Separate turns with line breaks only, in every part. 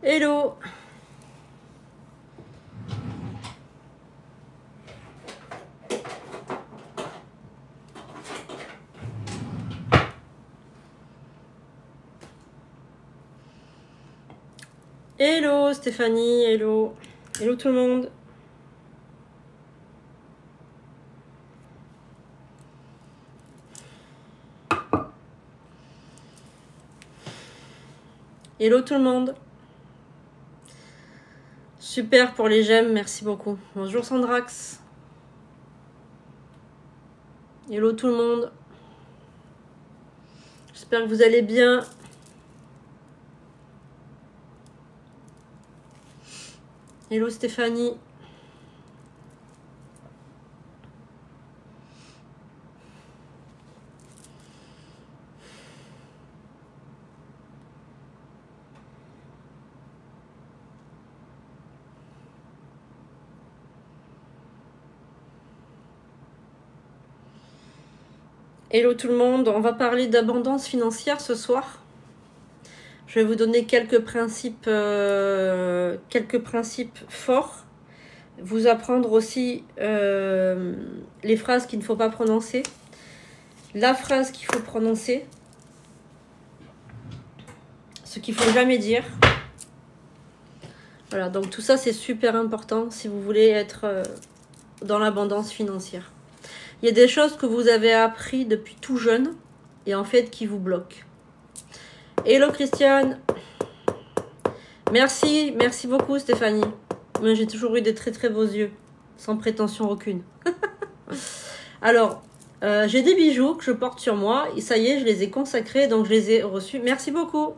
Hello. Hello Stéphanie, hello. Hello tout le monde. Hello tout le monde. Super pour les j'aime, merci beaucoup. Bonjour Sandrax. Hello tout le monde. J'espère que vous allez bien. Hello Stéphanie. Hello tout le monde, on va parler d'abondance financière ce soir. Je vais vous donner quelques principes forts. Vous apprendre aussi les phrases qu'il ne faut pas prononcer. La phrase qu'il faut prononcer. Ce qu'il ne faut jamais dire. Voilà, donc tout ça c'est super important si vous voulez être dans l'abondance financière. Il y a des choses que vous avez appris depuis tout jeune et en fait qui vous bloquent. Hello Christiane. Merci beaucoup Stéphanie. Moi j'ai toujours eu des très très beaux yeux, sans prétention aucune. Alors, j'ai des bijoux que je porte sur moi et ça y est, je les ai consacrés, donc je les ai reçus. Merci beaucoup.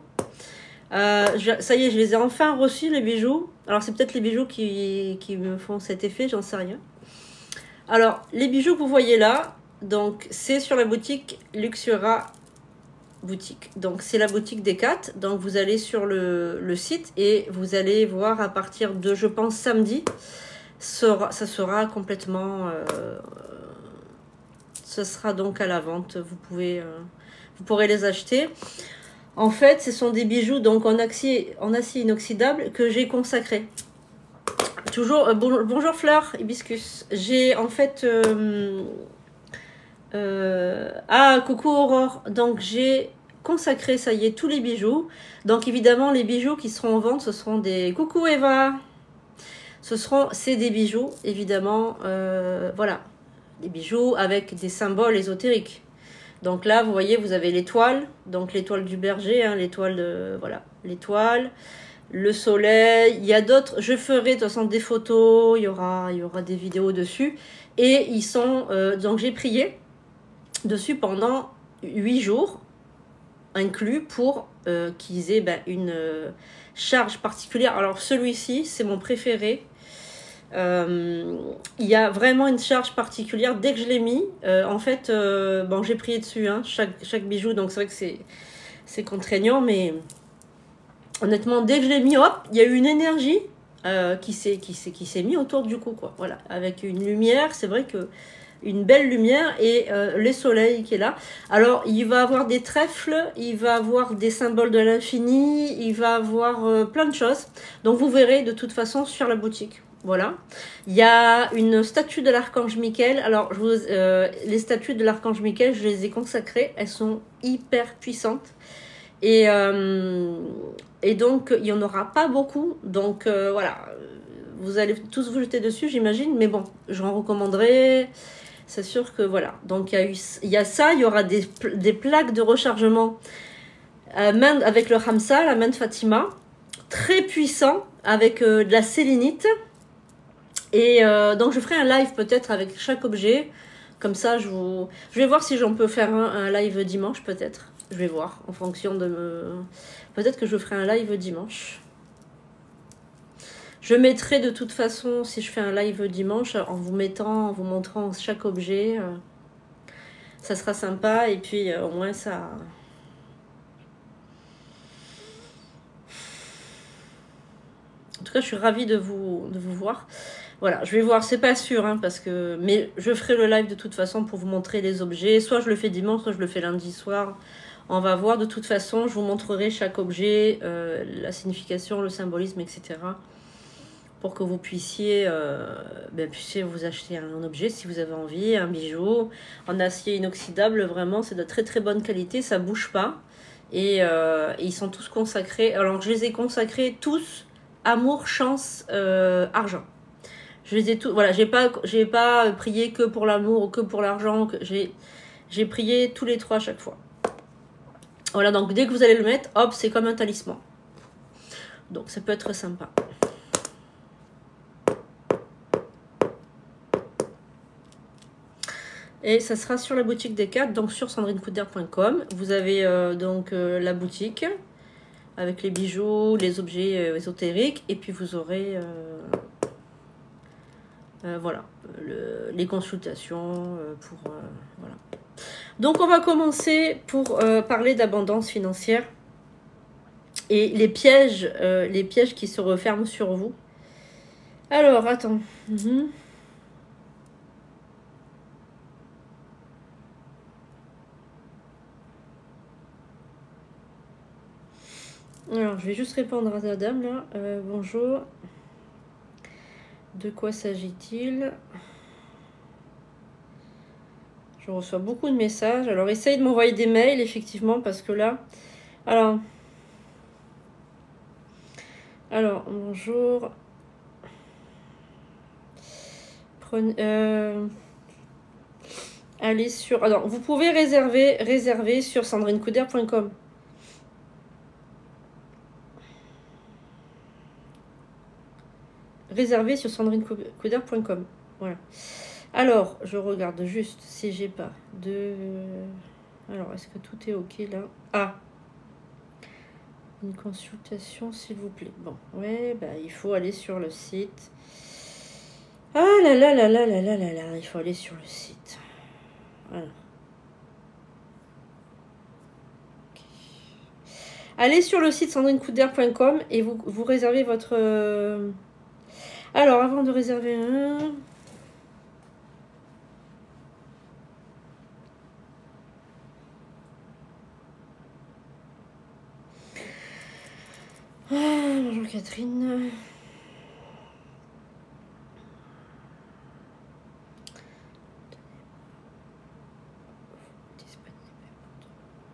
Ça y est, je les ai enfin reçus les bijoux. Alors c'est peut-être les bijoux qui me font cet effet, j'en sais rien. Alors, les bijoux que vous voyez là, donc c'est sur la boutique Luxura Boutique. Donc c'est la boutique des 4. Donc vous allez sur le site et vous allez voir à partir de, je pense, samedi, ça sera complètement... ce sera donc à la vente. Vous pourrez les acheter. En fait, ce sont des bijoux donc en acier inoxydable que j'ai consacrés. Toujours, bonjour Fleur, hibiscus. J'ai en fait... coucou Aurore. Donc j'ai consacré, ça y est, tous les bijoux. Donc évidemment, les bijoux qui seront en vente, ce seront des... Coucou Eva. C'est des bijoux, évidemment, voilà. Des bijoux avec des symboles ésotériques. Donc là, vous voyez, vous avez l'étoile. Donc l'étoile du berger, hein, l'étoile de... Voilà, l'étoile... Le soleil, il y a d'autres, je ferai de toute façon des photos, il y aura des vidéos dessus. Et ils sont, donc j'ai prié dessus pendant 8 jours, inclus pour qu'ils aient une charge particulière. Alors celui-ci, c'est mon préféré. Il y a vraiment une charge particulière. Dès que je l'ai mis, en fait, bon, j'ai prié dessus, hein, chaque bijou, donc c'est vrai que c'est contraignant, mais... Honnêtement, dès que je l'ai mis, hop, il y a eu une énergie qui s'est mise autour du cou, quoi. Voilà, avec une lumière, c'est vrai que une belle lumière et le soleil qui est là. Alors, il va avoir des trèfles, il va avoir des symboles de l'infini, il va avoir plein de choses. Donc, vous verrez de toute façon sur la boutique. Voilà. Il y a une statue de l'archange Michael. Alors, les statues de l'archange Michael, je les ai consacrées. Elles sont hyper puissantes. Et donc, il n'y en aura pas beaucoup. Donc, voilà. Vous allez tous vous jeter dessus, j'imagine. Mais bon, j'en recommanderai. C'est sûr que, voilà. Donc, il y a ça. Il y aura des plaques de rechargement avec le Ramsa, la main de Fatima. Très puissant, avec de la sélénite. Et donc, je ferai un live peut-être avec chaque objet. Comme ça, je vais voir si j'en peux faire un live dimanche, peut-être. Je vais voir, en fonction de Peut-être que je ferai un live dimanche. Je mettrai de toute façon, si je fais un live dimanche, en vous montrant chaque objet. Ça sera sympa. Et puis, au moins, ça... En tout cas, je suis ravie de vous voir. Voilà, je vais voir, c'est pas sûr, hein, mais je ferai le live de toute façon pour vous montrer les objets. Soit je le fais dimanche, soit je le fais lundi soir. On va voir de toute façon, je vous montrerai chaque objet, la signification, le symbolisme, etc. Pour que vous puissiez vous acheter un objet si vous avez envie, un bijou en acier inoxydable. Vraiment, c'est de très très bonne qualité, ça bouge pas. Et ils sont tous consacrés. Alors, je les ai consacrés tous amour, chance, argent. Je les ai tous. Voilà, j'ai pas prié que pour l'amour ou que pour l'argent. J'ai prié tous les trois à chaque fois. Voilà, donc dès que vous allez le mettre, hop, c'est comme un talisman. Donc ça peut être sympa. Et ça sera sur la boutique des cartes, donc sur sandrinecouder.com. Vous avez la boutique avec les bijoux, les objets ésotériques. Et puis vous aurez les consultations voilà. Donc on va commencer pour parler d'abondance financière et les pièges qui se referment sur vous. Alors attends. Alors je vais juste répondre à la dame là. Bonjour. De quoi s'agit-il? Je reçois beaucoup de messages. Alors, essaye de m'envoyer des mails, effectivement, parce que là... Alors, bonjour. Allez sur... Alors, vous pouvez réserver sur sandrinecouder.com. Réserver sur sandrinecouder.com. Voilà. Alors, je regarde juste si j'ai pas de... Alors, est-ce que tout est OK là? Ah, une consultation, s'il vous plaît. Bon, ouais, il faut aller sur le site. Ah là là là là là là là là, il faut aller sur le site. Voilà. Okay. Allez sur le site sandrinecouder.com et vous réservez votre... Alors, avant de réserver un... Bonjour Catherine.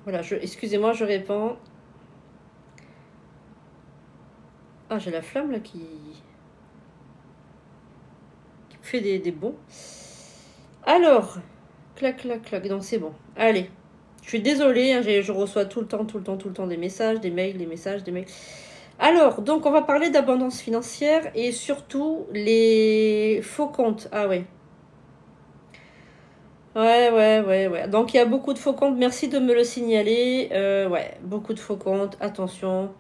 Voilà, excusez-moi, je réponds. Ah, j'ai la flamme là qui fait des bons. Alors, clac, clac, clac. Donc c'est bon. Allez. Je suis désolée, hein, je reçois tout le temps des messages, des mails, des messages, des mails. Alors, donc on va parler d'abondance financière et surtout les faux comptes. Ah ouais. Ouais. Donc il y a beaucoup de faux comptes. Merci de me le signaler. Ouais, beaucoup de faux comptes. Attention.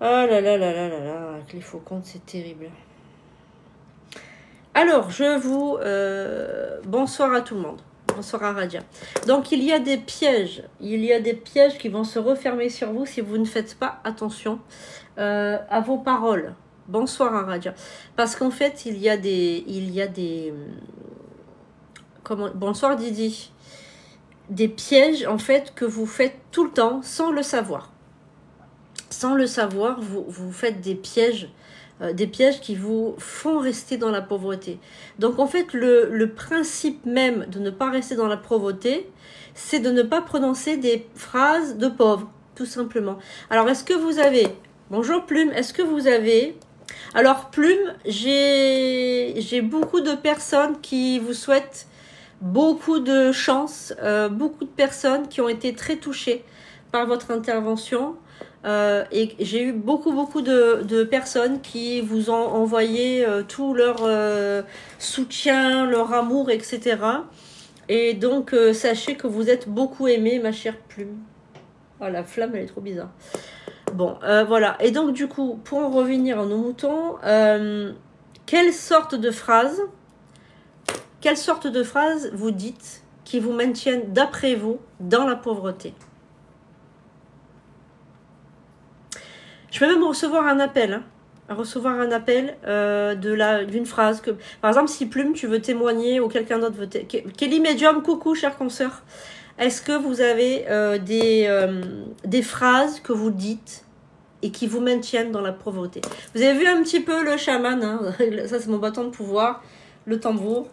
Ah là là là là là là. Avec les faux comptes, c'est terrible. Alors, bonsoir à tout le monde. Bonsoir à Radia. Donc, il y a des pièges. Il y a des pièges qui vont se refermer sur vous si vous ne faites pas attention à vos paroles. Bonsoir à Radia. Parce qu'en fait, il y a des bonsoir Didi. Des pièges, en fait, que vous faites tout le temps sans le savoir. Sans le savoir, vous faites des pièges qui vous font rester dans la pauvreté. Donc en fait, le principe même de ne pas rester dans la pauvreté, c'est de ne pas prononcer des phrases de pauvres, tout simplement. Alors, est-ce que vous avez... Bonjour Plume, est-ce que vous avez... Alors Plume, j'ai beaucoup de personnes qui vous souhaitent beaucoup de chance, beaucoup de personnes qui ont été très touchées par votre intervention. Et j'ai eu beaucoup de personnes qui vous ont envoyé tout leur soutien, leur amour, etc. Et donc sachez que vous êtes beaucoup aimée, ma chère Plume. Oh, la flamme, elle est trop bizarre. Bon, voilà. Et donc du coup, pour en revenir à nos moutons, quelle sorte de phrases vous dites qui vous maintiennent, d'après vous, dans la pauvreté? Je peux même recevoir un appel, d'une phrase. Par exemple, si Plume, tu veux témoigner ou quelqu'un d'autre veut témoigner. Kelly Medium, coucou, chère consoeur. Est-ce que vous avez des phrases que vous dites et qui vous maintiennent dans la pauvreté? Vous avez vu un petit peu le chaman, hein. Ça c'est mon bâton de pouvoir, le tambour.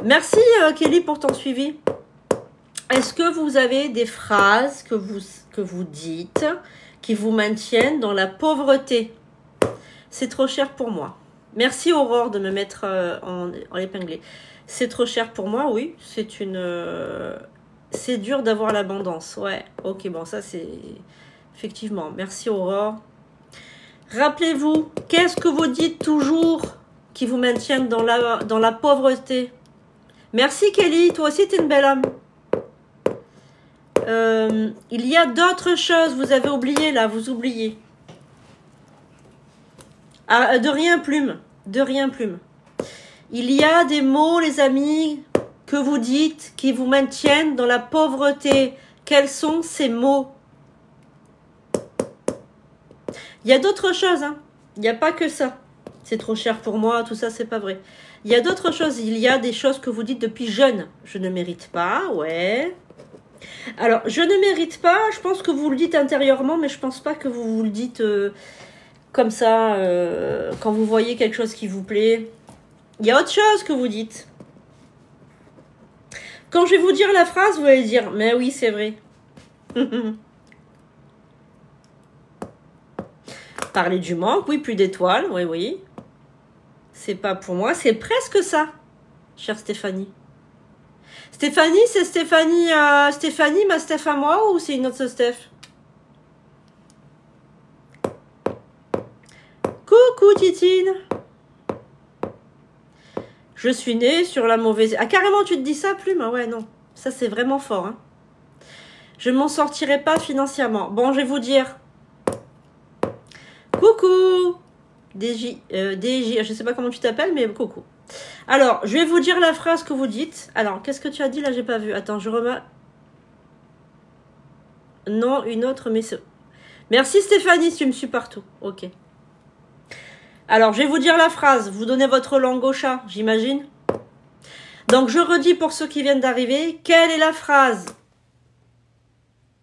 Merci Kelly pour ton suivi. Est-ce que vous avez des phrases que vous dites qui vous maintiennent dans la pauvreté? C'est trop cher pour moi. Merci Aurore de me mettre en épinglé. C'est trop cher pour moi, oui. C'est dur d'avoir l'abondance. Ouais, ok, bon, ça c'est... Effectivement, merci Aurore. Rappelez-vous, qu'est-ce que vous dites toujours qui vous maintiennent dans la pauvreté? Merci Kelly, toi aussi t'es une belle âme. Il y a d'autres choses, vous avez oublié là, vous oubliez. Ah, de rien plume, de rien plume. Il y a des mots, les amis, que vous dites qui vous maintiennent dans la pauvreté. Quels sont ces mots? Il y a d'autres choses, hein. Il n'y a pas que ça. C'est trop cher pour moi, tout ça, c'est pas vrai. Il y a d'autres choses. Il y a des choses que vous dites depuis jeune. Je ne mérite pas, ouais. Alors, je ne mérite pas, je pense que vous le dites intérieurement, mais je pense pas que vous le dites comme ça, quand vous voyez quelque chose qui vous plaît. Il y a autre chose que vous dites. Quand je vais vous dire la phrase, vous allez dire, mais oui, c'est vrai. Parler du manque, oui, plus d'étoiles, oui, oui. C'est pas pour moi, c'est presque ça, chère Stéphanie. Stéphanie, c'est Stéphanie, Stéphanie, ma Steph à moi, ou c'est une autre Steph? Coucou Titine. Je suis née sur la mauvaise... Ah, carrément, tu te dis ça, Plume? Ah ouais, non. Ça, c'est vraiment fort, hein. Je ne m'en sortirai pas financièrement. Bon, je vais vous dire. Coucou DJ, je sais pas comment tu t'appelles, mais coucou. Alors, je vais vous dire la phrase que vous dites. Alors, qu'est-ce que tu as dit là? J'ai pas vu. Attends, je remets. Non, une autre, mais c'est... Merci Stéphanie, tu me suis partout. Ok. Alors, je vais vous dire la phrase. Vous donnez votre langue au chat, j'imagine. Donc, je redis pour ceux qui viennent d'arriver. Quelle est la phrase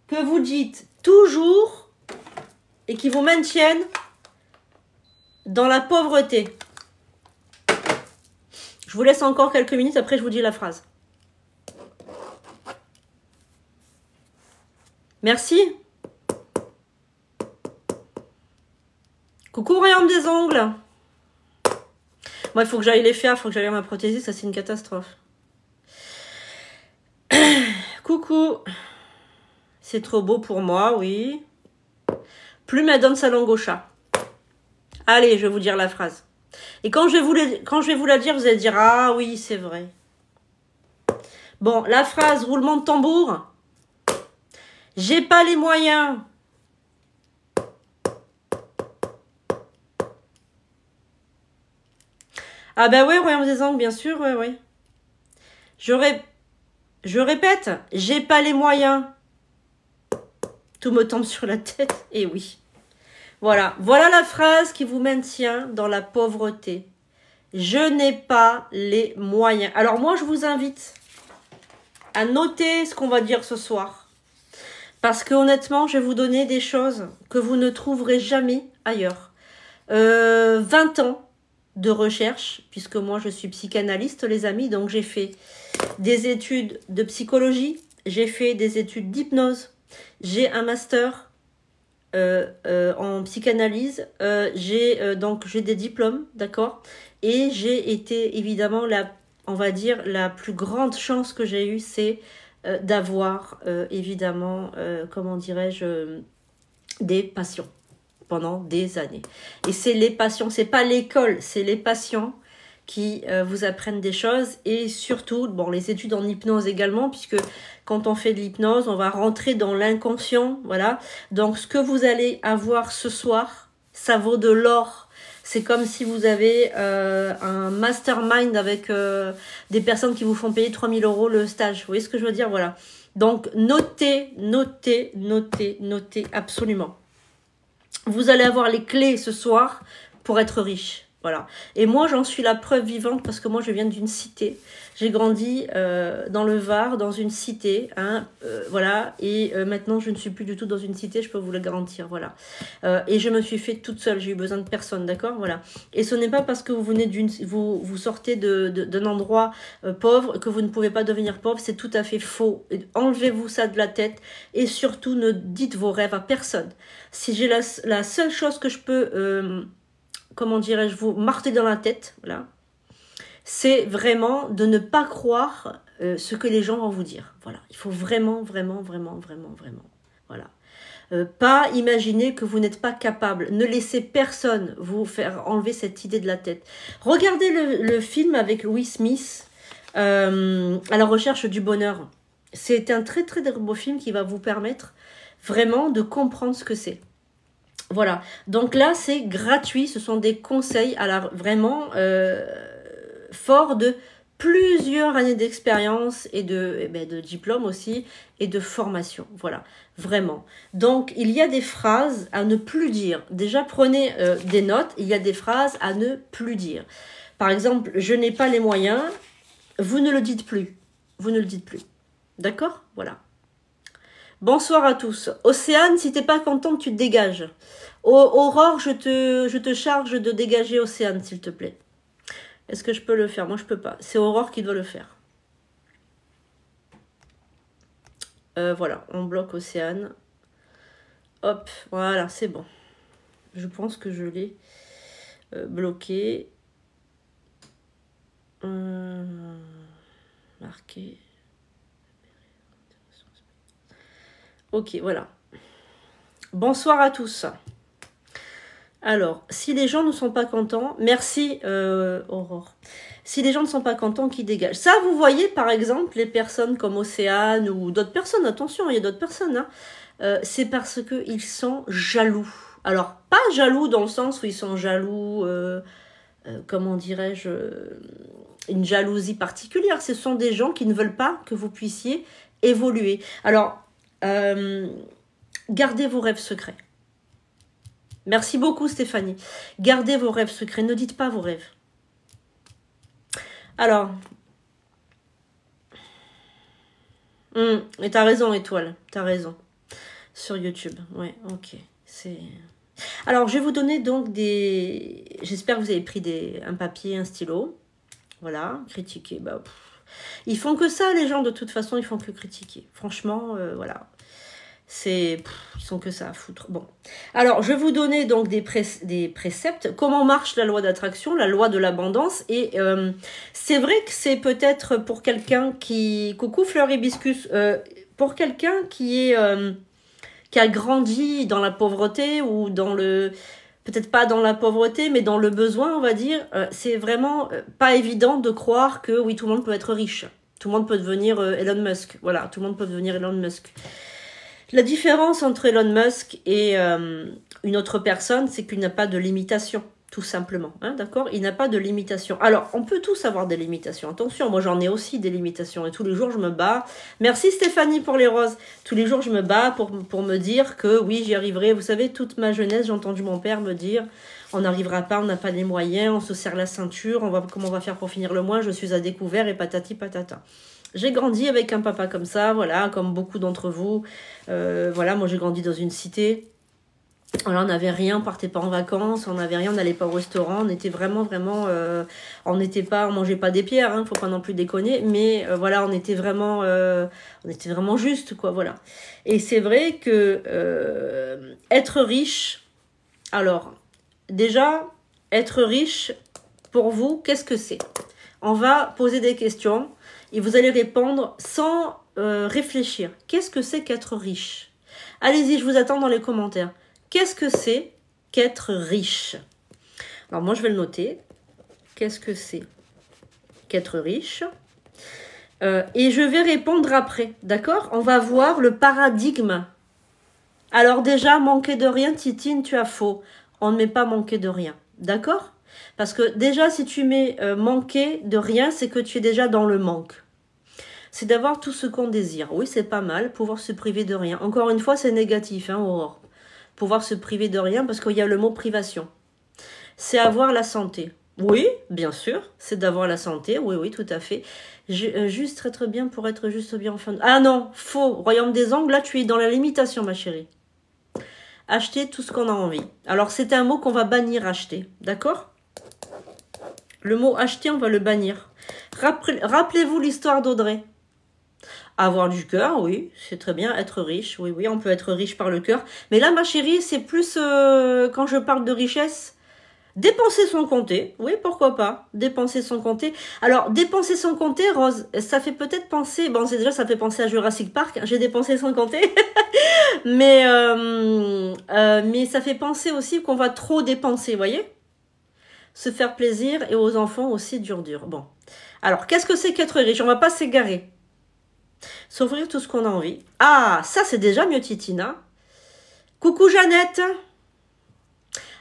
que vous dites toujours et qui vous maintiennent dans la pauvreté? Je vous laisse encore quelques minutes, après je vous dis la phrase. Merci. Coucou Royaume des ongles. Moi, il faut que j'aille les faire, il faut que j'aille ma prothésiste, ça c'est une catastrophe. Coucou. C'est trop beau pour moi, oui. Plume, elle donne sa langue au chat. Allez, je vais vous dire la phrase. Et quand je vais vous la dire, vous allez dire, ah oui, c'est vrai. Bon, la phrase, roulement de tambour. J'ai pas les moyens. Ah bah ouais, Royaume des Angles, bien sûr, ouais, ouais. Je répète, j'ai pas les moyens. Tout me tombe sur la tête, et oui. Voilà, voilà la phrase qui vous maintient dans la pauvreté. Je n'ai pas les moyens. Alors moi, je vous invite à noter ce qu'on va dire ce soir. Parce que honnêtement, je vais vous donner des choses que vous ne trouverez jamais ailleurs. 20 ans de recherche, puisque moi je suis psychanalyste, les amis, donc j'ai fait des études de psychologie, j'ai fait des études d'hypnose, j'ai un master en psychanalyse, j'ai des diplômes, d'accord, et j'ai été évidemment on va dire la plus grande chance que j'ai eue, c'est d'avoir évidemment, comment dirais-je, des patients pendant des années. Et c'est les patients, c'est pas l'école, c'est les patients qui vous apprennent des choses, et surtout, bon, les études en hypnose également, puisque quand on fait de l'hypnose, on va rentrer dans l'inconscient, voilà. Donc, ce que vous allez avoir ce soir, ça vaut de l'or. C'est comme si vous avez un mastermind avec des personnes qui vous font payer 3 000 € le stage. Vous voyez ce que je veux dire? Voilà. Donc, notez, notez, notez, notez absolument. Vous allez avoir les clés ce soir pour être riche. Voilà. Et moi, j'en suis la preuve vivante parce que moi, je viens d'une cité. J'ai grandi dans le Var, dans une cité. Hein, voilà. Et maintenant, je ne suis plus du tout dans une cité, je peux vous le garantir. Voilà. Et je me suis fait toute seule. J'ai eu besoin de personne, d'accord. Voilà. Et ce n'est pas parce que vous venez vous sortez d'un endroit pauvre que vous ne pouvez pas devenir pauvre. C'est tout à fait faux. Enlevez-vous ça de la tête. Et surtout, ne dites vos rêves à personne. Si j'ai la seule chose que je peux... comment dirais-je, vous marteler dans la tête, voilà, c'est vraiment de ne pas croire ce que les gens vont vous dire. Voilà, il faut vraiment, voilà. Pas imaginer que vous n'êtes pas capable. Ne laissez personne vous faire enlever cette idée de la tête. Regardez le film avec Will Smith, à la recherche du bonheur. C'est un très très beau film qui va vous permettre vraiment de comprendre ce que c'est. Voilà, donc là c'est gratuit, ce sont des conseils vraiment forts de plusieurs années d'expérience et de diplôme aussi et de formation, voilà, vraiment. Donc il y a des phrases à ne plus dire, déjà prenez des notes, il y a des phrases à ne plus dire. Par exemple, je n'ai pas les moyens, vous ne le dites plus, d'accord? Voilà. Bonsoir à tous. Océane, si t'es pas contente, tu te dégages. Aurore, je te charge de dégager Océane, s'il te plaît. Est-ce que je peux le faire? Moi, je peux pas. C'est Aurore qui doit le faire. Voilà, on bloque Océane. Hop, voilà, c'est bon. Je pense que je l'ai bloqué. Marqué. Ok, voilà. Bonsoir à tous. Alors, si les gens ne sont pas contents, merci Aurore. Si les gens ne sont pas contents, qu'ils dégagent. Ça, vous voyez, par exemple, les personnes comme Océane ou d'autres personnes, attention, il y a d'autres personnes, hein, c'est parce qu'ils sont jaloux. Alors, pas jaloux dans le sens où ils sont jaloux, comment dirais-je, une jalousie particulière. Ce sont des gens qui ne veulent pas que vous puissiez évoluer. Alors, gardez vos rêves secrets. Merci beaucoup Stéphanie. Gardez vos rêves secrets, ne dites pas vos rêves. Alors, et t'as raison Étoile, t'as raison. Sur YouTube, ouais, ok. Alors, je vais vous donner donc des... J'espère que vous avez pris un papier, un stylo. Voilà, critiquer, bah... Ils font que ça, les gens, de toute façon, ils font que critiquer. Franchement, voilà. Ils sont que ça à foutre. Bon. Alors, je vais vous donner donc des préceptes. Comment marche la loi d'attraction, la loi de l'abondance. Et c'est vrai que c'est peut-être pour quelqu'un qui... Coucou Fleur Hibiscus. Pour quelqu'un qui a grandi dans la pauvreté ou dans le... Peut-être pas dans la pauvreté, mais dans le besoin, on va dire. C'est vraiment pas évident de croire que, oui, tout le monde peut être riche. Tout le monde peut devenir Elon Musk. Voilà, tout le monde peut devenir Elon Musk. La différence entre Elon Musk et une autre personne, c'est qu'il n'a pas de limitation, tout simplement. Hein, d'accord? Il n'a pas de limitation. Alors, on peut tous avoir des limitations. Attention, moi j'en ai aussi des limitations. Et tous les jours, je me bats. Merci Stéphanie pour les roses. Tous les jours, je me bats pour me dire que oui, j'y arriverai. Vous savez, toute ma jeunesse, j'ai entendu mon père me dire on n'arrivera pas, on n'a pas les moyens, on se serre la ceinture, comment on va faire pour finir le mois, je suis à découvert et patati patata. J'ai grandi avec un papa comme ça, voilà, comme beaucoup d'entre vous. Voilà, moi j'ai grandi dans une cité. Voilà, on n'avait rien, on partait pas en vacances, on n'avait rien, on n'allait pas au restaurant. On était vraiment, on mangeait pas des pierres, hein, faut pas non plus déconner. Mais voilà, on était vraiment juste, quoi, voilà. Et c'est vrai que être riche, alors déjà, être riche pour vous, qu'est-ce que c'est? On va poser des questions. Et vous allez répondre sans réfléchir. Qu'est-ce que c'est qu'être riche? Allez-y, je vous attends dans les commentaires. Qu'est-ce que c'est qu'être riche? Alors moi, je vais le noter. Qu'est-ce que c'est qu'être riche? Et je vais répondre après, d'accord? On va voir le paradigme. Alors déjà, manquer de rien, Titine, tu as faux. On ne met pas manquer de rien, d'accord? Parce que déjà, si tu mets manquer de rien, c'est que tu es déjà dans le manque. C'est d'avoir tout ce qu'on désire. Oui, c'est pas mal, pouvoir se priver de rien. Encore une fois, c'est négatif, hein, Aurore. Pouvoir se priver de rien, parce qu'il y a le mot privation. c'est avoir la santé. Oui, bien sûr, c'est d'avoir la santé. Oui, oui, tout à fait. Juste être bien pour être juste bien en fin de... Ah non, faux. Royaume des angles, là, tu es dans la limitation, ma chérie. Acheter tout ce qu'on a envie. Alors, c'est un mot qu'on va bannir, acheter. D'accord? Le mot acheter, on va le bannir. Rappelez-vous l'histoire d'Audrey. Avoir du cœur, oui, c'est très bien. Être riche, oui, oui, on peut être riche par le cœur. Mais là, ma chérie, c'est plus, quand je parle de richesse, dépenser son compter, oui, pourquoi pas, dépenser son compter. Alors, dépenser son compter, Rose, ça fait peut-être penser, bon, c'est déjà, ça fait penser à Jurassic Park, hein, j'ai dépensé son compter, mais ça fait penser aussi qu'on va trop dépenser, vous voyez? Se faire plaisir et aux enfants aussi, dur. Bon, alors, qu'est-ce que c'est qu'être riche? On va pas s'égarer. S'offrir tout ce qu'on a envie. Ah, ça c'est déjà mieux, Titina. Coucou Jeannette.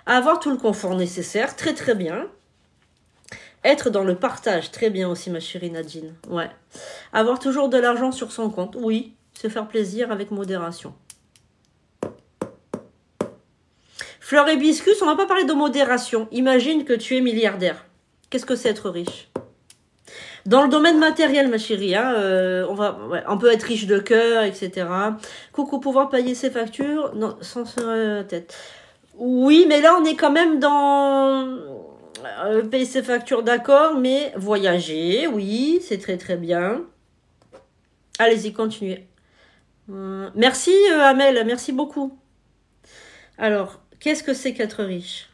Avoir tout le confort nécessaire, très très bien. Être dans le partage, très bien aussi, ma chérie Nadine. Ouais. Avoir toujours de l'argent sur son compte, oui. Se faire plaisir avec modération. Fleur et Hibiscus, on va pas parler de modération. Imagine que tu es milliardaire. Qu'est-ce que c'est être riche? Dans le domaine matériel, ma chérie, hein, on peut être riche de cœur, etc. Coucou, pouvoir payer ses factures, non, sans se tête. Oui, mais là, on est quand même dans payer ses factures, d'accord, mais voyager, oui, c'est très très bien. Allez-y, continuez. Merci, Amel, merci beaucoup. Alors, qu'est-ce que c'est qu'être riche?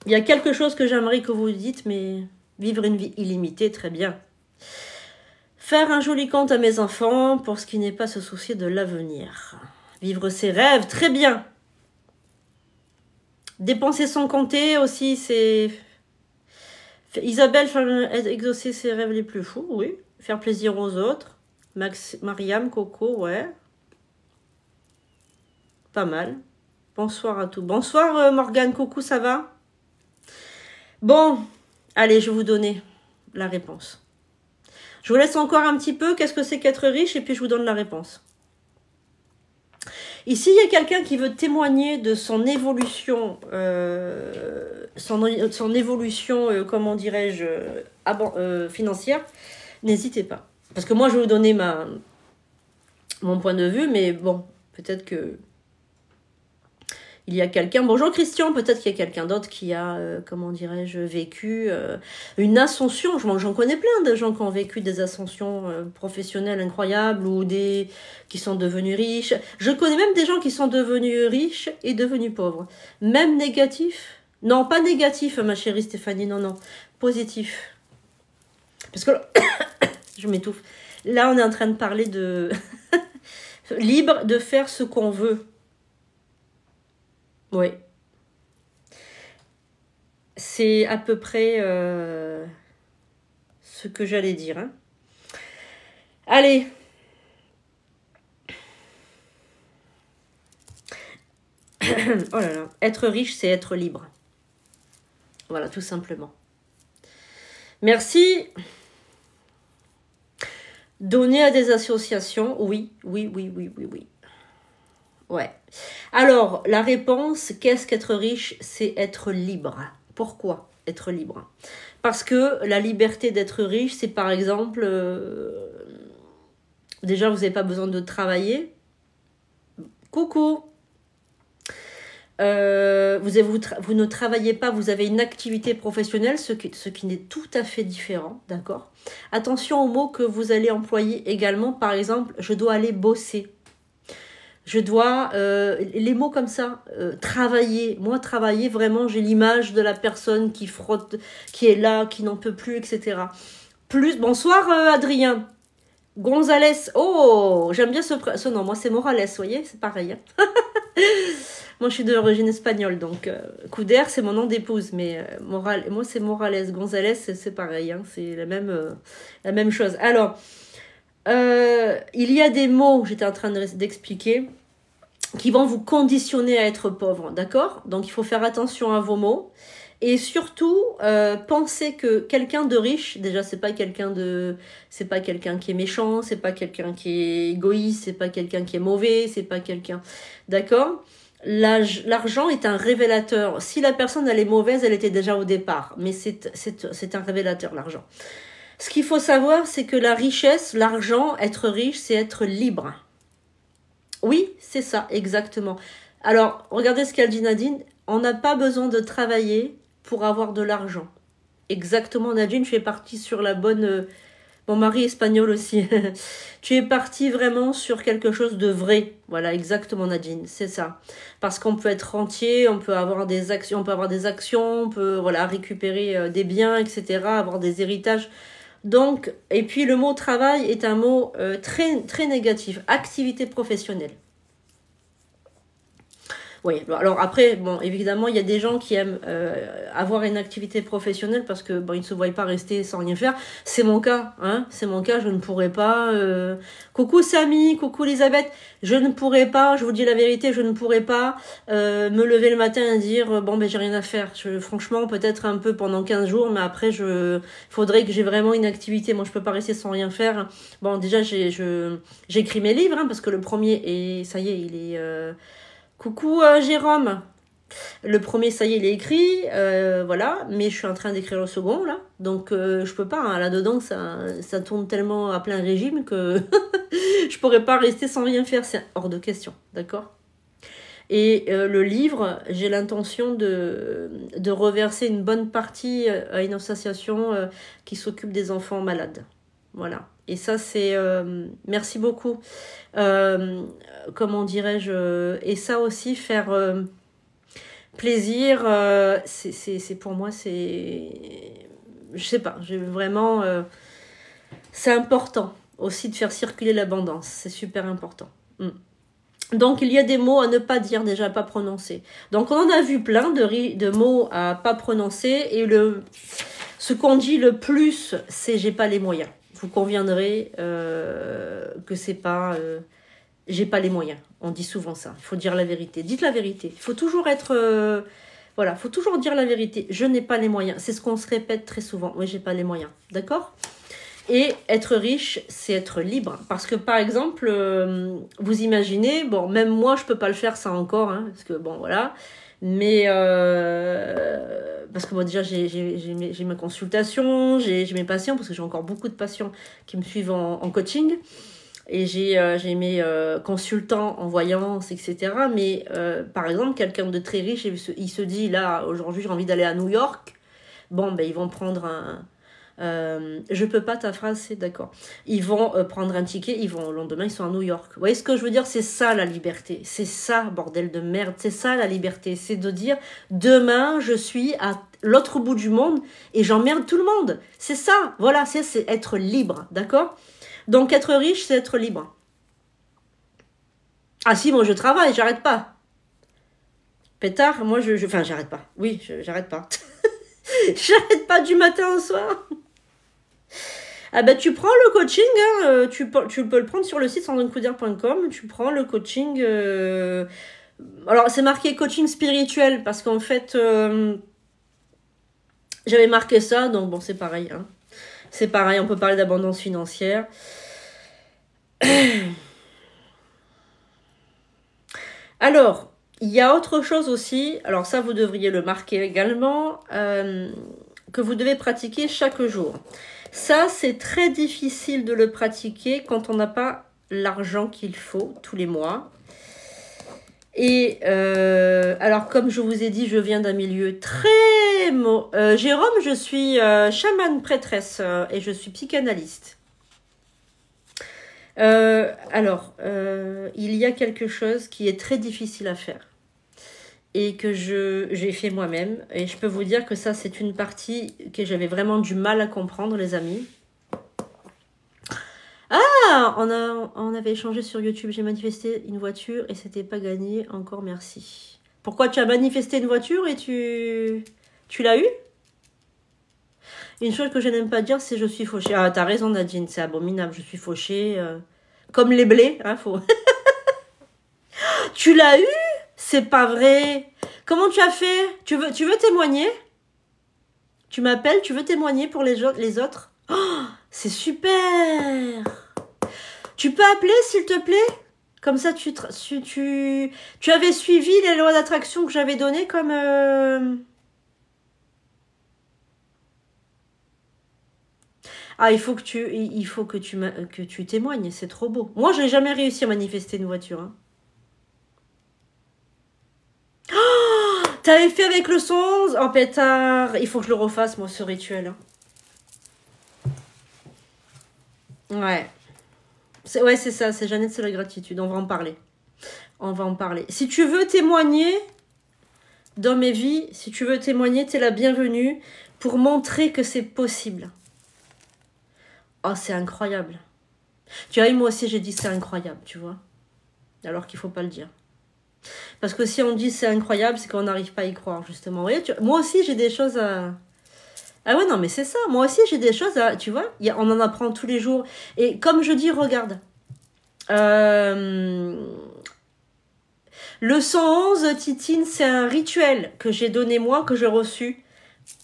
Il y a quelque chose que j'aimerais que vous dites, mais vivre une vie illimitée, très bien. Faire un joli compte à mes enfants pour ce qui n'est pas se soucier de l'avenir. Vivre ses rêves, très bien. Dépenser son compter aussi, c'est... Isabelle, exaucer ses rêves les plus fous, oui. Faire plaisir aux autres. Mariam, Coco, ouais. Pas mal. Bonsoir à tous. Bonsoir Morgane, coucou, ça va? Bon, allez, je vais vous donner la réponse. Je vous laisse encore un petit peu, qu'est-ce que c'est qu'être riche, et puis je vous donne la réponse. Ici, il y a quelqu'un qui veut témoigner de son évolution, son évolution, comment dirais-je, financière. N'hésitez pas. Parce que moi, je vais vous donner mon point de vue, mais bon, peut-être que il y a quelqu'un, bonjour Christian, peut-être qu'il y a quelqu'un d'autre qui a, comment dirais-je, vécu une ascension. J'en connais plein de gens qui ont vécu des ascensions professionnelles incroyables ou qui sont devenus riches. Je connais même des gens qui sont devenus riches et devenus pauvres. Même négatif. Non, pas négatif, ma chérie Stéphanie, non, non. Positif. Parce que je m'étouffe. Là, on est en train de parler de libre de faire ce qu'on veut. Oui. C'est à peu près ce que j'allais dire. Hein. Allez. Oh là là. Être riche, c'est être libre. Voilà, tout simplement. Merci. Donner à des associations, oui, oui, oui, oui, oui, oui. Ouais. Alors, la réponse, qu'est-ce qu'être riche? C'est être libre. Pourquoi être libre? Parce que la liberté d'être riche, c'est par exemple... déjà, vous n'avez pas besoin de travailler. Coucou. Vous ne travaillez pas, vous avez une activité professionnelle, ce qui n'est tout à fait différent, d'accord? Attention aux mots que vous allez employer également. Par exemple, je dois aller bosser. Je dois, les mots comme ça, travailler. Moi, travailler, vraiment, j'ai l'image de la personne qui frotte, qui est là, qui n'en peut plus, etc. Bonsoir Adrien. Gonzalez. Oh, j'aime bien ce nom. Moi, c'est Morales, vous voyez, c'est pareil. Hein. Moi, je suis d'origine espagnole, donc Couder, c'est mon nom d'épouse, mais moi, c'est Morales. Gonzalez, c'est pareil, hein, c'est la même chose. Alors, il y a des mots, j'étais en train d'expliquer, qui vont vous conditionner à être pauvre, d'accord? Donc, il faut faire attention à vos mots. Et surtout, pensez que quelqu'un de riche, déjà, c'est pas quelqu'un qui est méchant, c'est pas quelqu'un qui est égoïste, c'est pas quelqu'un qui est mauvais, c'est pas quelqu'un, d'accord? L'argent est un révélateur. Si la personne elle est mauvaise, elle était déjà au départ. Mais c'est un révélateur, l'argent. Ce qu'il faut savoir, c'est que la richesse, l'argent, être riche, c'est être libre. Oui, c'est ça, exactement. Alors, regardez ce qu'a dit Nadine. On n'a pas besoin de travailler pour avoir de l'argent. Exactement, Nadine, tu es partie sur la bonne... Mon mari est espagnol aussi. Tu es partie vraiment sur quelque chose de vrai. Voilà, exactement, Nadine, c'est ça. Parce qu'on peut être rentier, on peut avoir des actions, on peut voilà, récupérer des biens, etc., avoir des héritages. Donc, et puis le mot travail est un mot très, très négatif. Activité professionnelle. Oui, alors après, bon, évidemment, il y a des gens qui aiment avoir une activité professionnelle parce que bon, ils ne se voient pas rester sans rien faire. C'est mon cas, hein, c'est mon cas, je ne pourrais pas. Coucou Samy, coucou Elisabeth, je ne pourrais pas, je vous dis la vérité, je ne pourrais pas me lever le matin et dire bon ben j'ai rien à faire. Franchement, peut-être un peu pendant 15 jours, mais après faudrait que j'ai vraiment une activité. Moi, je peux pas rester sans rien faire. Bon, déjà j'écris mes livres, hein, parce que le premier et ça y est, il est coucou Jérôme. Le premier, ça y est, il est écrit, voilà, mais je suis en train d'écrire le second, là. Donc, je peux pas, hein, là-dedans, ça tourne tellement à plein régime que je pourrais pas rester sans rien faire, c'est hors de question, d'accord? Et le livre, j'ai l'intention de reverser une bonne partie à une association qui s'occupe des enfants malades. Voilà. Et ça, c'est... merci beaucoup. Comment dirais-je? Et ça aussi, faire plaisir, c'est pour moi, c'est... Je sais pas, j'ai vraiment... c'est important aussi de faire circuler l'abondance. C'est super important. Donc, il y a des mots à ne pas dire, déjà à pas prononcer. Donc, on en a vu plein de mots à pas prononcer. Et ce qu'on dit le plus, c'est « j'ai pas les moyens ». Vous conviendrez que c'est pas... j'ai pas les moyens. On dit souvent ça. Il faut dire la vérité. Dites la vérité. Il faut toujours être... voilà, il faut toujours dire la vérité. Je n'ai pas les moyens. C'est ce qu'on se répète très souvent. Oui, j'ai pas les moyens. D'accord ? Et être riche, c'est être libre. Parce que, par exemple, vous imaginez, bon, même moi, je peux pas le faire ça encore, hein, parce que, bon, voilà. Mais, parce que moi, déjà, j'ai ma consultation, j'ai mes patients, parce que j'ai encore beaucoup de patients qui me suivent en coaching. Et j'ai mes consultants en voyance, etc. Mais, par exemple, quelqu'un de très riche, il se dit, là, aujourd'hui, j'ai envie d'aller à New York. Bon, ben, ils vont prendre je peux pas, ta phrase, c'est d'accord. Ils vont prendre un ticket, ils vont au lendemain, ils sont à New York. Vous voyez ce que je veux dire? C'est ça la liberté. C'est ça, bordel de merde. C'est ça la liberté. C'est de dire, demain, je suis à l'autre bout du monde et j'emmerde tout le monde. C'est ça. Voilà, c'est être libre. D'accord? Donc, être riche, c'est être libre. Ah si, moi, je travaille, j'arrête pas. Pétard, moi, enfin, j'arrête pas. Oui, j'arrête pas. J'arrête pas du matin au soir. Ah bah tu prends le coaching, hein, tu peux le prendre sur le site sandrinecoudert.com, tu prends le coaching, alors c'est marqué coaching spirituel parce qu'en fait j'avais marqué ça, donc bon c'est pareil, hein. C'est pareil, on peut parler d'abondance financière. Alors, il y a autre chose aussi, alors ça vous devriez le marquer également, que vous devez pratiquer chaque jour. Ça, c'est très difficile de le pratiquer quand on n'a pas l'argent qu'il faut tous les mois. Et alors, comme je vous ai dit, je viens d'un milieu très... Jérôme, je suis chamane prêtresse et je suis psychanalyste. Alors, il y a quelque chose qui est très difficile à faire et que j'ai fait moi-même. Et je peux vous dire que ça, c'est une partie que j'avais vraiment du mal à comprendre, les amis. Ah, on avait échangé sur YouTube. J'ai manifesté une voiture et c'était pas gagné. Encore merci. Pourquoi tu as manifesté une voiture et tu l'as eu? Une chose que je n'aime pas dire, c'est je suis fauchée. Ah, t'as raison, Nadine, c'est abominable. Je suis fauchée. Comme les blés, hein, faut... Tu l'as eu? C'est pas vrai. Comment tu as fait? Tu veux témoigner? Tu m'appelles, tu veux témoigner pour les autres? Oh, c'est super. Tu peux appeler, s'il te plaît? Comme ça, tu avais suivi les lois d'attraction que j'avais données comme... Ah, il faut que tu témoignes, c'est trop beau. Moi, je n'ai jamais réussi à manifester une voiture. Hein. Oh, t'avais fait avec le 111? Oh, pétard. Il faut que je le refasse, moi, ce rituel. Ouais. Ouais, c'est ça, c'est Jeannette, c'est la gratitude. On va en parler. On va en parler. Si tu veux témoigner dans mes vies, si tu veux témoigner, t'es la bienvenue pour montrer que c'est possible. Oh, c'est incroyable. Tu vois, moi aussi, j'ai dit c'est incroyable, tu vois. Alors qu'il faut pas le dire. Parce que si on dit c'est incroyable, c'est qu'on n'arrive pas à y croire, justement. Vous voyez, moi aussi, j'ai des choses à... Ah ouais, non, mais c'est ça. Moi aussi, j'ai des choses à... Tu vois, on en apprend tous les jours. Et comme je dis, regarde. Le 111, Titine, c'est un rituel que j'ai donné moi, que j'ai reçu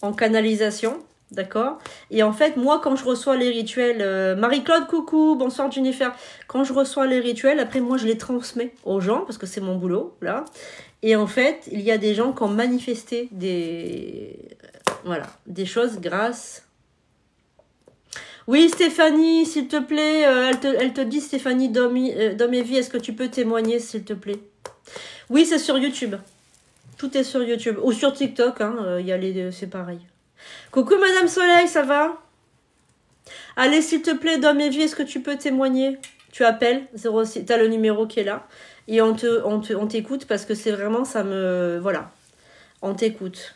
en canalisation. D'accord? Et en fait, moi, quand je reçois les rituels... Marie-Claude, coucou, bonsoir Jennifer. Quand je reçois les rituels, après, moi, je les transmets aux gens, parce que c'est mon boulot, là. Et en fait, il y a des gens qui ont manifesté des choses grâce... Oui, Stéphanie, s'il te plaît, elle te dit, Stéphanie, dans mes vies, est-ce que tu peux témoigner, s'il te plaît? Oui, c'est sur YouTube. Tout est sur YouTube. Ou sur TikTok, hein, y a les deux, c'est pareil. Coucou Madame Soleil, ça va? Allez, s'il te plaît, dans mes vies, est-ce que tu peux témoigner? Tu appelles, 06, t'as le numéro qui est là. Et on t'écoute parce que c'est vraiment, ça me... Voilà, on t'écoute.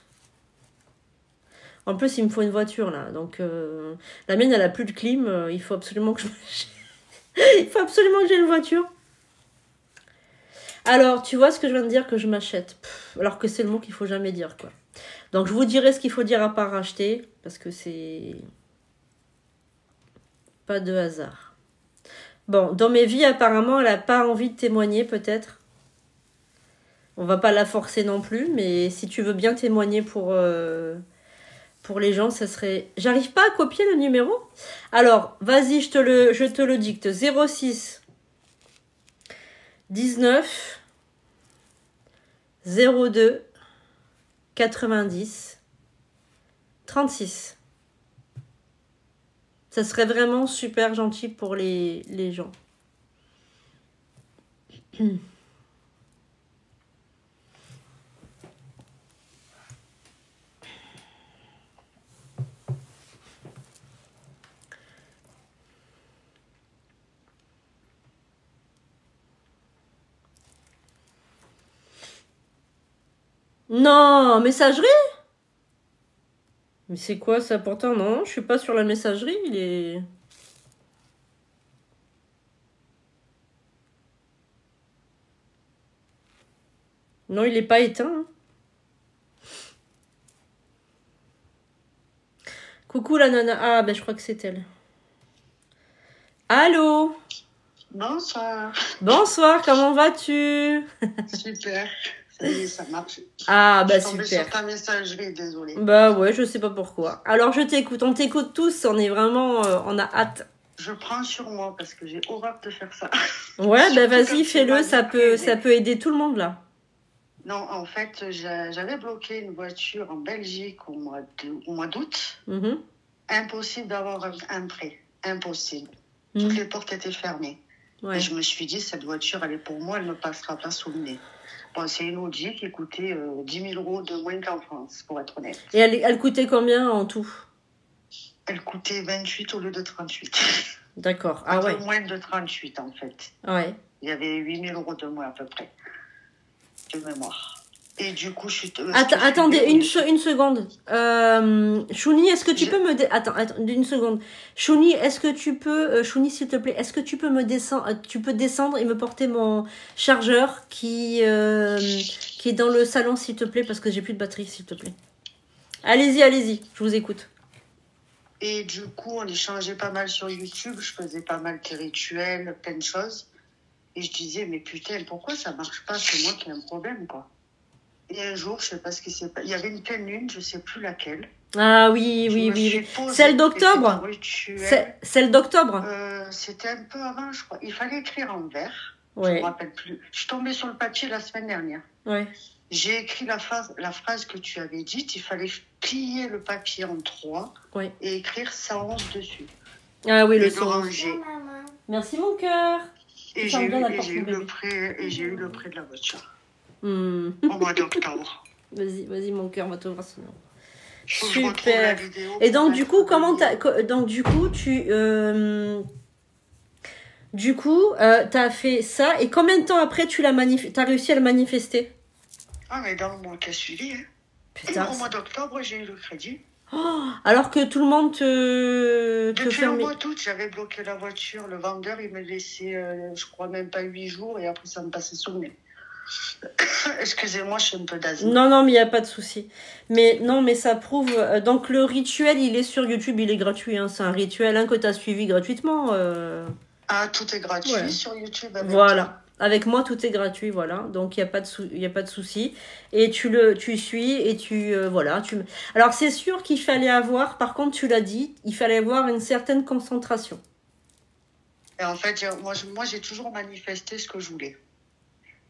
En plus, il me faut une voiture, là. Donc, la mienne, elle a plus de clim. Il faut absolument que il faut absolument que j'ai une voiture. Alors, tu vois ce que je viens de dire, que je m'achète. Alors que c'est le mot qu'il faut jamais dire, quoi. Donc, je vous dirai ce qu'il faut dire à part acheter. Parce que c'est... pas de hasard. Bon, dans mes vies, apparemment, elle n'a pas envie de témoigner, peut-être. On va pas la forcer non plus. Mais si tu veux bien témoigner pour les gens, ça serait... J'arrive pas à copier le numéro. Alors, vas-y, je te le dicte. 06 19 02 90 36. Ça serait vraiment super gentil pour les gens. Non, messagerie? Mais c'est quoi ça? Pourtant, non, je suis pas sur la messagerie, il est... Non, il est pas éteint. Hein. Coucou la nana. Ah, ben je crois que c'est elle. Allô?
Bonsoir.
Bonsoir, comment vas-tu?
Super. Ça y est, ça marche.
Ah, bah
je suis tombée
super.
sur ta messagerie, désolée.
Bah ouais, je sais pas pourquoi. Alors je t'écoute, on t'écoute tous, on est vraiment... on a hâte.
Je prends sur moi parce que j'ai horreur de faire ça.
Ouais, bah vas-y, fais-le, ça peut aider tout le monde là.
Non, en fait, j'avais bloqué une voiture en Belgique au mois d'août. Impossible d'avoir un prêt. Impossible. Toutes les portes étaient fermées. Ouais. Et je me suis dit, cette voiture, elle est pour moi, elle ne passera pas sous le nez. Bon, c'est une Audi qui coûtait 10 000 € de moins qu'en France, pour être honnête.
Et elle coûtait combien en tout?
Elle coûtait 28 au lieu de 38.
D'accord. Ah ouais.
Moins de 38, en fait.
Ouais.
Il y avait 8 000 € de moins, à peu près, de mémoire. Et du coup, je suis...
attendez, une seconde. Chouni, est-ce que tu peux me... Attends, une seconde. Chouni, est-ce que tu peux... Chouni, s'il te plaît, est-ce que tu peux me descendre... Tu peux descendre et me porter mon chargeur qui est dans le salon, s'il te plaît, parce que j'ai plus de batterie, s'il te plaît. Allez-y, je vous écoute.
Et du coup, on échangeait pas mal sur YouTube. Je faisais pas mal de rituels, plein de choses. Et je disais, mais putain, pourquoi ça marche pas? C'est moi qui ai un problème, quoi. Et un jour, je sais pas ce qui s'est passé. Il y avait une pleine lune, je sais plus laquelle.
Ah oui. Celle d'octobre? Celle d'octobre?
C'était un peu avant, je crois. Il fallait écrire en vert. Je ne me rappelle plus. Je suis tombée sur le papier la semaine dernière.
Ouais.
J'ai écrit la phrase que tu avais dite. Il fallait plier le papier en 3 et écrire 111 dessus.
Ah oui, le
ranger.
Merci mon cœur.
Et j'ai eu le prêt de la voiture. Au mois d'octobre.
Vas-y mon cœur, on va t'ouvrir sinon. Super. Et donc du coup, t'as fait ça et combien de temps après t'as réussi à le manifester?
Ah mais dans le mois qui a suivi. Hein. Putain, au mois d'octobre, j'ai eu le crédit.
Oh, alors que tout le monde
Depuis le mois d'août, j'avais bloqué la voiture. Le vendeur, il me laissait, je crois, même pas 8 jours. Et après, ça me passait sous le nez. Excusez-moi, je suis un peu d'asthme.
Non, mais il n'y a pas de souci. Mais ça prouve... donc, le rituel, il est sur YouTube, il est gratuit. Hein. C'est un rituel que tu as suivi gratuitement.
Ah, tout est gratuit sur YouTube.
Voilà. Toi. Avec moi, tout est gratuit, voilà. Donc, il n'y a pas de souci. Et tu suis et voilà. Alors, c'est sûr qu'il fallait avoir, par contre, tu l'as dit, il fallait avoir une certaine concentration.
Et en fait, moi j'ai toujours manifesté ce que je voulais.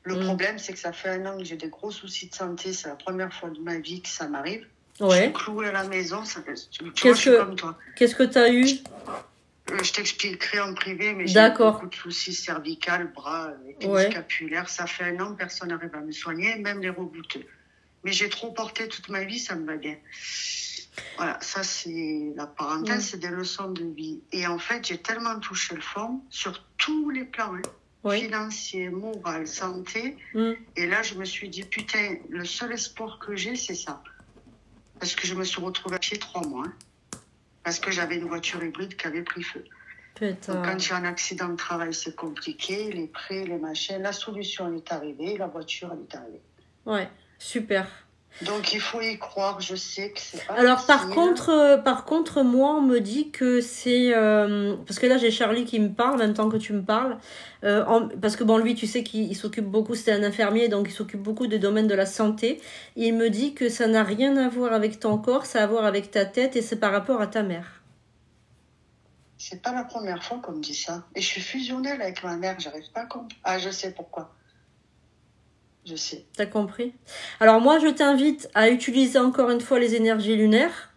Le problème, c'est que ça fait 1 an que j'ai des gros soucis de santé. C'est la première fois de ma vie que ça m'arrive. Ouais. Je suis clouée à la maison. Je suis comme toi.
Qu'est-ce que tu as eu?
Je t'expliquerai en privé, mais j'ai beaucoup de soucis cervicales, bras, scapulaires. Ça fait 1 an, personne n'arrive à me soigner, même les rebouteux. Mais j'ai trop porté toute ma vie, ça me va bien. Voilà, ça c'est la parenthèse, c'est des leçons de vie. Et en fait, j'ai tellement touché le fond sur tous les plans, financier, moral, santé. Et là, je me suis dit, putain, le seul espoir que j'ai, c'est ça. Parce que je me suis retrouvée à pied 3 mois. Parce que j'avais une voiture hybride qui avait pris feu. Putain. Donc, quand il y a un accident de travail, c'est compliqué. Les prêts, les machins. La solution, elle est arrivée. La voiture, elle est arrivée.
Ouais, super.
Donc, il faut y croire. Je sais que c'est pas
Alors, par contre, moi, on me dit que c'est... parce que là, j'ai Charlie qui me parle en même temps que tu me parles. Parce que, bon, lui, tu sais qu'il s'occupe beaucoup, c'est un infirmier, donc il s'occupe beaucoup des domaines de la santé. Il me dit que ça n'a rien à voir avec ton corps, ça a à voir avec ta tête et c'est par rapport à ta mère.
C'est pas la première fois qu'on me dit ça. Et je suis fusionnelle avec ma mère, j'arrive pas à comprendre. Ah, je sais pourquoi. Je sais.
T'as compris? Alors moi, je t'invite à utiliser encore une fois les énergies lunaires.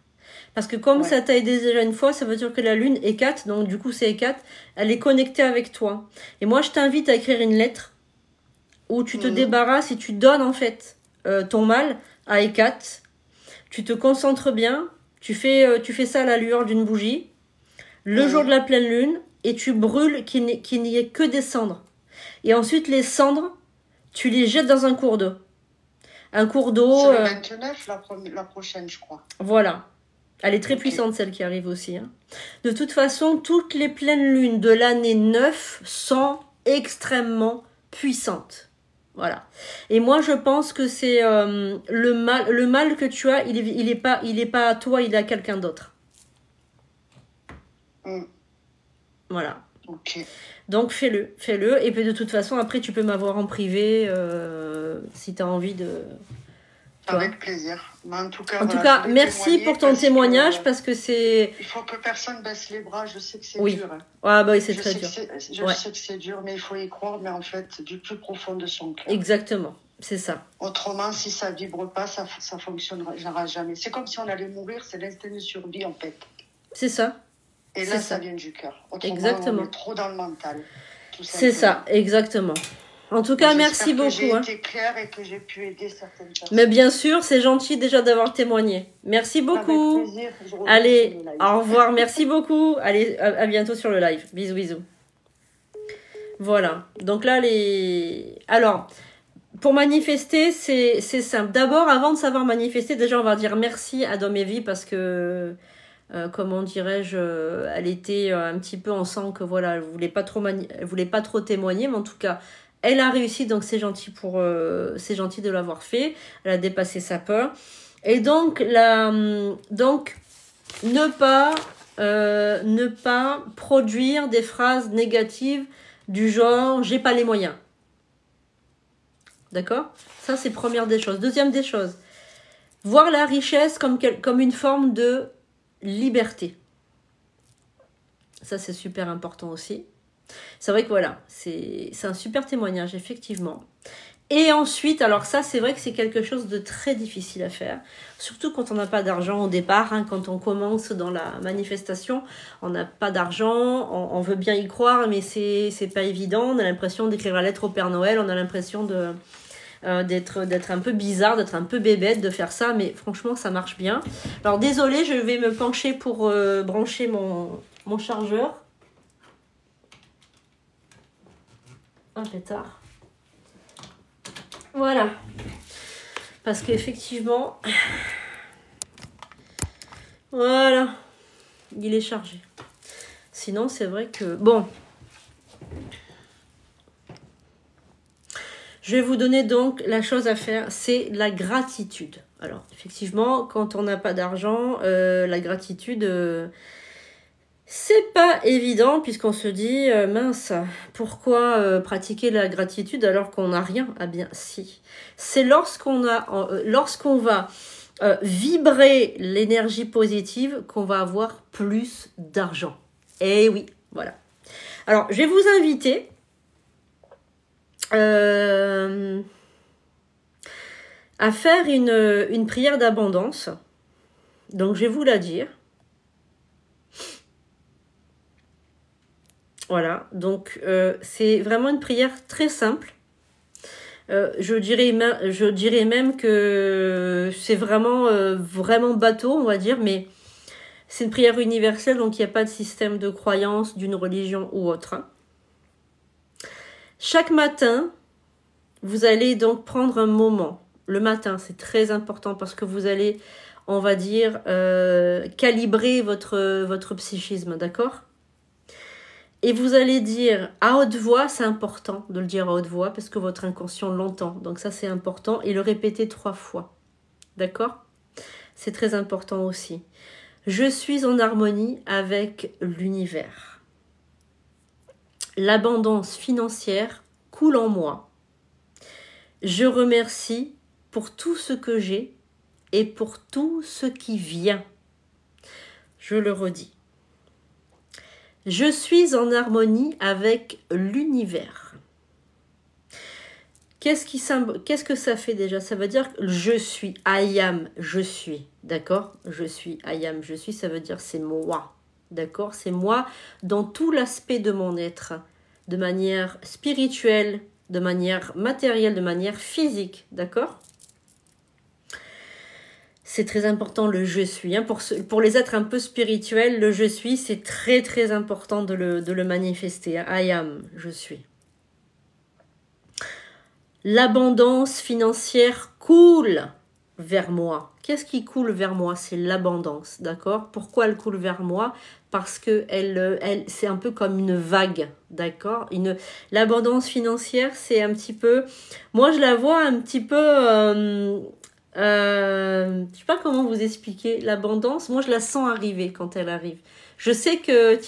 Parce que comme ça t'a aidé déjà une fois, ça veut dire que la lune est 4. Donc du coup, c'est 4. Elle est connectée avec toi. Et moi, je t'invite à écrire une lettre où tu te débarrasses et tu donnes en fait ton mal à Hécate. Tu te concentres bien. Tu fais ça à la lueur d'une bougie. Le jour de la pleine lune. Et tu brûles qu'il n'y ait que des cendres. Et ensuite, les cendres... Tu les jettes dans un cours d'eau. Un cours d'eau...
C'est le 29, la prochaine, je crois.
Voilà. Elle est très puissante, celle qui arrive aussi. Hein. De toute façon, toutes les pleines lunes de l'année 9 sont extrêmement puissantes. Voilà. Et moi, je pense que c'est le mal que tu as, il est pas à toi, il est à quelqu'un d'autre. Voilà.
Ok.
Donc fais-le. Et puis de toute façon, après, tu peux m'avoir en privé si tu as envie de...
Avec plaisir. Mais en tout cas,
merci pour ton témoignage parce que c'est...
Il faut que personne baisse les bras, je sais que c'est dur. Hein.
Ah bah oui, c'est très dur.
Je sais que c'est dur, mais il faut y croire, mais en fait, du plus profond de son cœur.
Exactement, c'est ça.
Autrement, si ça vibre pas, ça fonctionnera jamais. C'est comme si on allait mourir, c'est l'instinct de survie en fait.
C'est ça.
Et là, ça vient du cœur. Autrement,
exactement.
On est trop dans le mental.
C'est ça, exactement. En tout cas, merci beaucoup.
J'ai été claire et que j'ai pu aider certaines personnes.
Mais bien sûr, c'est gentil déjà d'avoir témoigné. Merci beaucoup.
Avec plaisir.
Allez, au revoir. Merci beaucoup. Allez, à bientôt sur le live. Bisous, bisous. Voilà. Donc là, Alors, pour manifester, c'est simple. D'abord, avant de savoir manifester, déjà, on va dire merci à Dom et Vie parce que... comment dirais-je, elle était un petit peu, on sent que voilà, elle voulait pas trop témoigner, mais en tout cas, elle a réussi, donc c'est gentil de l'avoir fait. Elle a dépassé sa peur. Et donc, ne pas produire des phrases négatives du genre j'ai pas les moyens. D'accord? Ça, c'est première des choses. Deuxième des choses, voir la richesse comme une forme de liberté. Ça, c'est super important aussi. C'est vrai que voilà, c'est un super témoignage, effectivement. Et ensuite, alors ça, c'est vrai que c'est quelque chose de très difficile à faire, surtout quand on n'a pas d'argent au départ, hein, quand on commence dans la manifestation, on n'a pas d'argent, on veut bien y croire, mais c'est pas évident, on a l'impression d'écrire la lettre au Père Noël, on a l'impression d'être un peu bizarre, d'être un peu bébête, de faire ça, mais franchement, ça marche bien. Alors désolée, je vais me pencher pour brancher mon chargeur. Un pétard. Voilà. Parce qu'effectivement, voilà, il est chargé. Sinon, c'est vrai que... Bon. Je vais vous donner donc la chose à faire, c'est la gratitude. Alors, effectivement, quand on n'a pas d'argent, la gratitude... c'est pas évident puisqu'on se dit mince, pourquoi pratiquer la gratitude alors qu'on n'a rien? Ah bien si. C'est lorsqu'on va vibrer l'énergie positive qu'on va avoir plus d'argent. Eh oui, voilà. Alors, je vais vous inviter à faire une prière d'abondance. Donc, je vais vous la dire. Voilà, donc c'est vraiment une prière très simple. Je dirais même que c'est vraiment bateau, on va dire, mais c'est une prière universelle, donc il n'y a pas de système de croyance d'une religion ou autre. Chaque matin, vous allez donc prendre un moment. Le matin, c'est très important parce que vous allez, on va dire, calibrer votre psychisme, d'accord ? Et vous allez dire à haute voix, c'est important de le dire à haute voix parce que votre inconscient l'entend. Donc ça, c'est important. Et le répéter 3 fois. D'accord ? C'est très important aussi. Je suis en harmonie avec l'univers. L'abondance financière coule en moi. Je remercie pour tout ce que j'ai et pour tout ce qui vient. Je le redis. Je suis en harmonie avec l'univers. Qu'est-ce que ça fait déjà? Ça veut dire que je suis, I am, je suis, d'accord? Je suis, I am, je suis, ça veut dire c'est moi, d'accord? C'est moi dans tout l'aspect de mon être, de manière spirituelle, de manière matérielle, de manière physique, d'accord? C'est très important le je suis. Hein. Pour les êtres un peu spirituels, le je suis, c'est très très important de le manifester. Hein. I am, je suis. L'abondance financière coule vers moi. Qu'est-ce qui coule vers moi? C'est l'abondance, d'accord? Pourquoi elle coule vers moi? Parce que c'est un peu comme une vague, d'accord? L'abondance financière, c'est un petit peu... Moi, je la vois un petit peu... je sais pas comment vous expliquer l'abondance. Moi, je la sens arriver quand elle arrive. Je sais que,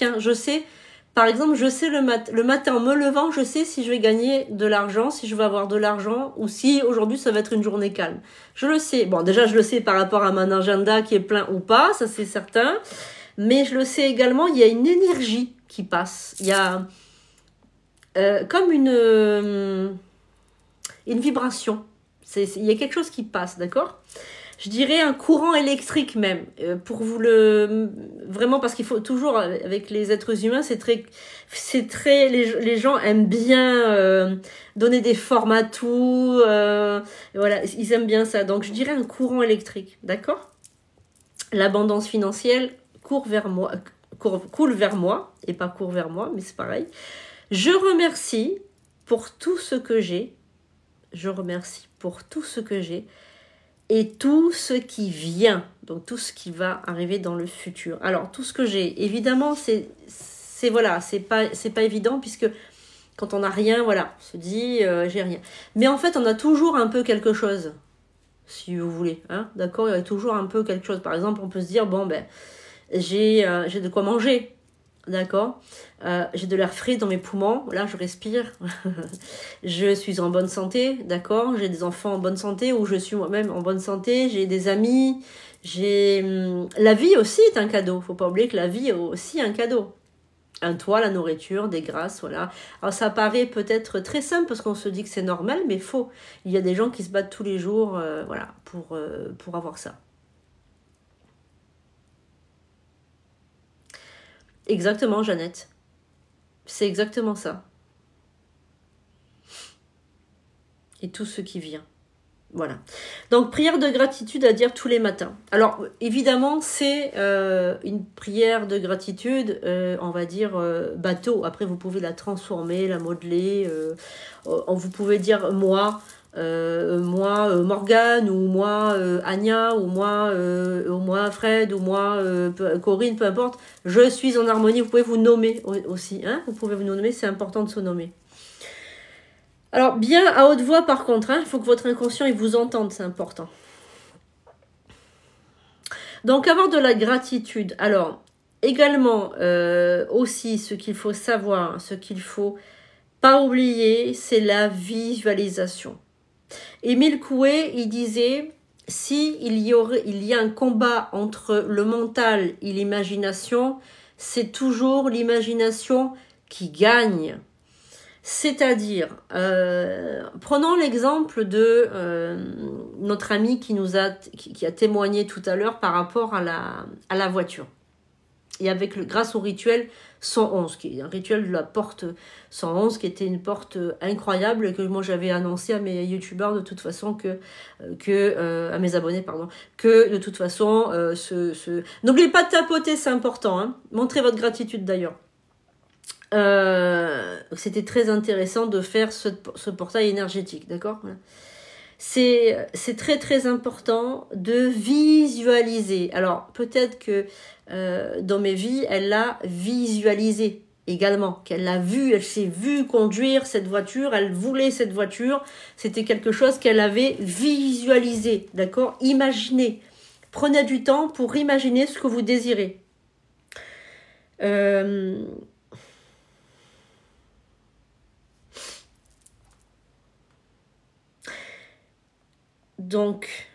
par exemple, je sais le matin en me levant, je sais si je vais gagner de l'argent, si je vais avoir de l'argent ou si aujourd'hui ça va être une journée calme. Je le sais. Bon, déjà, je le sais par rapport à mon agenda qui est plein ou pas, ça c'est certain. Mais je le sais également, il y a une énergie qui passe. Il y a comme une vibration. Il y a quelque chose qui passe, d'accord? Je dirais un courant électrique même, pour vous vraiment parce qu'il faut toujours, avec les êtres humains, les gens aiment bien donner des formes à tout, voilà, ils aiment bien ça. Donc je dirais un courant électrique, d'accord? L'abondance financière coule vers moi, et pas court vers moi, mais c'est pareil. Je remercie pour tout ce que j'ai. Je remercie pour tout ce que j'ai et tout ce qui vient, donc tout ce qui va arriver dans le futur. Alors, tout ce que j'ai, évidemment, c'est pas évident puisque quand on n'a rien, voilà, on se dit j'ai rien. Mais en fait, on a toujours un peu quelque chose, si vous voulez, hein, d'accord? Il y a toujours un peu quelque chose. Par exemple, on peut se dire bon ben j'ai de quoi manger. D'accord, j'ai de l'air frais dans mes poumons, là je respire, je suis en bonne santé, d'accord, j'ai des enfants en bonne santé ou je suis moi-même en bonne santé, j'ai des amis, la vie aussi est un cadeau, faut pas oublier que la vie est aussi un cadeau. Un toit, la nourriture, des grâces, voilà. Alors ça paraît peut-être très simple parce qu'on se dit que c'est normal, mais faux. Il y a des gens qui se battent tous les jours voilà, pour avoir ça. Exactement, Jeannette. C'est exactement ça. Et tout ce qui vient. Voilà. Donc, prière de gratitude à dire tous les matins. Alors, évidemment, c'est une prière de gratitude, on va dire, bateau. Après, vous pouvez la transformer, la modeler. Vous pouvez dire moi, Morgane, ou moi, Anya, ou moi, Fred, ou moi, Corinne, peu importe. Je suis en harmonie. Vous pouvez vous nommer aussi. Hein, vous pouvez vous nommer, c'est important de se nommer. Alors, bien à haute voix par contre, il faut que votre inconscient il vous entende, c'est important. Donc, avoir de la gratitude. Alors, également, aussi, ce qu'il faut savoir, ce qu'il faut pas oublier, c'est la visualisation. Émile Coué, il disait, si il y a un combat entre le mental et l'imagination, c'est toujours l'imagination qui gagne. C'est-à-dire, prenons l'exemple de notre ami qui a témoigné tout à l'heure par rapport à la voiture. Et grâce au rituel 111, qui est un rituel de la porte 111, qui était une porte incroyable, que moi j'avais annoncé à mes youtubeurs de toute façon à mes abonnés, pardon, que de toute façon, n'oubliez pas de tapoter, c'est important, hein. Montrez votre gratitude d'ailleurs. C'était très intéressant de faire ce portail énergétique, d'accord? C'est très très important de visualiser. Alors peut-être que dans mes vies, elle l'a visualisé également, qu'elle l'a vu, elle s'est vue conduire cette voiture, elle voulait cette voiture, c'était quelque chose qu'elle avait visualisé, d'accord? Imaginez, prenez du temps pour imaginer ce que vous désirez. Donc,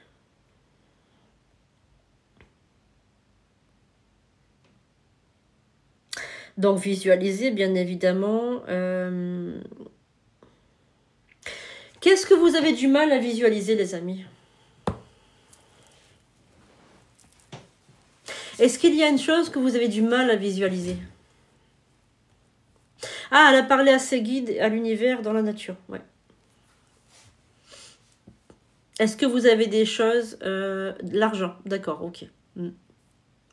visualiser, bien évidemment. Qu'est-ce que vous avez du mal à visualiser, les amis? Est-ce qu'il y a une chose que vous avez du mal à visualiser? Ah, elle a parlé à ses guides, à l'univers, dans la nature. Ouais. Est-ce que vous avez des choses... l'argent, d'accord, ok.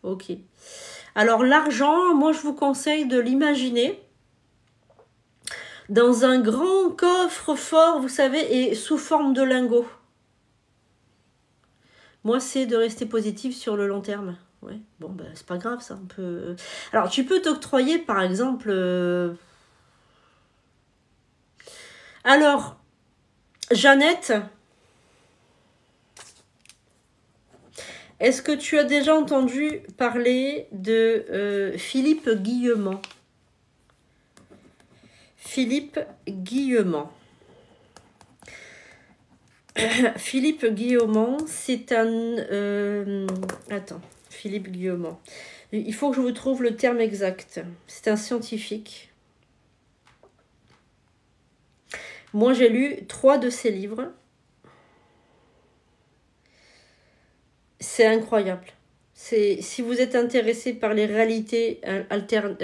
Ok. Alors l'argent, moi je vous conseille de l'imaginer dans un grand coffre-fort, vous savez, et sous forme de lingots. Moi, c'est de rester positif sur le long terme. Ouais. Bon, ben, c'est pas grave, ça. On peut... Alors, tu peux t'octroyer, par exemple... Alors, Jeannette, est-ce que tu as déjà entendu parler de Philippe Guillemont? Philippe Guillemont. Philippe Guillemont, c'est un... attends, Philippe Guillemont. Il faut que je vous trouve le terme exact. C'est un scientifique. Moi, j'ai lu 3 de ses livres. C'est incroyable. Si vous êtes intéressé par les réalités alternes...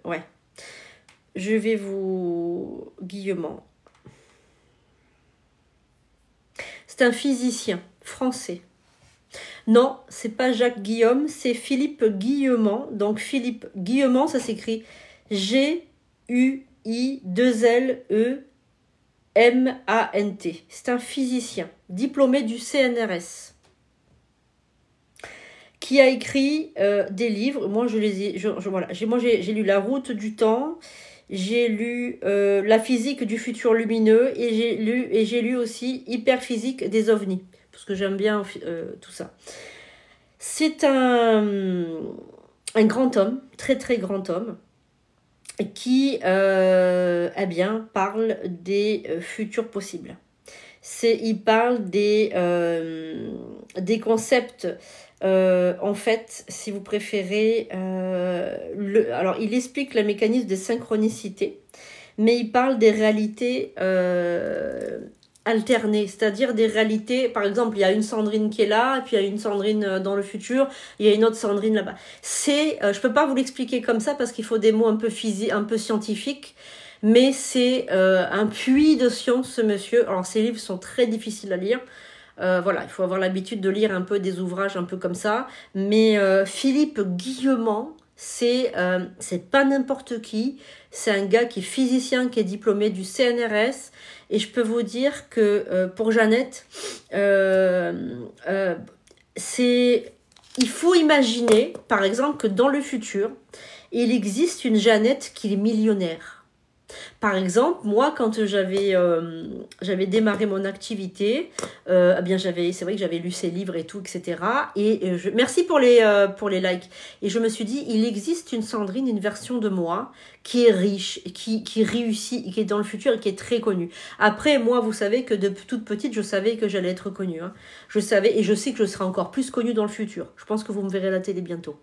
ouais. Je vais vous... Guillemont. C'est un physicien français. Non, c'est pas Jacques Guillaume, c'est Philippe Guillemont. Donc Philippe Guillemont, ça s'écrit G-U-I-2-L-E-M-A-N-T. C'est un physicien, diplômé du CNRS, qui a écrit des livres. Moi, voilà. J'ai lu La route du temps. J'ai lu La physique du futur lumineux et j'ai lu aussi Hyperphysique des ovnis, parce que j'aime bien tout ça. C'est un grand homme, très très grand homme, qui parle des futurs possibles. Il parle des concepts, en fait, si vous préférez. Alors, il explique le mécanisme des synchronicités, mais il parle des réalités alternées, c'est-à-dire des réalités. Par exemple, il y a une Sandrine qui est là, et puis il y a une Sandrine dans le futur, il y a une autre Sandrine là-bas. Je peux pas vous l'expliquer comme ça parce qu'il faut des mots un peu physiques, un peu scientifiques. Mais c'est un puits de science, ce monsieur. Alors, ses livres sont très difficiles à lire. Voilà, il faut avoir l'habitude de lire un peu des ouvrages un peu comme ça. Mais Philippe Guillemont, c'est pas n'importe qui. C'est un gars qui est physicien, qui est diplômé du CNRS. Et je peux vous dire que pour Jeannette, il faut imaginer, par exemple, que dans le futur, il existe une Jeannette qui est millionnaire. Par exemple, moi, quand j'avais démarré mon activité, c'est vrai que j'avais lu ses livres et tout, etc. Merci pour les likes. Et je me suis dit, il existe une Sandrine, une version de moi qui est riche, qui réussit, qui est dans le futur et qui est très connue. Après, moi, vous savez que de toute petite, je savais que j'allais être connue. Hein. Je savais, et je sais que je serai encore plus connue dans le futur. Je pense que vous me verrez à la télé bientôt.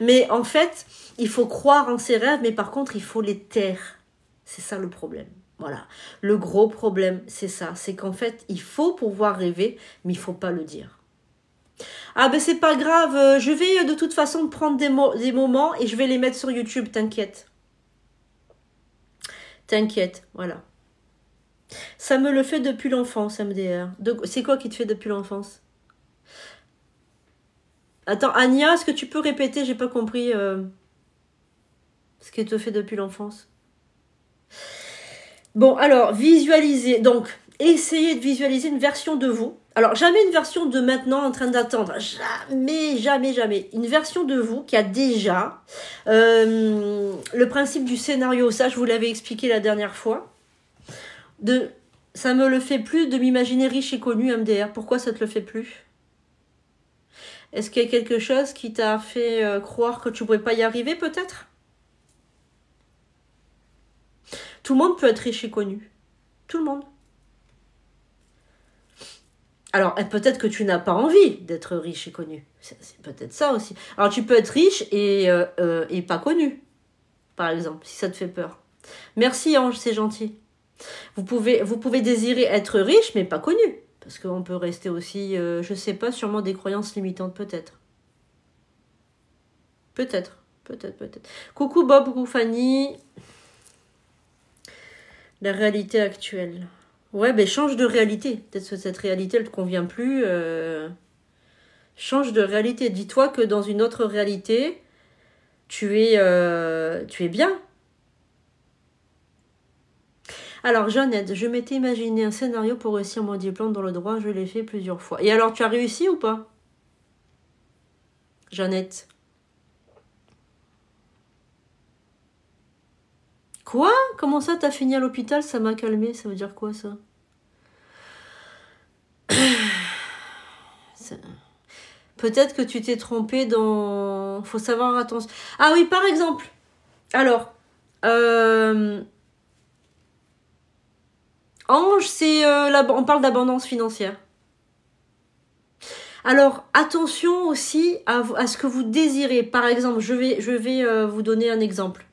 Mais en fait, il faut croire en ses rêves, mais par contre, il faut les taire. C'est ça le problème. Voilà. Le gros problème, c'est ça. C'est qu'en fait, il faut pouvoir rêver, mais il ne faut pas le dire. Ah ben c'est pas grave, je vais de toute façon prendre des moments et je vais les mettre sur YouTube, t'inquiète. T'inquiète, voilà. Ça me le fait depuis l'enfance, MDR. C'est quoi qui te fait depuis l'enfance ? Attends, Anya, est-ce que tu peux répéter ? J'ai pas compris ce qui te fait depuis l'enfance. Bon, alors, visualisez. Donc, essayez de visualiser une version de vous. Alors, jamais une version de maintenant en train d'attendre. Jamais, jamais, jamais. Une version de vous qui a déjà le principe du scénario. Ça, je vous l'avais expliqué la dernière fois. Ça me le fait plus de m'imaginer riche et connu, MDR. Pourquoi ça te le fait plus ? Est-ce qu'il y a quelque chose qui t'a fait croire que tu ne pourrais pas y arriver, peut-être ? Tout le monde peut être riche et connu. Tout le monde. Alors, peut-être que tu n'as pas envie d'être riche et connu. C'est peut-être ça aussi. Alors, tu peux être riche et pas connu, par exemple, si ça te fait peur. Merci, Ange, c'est gentil. Vous pouvez désirer être riche, mais pas connu. Parce qu'on peut rester aussi, je sais pas, sûrement des croyances limitantes, peut-être. Peut-être. Coucou Bob, coucou Fanny. La réalité actuelle. Ouais, ben change de réalité. Peut-être que cette réalité, elle te convient plus. Change de réalité. Dis-toi que dans une autre réalité, tu es bien. Alors, Jeannette, je m'étais imaginé un scénario pour réussir mon diplôme dans le droit. Je l'ai fait plusieurs fois. Et alors, tu as réussi ou pas, Jeannette? Quoi? Comment ça, t'as fini à l'hôpital? Ça m'a calmé. Ça veut dire quoi, ça? Peut-être que tu t'es trompé dans... Faut savoir attention. Ah oui, par exemple. Alors, Ange, on parle d'abondance financière. Alors, attention aussi à ce que vous désirez. Par exemple, je vais vous donner un exemple.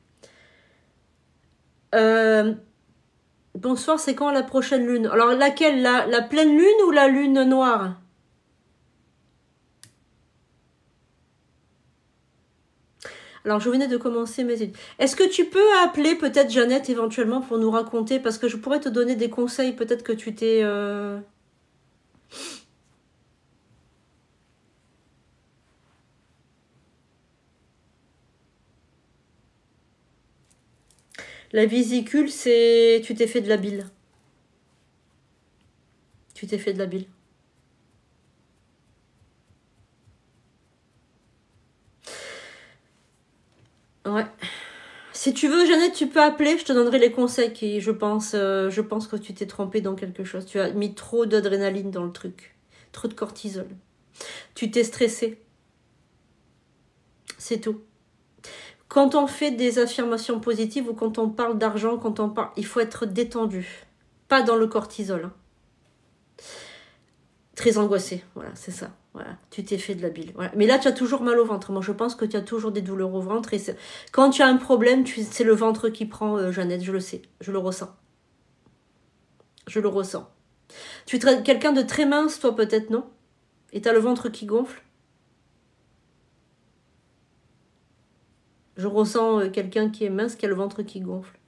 Bonsoir, c'est quand la prochaine lune? Alors, laquelle? La pleine lune ou la lune noire? Alors, je venais de commencer mes études. Est-ce que tu peux appeler peut-être Jeannette éventuellement pour nous raconter? Parce que je pourrais te donner des conseils. Peut-être que tu t'es... La vésicule, c'est... Tu t'es fait de la bile. Tu t'es fait de la bile. Ouais. Si tu veux, Jeannette, tu peux appeler. Je te donnerai les conseils qui, je pense que tu t'es trompée dans quelque chose. Tu as mis trop d'adrénaline dans le truc. Trop de cortisol. Tu t'es stressée. C'est tout. Quand on fait des affirmations positives ou quand on parle d'argent, il faut être détendu. Pas dans le cortisol. Hein. Très angoissé, voilà, c'est ça. Voilà, tu t'es fait de la bile. Voilà. Mais là, tu as toujours mal au ventre. Moi, je pense que tu as toujours des douleurs au ventre. Et quand tu as un problème, c'est le ventre qui prend, Jeannette, je le sais. Je le ressens. Je le ressens. Tu es quelqu'un de très mince, toi, peut-être, non? Et tu as le ventre qui gonfle? Je ressens quelqu'un qui est mince, qui a le ventre qui gonfle.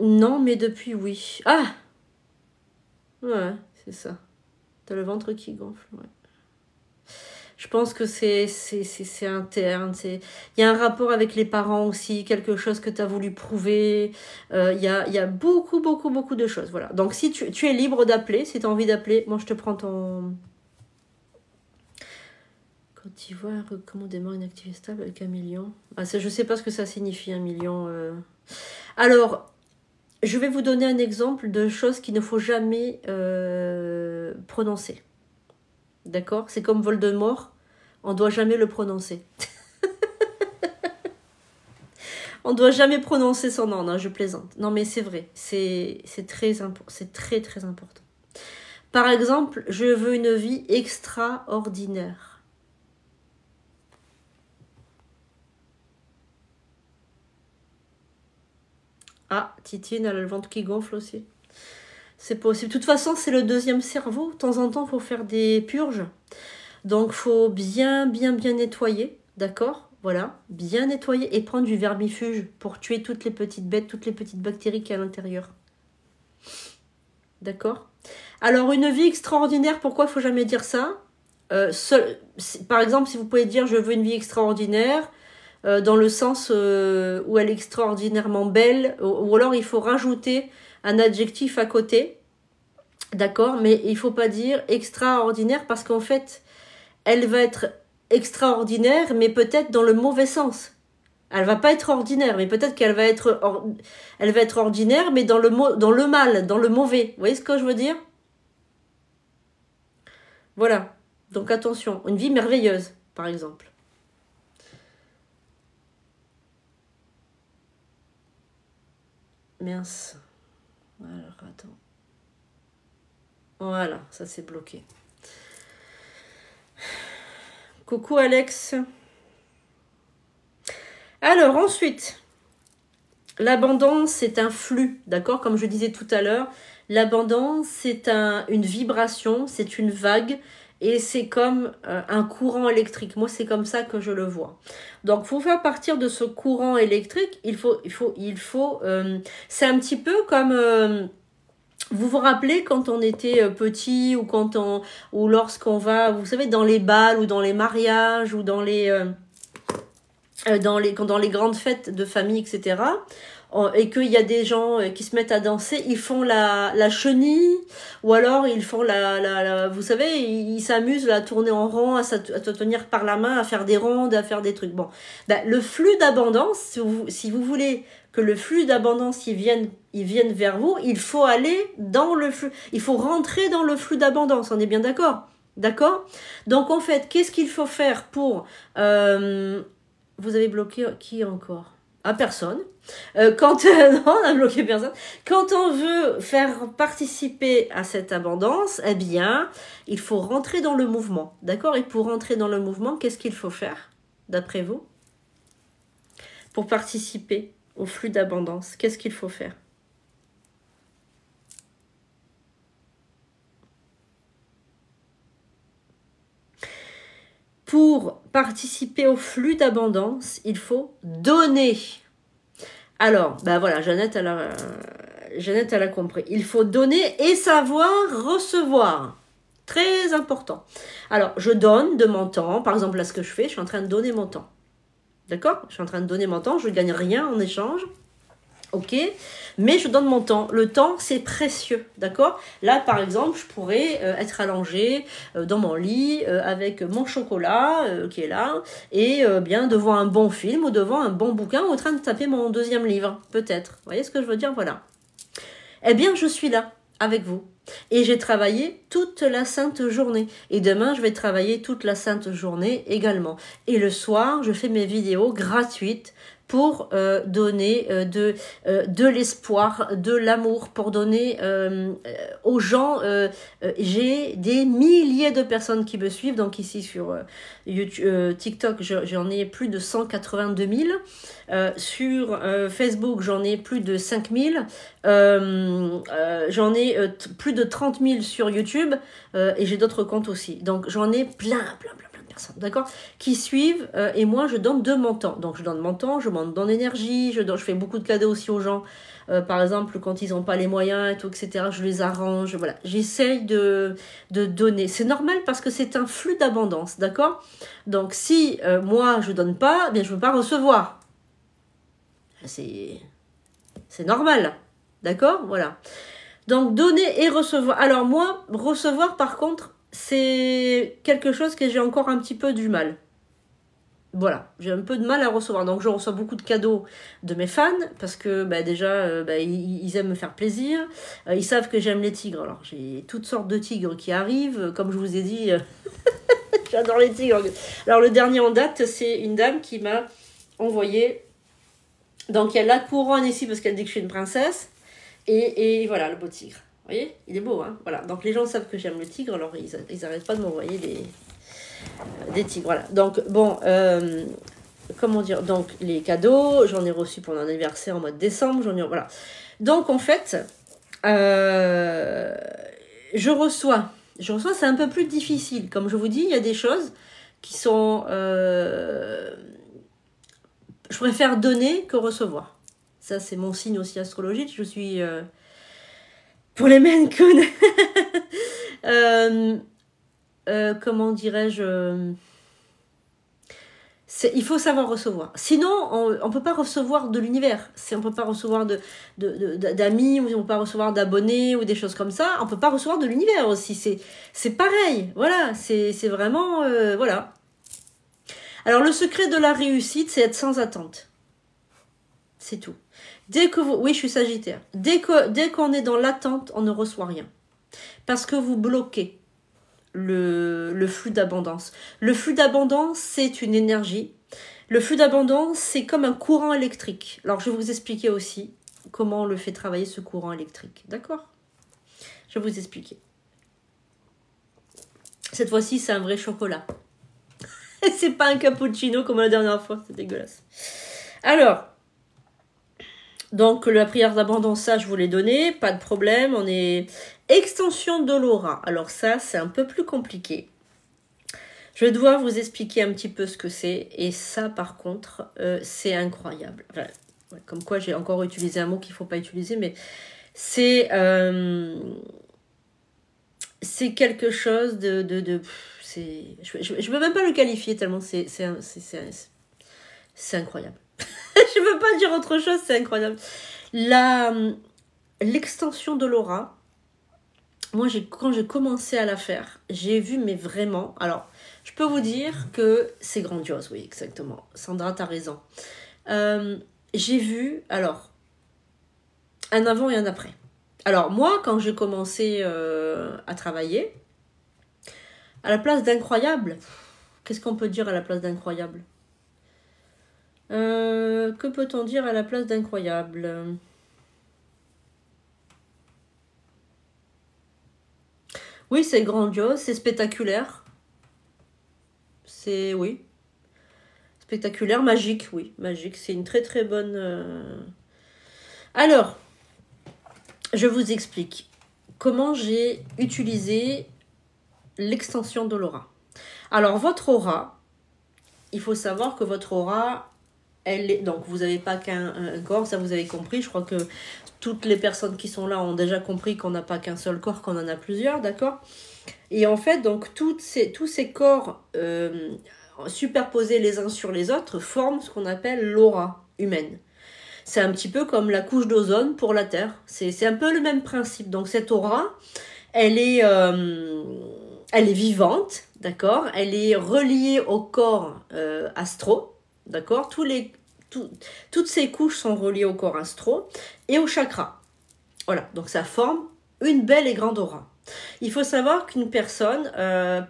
Non, mais depuis, oui. Ah! Ouais, c'est ça. T'as le ventre qui gonfle, ouais. Je pense que c'est interne. Il y a un rapport avec les parents aussi, quelque chose que tu as voulu prouver. Il y a beaucoup de choses. Voilà. Donc, si tu es libre d'appeler, si tu as envie d'appeler, moi, je te prends ton... Quand tu vois comment démarre une activité stable avec 1 million. Ah, ça, je ne sais pas ce que ça signifie, 1 million. Alors, je vais vous donner un exemple de choses qu'il ne faut jamais prononcer. D'accord? C'est comme Voldemort. On ne doit jamais le prononcer. On ne doit jamais prononcer son nom. Non, je plaisante. Non, mais c'est vrai. C'est très important. Par exemple, je veux une vie extraordinaire. Ah, Titine, elle a le ventre qui gonfle aussi. C'est possible. De toute façon, c'est le deuxième cerveau. De temps en temps, il faut faire des purges. Donc, il faut bien nettoyer. D'accord? Voilà. Bien nettoyer et prendre du vermifuge pour tuer toutes les petites bêtes, toutes les petites bactéries qu'il y a à l'intérieur. D'accord? Alors, une vie extraordinaire, pourquoi il ne faut jamais dire ça? Par exemple, si vous pouvez dire « je veux une vie extraordinaire », dans le sens où elle est extraordinairement belle, ou alors il faut rajouter un adjectif à côté, d'accord, mais il ne faut pas dire extraordinaire parce qu'en fait, elle va être extraordinaire, mais peut-être dans le mauvais sens. Elle va pas être ordinaire, mais peut-être qu'elle va être, elle va être ordinaire, mais dans le mal, dans le mauvais. Vous voyez ce que je veux dire? Voilà. Donc attention, une vie merveilleuse, par exemple. Mince. Alors, attends. Voilà, ça c'est bloqué. Coucou Alex. Alors ensuite, l'abondance c'est un flux, d'accord? Comme je disais tout à l'heure, l'abondance c'est une vibration, c'est une vague et c'est comme un courant électrique. Moi c'est comme ça que je le vois. Donc pour faire partir de ce courant électrique, il faut c'est un petit peu comme vous vous rappelez quand on était petit ou lorsqu'on va, vous savez, dans les bals ou dans les mariages ou dans les grandes fêtes de famille, etc. Et qu'il y a des gens qui se mettent à danser, ils font la chenille, ou alors ils font vous savez, ils s'amusent à tourner en rond, à te tenir par la main, à faire des rondes, à faire des trucs. Bon, ben, le flux d'abondance, si vous voulez que le flux d'abondance il vienne vers vous, il faut aller dans le flux, il faut rentrer dans le flux d'abondance, on est bien d'accord? D'accord? Donc en fait, qu'est-ce qu'il faut faire pour... vous avez bloqué qui encore? Ah, personne. Non, on a bloqué personne. Quand on veut faire participer à cette abondance, eh bien, il faut rentrer dans le mouvement. D'accord? Et pour rentrer dans le mouvement, qu'est-ce qu'il faut faire, d'après vous? Pour participer au flux d'abondance, qu'est-ce qu'il faut faire? Pour participer au flux d'abondance, il faut donner. Alors, ben voilà, Jeannette, elle a compris. Il faut donner et savoir recevoir. Très important. Alors, je donne de mon temps. Par exemple, là, ce que je fais, je suis en train de donner mon temps. D'accord? Je suis en train de donner mon temps. Je ne gagne rien en échange. Ok, mais je donne mon temps. Le temps, c'est précieux, d'accord? Là, par exemple, je pourrais être allongée dans mon lit avec mon chocolat qui est là et bien devant un bon film ou devant un bon bouquin ou en train de taper mon deuxième livre, peut-être. Vous voyez ce que je veux dire? Voilà. Eh bien, je suis là avec vous. Et j'ai travaillé toute la sainte journée. Et demain, je vais travailler toute la sainte journée également. Et le soir, je fais mes vidéos gratuites pour donner de l'espoir, de l'amour, pour donner aux gens. J'ai des milliers de personnes qui me suivent, donc ici sur YouTube, TikTok, j'en ai plus de 182 000. Sur Facebook, j'en ai plus de 5 000. J'en ai plus de 30 000 sur YouTube et j'ai d'autres comptes aussi. Donc j'en ai plein de personnes, d'accord, qui suivent et moi je donne de mon temps. Donc je donne mon temps, je donne mon énergie, je fais beaucoup de cadeaux aussi aux gens. Par exemple, quand ils n'ont pas les moyens et tout, etc., je les arrange. Voilà, j'essaye de donner. C'est normal parce que c'est un flux d'abondance, d'accord. Donc si moi je donne pas, eh bien je ne veux pas recevoir. C'est normal, d'accord, voilà. Donc donner et recevoir. Alors moi, recevoir par contre, c'est quelque chose que j'ai encore un petit peu du mal. Voilà, j'ai un peu de mal à recevoir. Donc je reçois beaucoup de cadeaux de mes fans parce que déjà ils aiment me faire plaisir. Ils savent que j'aime les tigres. Alors j'ai toutes sortes de tigres qui arrivent. Comme je vous ai dit, j'adore les tigres. Alors le dernier en date, c'est une dame qui m'a envoyé. Donc il y a la couronne ici parce qu'elle dit que je suis une princesse. Et voilà le beau tigre. Vous voyez, il est beau, hein. Voilà. Donc les gens savent que j'aime le tigre. Alors ils n'arrêtent pas de m'envoyer des tigres, voilà. Donc bon, comment dire, donc les cadeaux, j'en ai reçu pour mon anniversaire en mois de décembre, voilà. Donc en fait, je reçois, c'est un peu plus difficile. Comme je vous dis, il y a des choses qui sont, je préfère donner que recevoir. Ça c'est mon signe aussi astrologique. Je suis pour les Maine Coon. Comment dirais-je, il faut savoir recevoir. Sinon, on ne peut pas recevoir de l'univers. On ne peut pas recevoir d'amis, ou on ne peut pas recevoir d'abonnés, ou des choses comme ça. On ne peut pas recevoir de l'univers aussi. C'est pareil. Voilà, c'est vraiment... voilà. Alors, le secret de la réussite, c'est être sans attente. C'est tout. Oui, je suis Sagittaire. Dès qu'on est dans l'attente, on ne reçoit rien. Parce que vous bloquez le flux d'abondance. Le flux d'abondance, c'est une énergie. Le flux d'abondance, c'est comme un courant électrique. Alors, je vais vous expliquer aussi comment on le fait travailler, ce courant électrique. D'accord? Je vais vous expliquer. Cette fois-ci, c'est un vrai chocolat. C'est pas un cappuccino comme la dernière fois. C'est dégueulasse. Alors, donc, la prière d'abondance, ça, je vous l'ai donné. Pas de problème. On est... Extension de l'aura. Alors ça, c'est un peu plus compliqué. Je vais devoir vous expliquer un petit peu ce que c'est. Et ça, par contre, c'est incroyable. Enfin, comme quoi, j'ai encore utilisé un mot qu'il ne faut pas utiliser. Mais c'est quelque chose de je ne peux même pas le qualifier tellement c'est incroyable. Je ne peux pas dire autre chose, c'est incroyable. L'extension de l'aura, moi, quand j'ai commencé à la faire, j'ai vu, mais vraiment... Alors, je peux vous dire que c'est grandiose, oui, exactement. Sandra, t'as raison. J'ai vu, alors, un avant et un après. Alors, moi, quand j'ai commencé à travailler, à la place d'incroyable, qu'est-ce qu'on peut dire à la place d'incroyable? Que peut-on dire à la place d'incroyable? Oui, c'est grandiose, c'est spectaculaire. C'est, oui, spectaculaire, magique, oui, magique. C'est une très très bonne... Alors, je vous explique comment j'ai utilisé l'extension de l'aura. Alors, votre aura, il faut savoir que votre aura, elle est... Donc, vous n'avez pas qu'un corps, ça vous avez compris. Je crois que toutes les personnes qui sont là ont déjà compris qu'on n'a pas qu'un seul corps, qu'on en a plusieurs, d'accord? Et en fait, donc, tous ces corps superposés les uns sur les autres forment ce qu'on appelle l'aura humaine. C'est un petit peu comme la couche d'ozone pour la Terre. C'est un peu le même principe. Donc, cette aura, elle est vivante, d'accord? Elle est reliée au corps astro, d'accord? Toutes ces couches sont reliées au corps astro et au chakra. Voilà, donc ça forme une belle et grande aura. Il faut savoir qu'une personne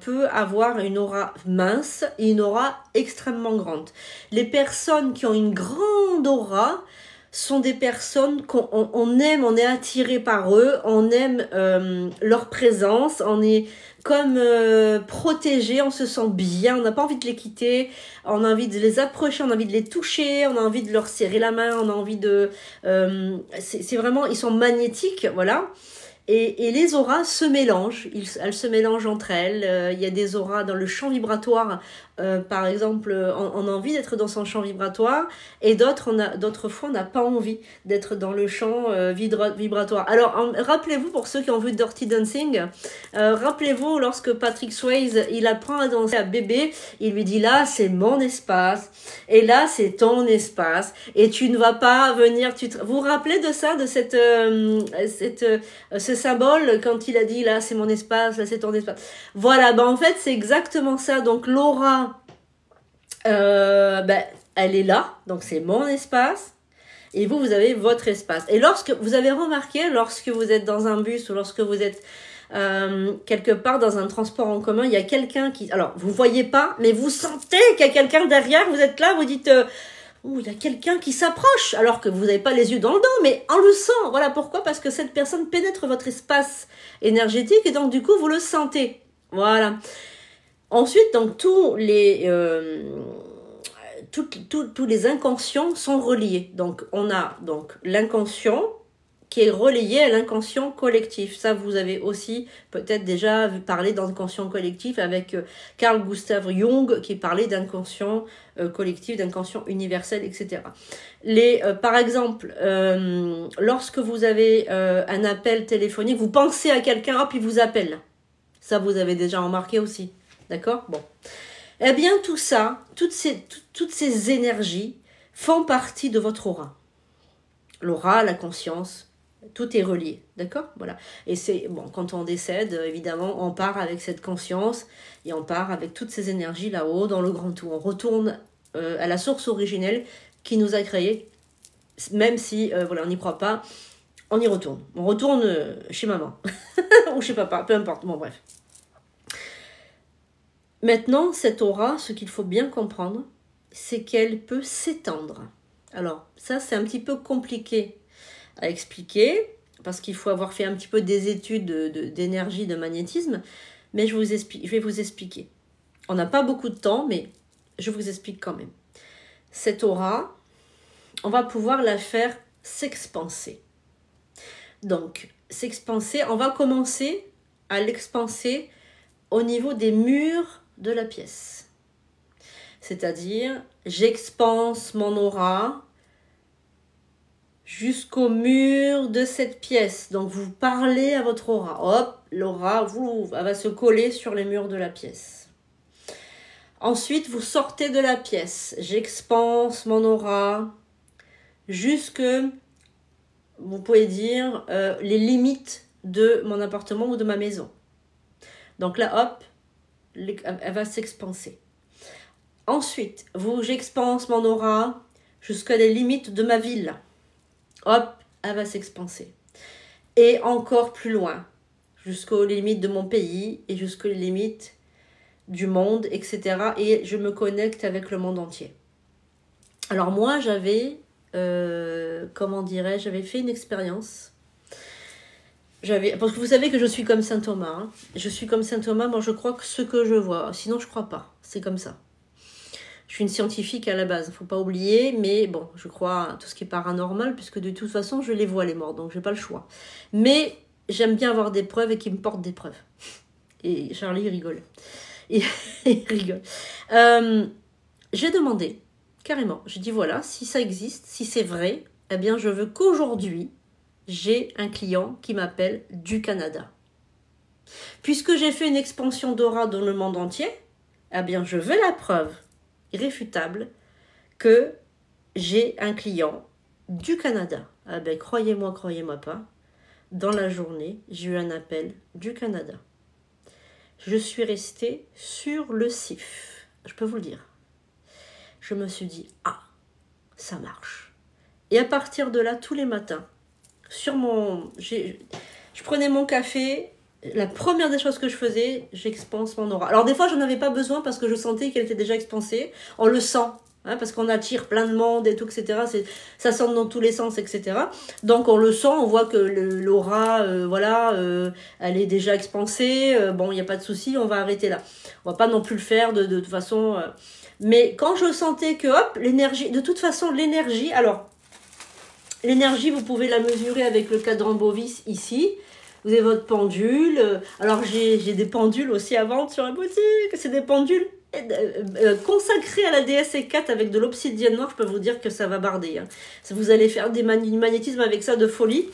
peut avoir une aura mince et une aura extrêmement grande. Les personnes qui ont une grande aura sont des personnes qu'on aime, on est attiré par eux, on aime leur présence, on est comme protégé, on se sent bien, on n'a pas envie de les quitter, on a envie de les approcher, on a envie de les toucher, on a envie de leur serrer la main, on a envie de... c'est vraiment, ils sont magnétiques, voilà. Et les auras se mélangent, elles se mélangent entre elles. Il y a des auras dans le champ vibratoire, par exemple, on a envie d'être dans son champ vibratoire, et d'autres fois on n'a pas envie d'être dans le champ vibratoire. Alors rappelez-vous, pour ceux qui ont vu Dirty Dancing, rappelez-vous lorsque Patrick Swayze il apprend à danser à bébé, il lui dit là c'est mon espace et là c'est ton espace et tu ne vas pas venir. Vous vous rappelez de ça, de ce symbole quand il a dit là c'est mon espace, là c'est ton espace. Voilà, en fait c'est exactement ça. Donc l'aura elle est là, donc c'est mon espace, et vous avez votre espace. Et lorsque vous avez remarqué, lorsque vous êtes dans un bus ou lorsque vous êtes quelque part dans un transport en commun, il y a quelqu'un qui, alors vous voyez pas, mais vous sentez qu'il y a quelqu'un derrière, vous êtes là, vous dites il y a quelqu'un qui s'approche, alors que vous n'avez pas les yeux dans le dos, mais on le sent. Voilà pourquoi, parce que cette personne pénètre votre espace énergétique et donc du coup vous le sentez. Voilà. Ensuite, donc tous les inconscients sont reliés. Donc on a donc l'inconscient qui est relayé à l'inconscient collectif. Ça, vous avez aussi peut-être déjà parlé d'inconscient collectif avec Carl Gustav Jung qui parlait d'inconscient collectif, d'inconscient universel, etc. Par exemple, lorsque vous avez un appel téléphonique, vous pensez à quelqu'un, hop, il vous appelle. Ça, vous avez déjà remarqué aussi. D'accord ? Bon. Eh bien, tout ça, toutes ces énergies font partie de votre aura. L'aura, la conscience, tout est relié. D'accord ? Voilà. Et c'est, bon, quand on décède, évidemment, on part avec cette conscience et on part avec toutes ces énergies là-haut, dans le grand tout. On retourne à la source originelle qui nous a créés, même si, voilà, on n'y croit pas, on y retourne. On retourne chez maman ou chez papa, peu importe. Bon, bref. Maintenant, cette aura, ce qu'il faut bien comprendre, c'est qu'elle peut s'étendre. Alors, ça, c'est un petit peu compliqué à expliquer, parce qu'il faut avoir fait un petit peu des études d'énergie, de magnétisme, mais je vais vous expliquer. On n'a pas beaucoup de temps, mais je vous explique quand même. Cette aura, on va pouvoir la faire s'expanser. Donc, s'expanser, on va commencer à l'expanser au niveau des murs de la pièce. C'est-à-dire, j'expanse mon aura jusqu'au mur de cette pièce. Donc, vous parlez à votre aura. Hop, l'aura, elle va se coller sur les murs de la pièce. Ensuite, vous sortez de la pièce. J'expanse mon aura jusque, vous pouvez dire, les limites de mon appartement ou de ma maison. Donc là, hop, elle va s'expanser. Ensuite, j'expanse mon aura jusqu'à les limites de ma ville. Hop, elle va s'expanser. Et encore plus loin, jusqu'aux limites de mon pays et jusqu'aux limites du monde, etc. Et je me connecte avec le monde entier. Alors moi, j'avais fait une expérience. Parce que vous savez que je suis comme Saint Thomas. Hein. Je suis comme Saint Thomas, moi je crois que ce que je vois. Sinon, je crois pas. C'est comme ça. Je suis une scientifique à la base, il ne faut pas oublier. Mais bon, je crois à tout ce qui est paranormal, puisque de toute façon, je les vois les morts, donc j'ai pas le choix. Mais j'aime bien avoir des preuves et qu'ils me portent des preuves. Et Charlie rigole. Il rigole. J'ai demandé, carrément, j'ai dit voilà, si ça existe, si c'est vrai, eh bien je veux qu'aujourd'hui, j'ai un client qui m'appelle du Canada. Puisque j'ai fait une expansion d'aura dans le monde entier, eh bien je veux la preuve irréfutable que j'ai un client du Canada. Ah ben croyez-moi pas, dans la journée, j'ai eu un appel du Canada. Je suis restée sur le sif, je peux vous le dire. Je me suis dit, ça marche. Et à partir de là, tous les matins, je prenais mon café la première des choses que je faisais, j'expanse mon aura. Alors des fois, j'en avais pas besoin parce que je sentais qu'elle était déjà expansée. On le sent, hein, parce qu'on attire plein de monde et tout, etc. Ça sent dans tous les sens, etc. Donc on le sent, on voit que l'aura, voilà, elle est déjà expansée. Bon, il n'y a pas de souci, on va arrêter là. On va pas non plus le faire de toute façon. Mais quand je sentais que, hop, l'énergie, de toute façon, l'énergie, alors, l'énergie, vous pouvez la mesurer avec le cadran Bovis ici. Vous avez votre pendule. Alors, j'ai des pendules aussi à vendre sur la boutique. C'est des pendules consacrées à la déesse Hécate avec de l'obsidienne noire. Je peux vous dire que ça va barder. Hein. Vous allez faire du magnétisme avec ça de folie.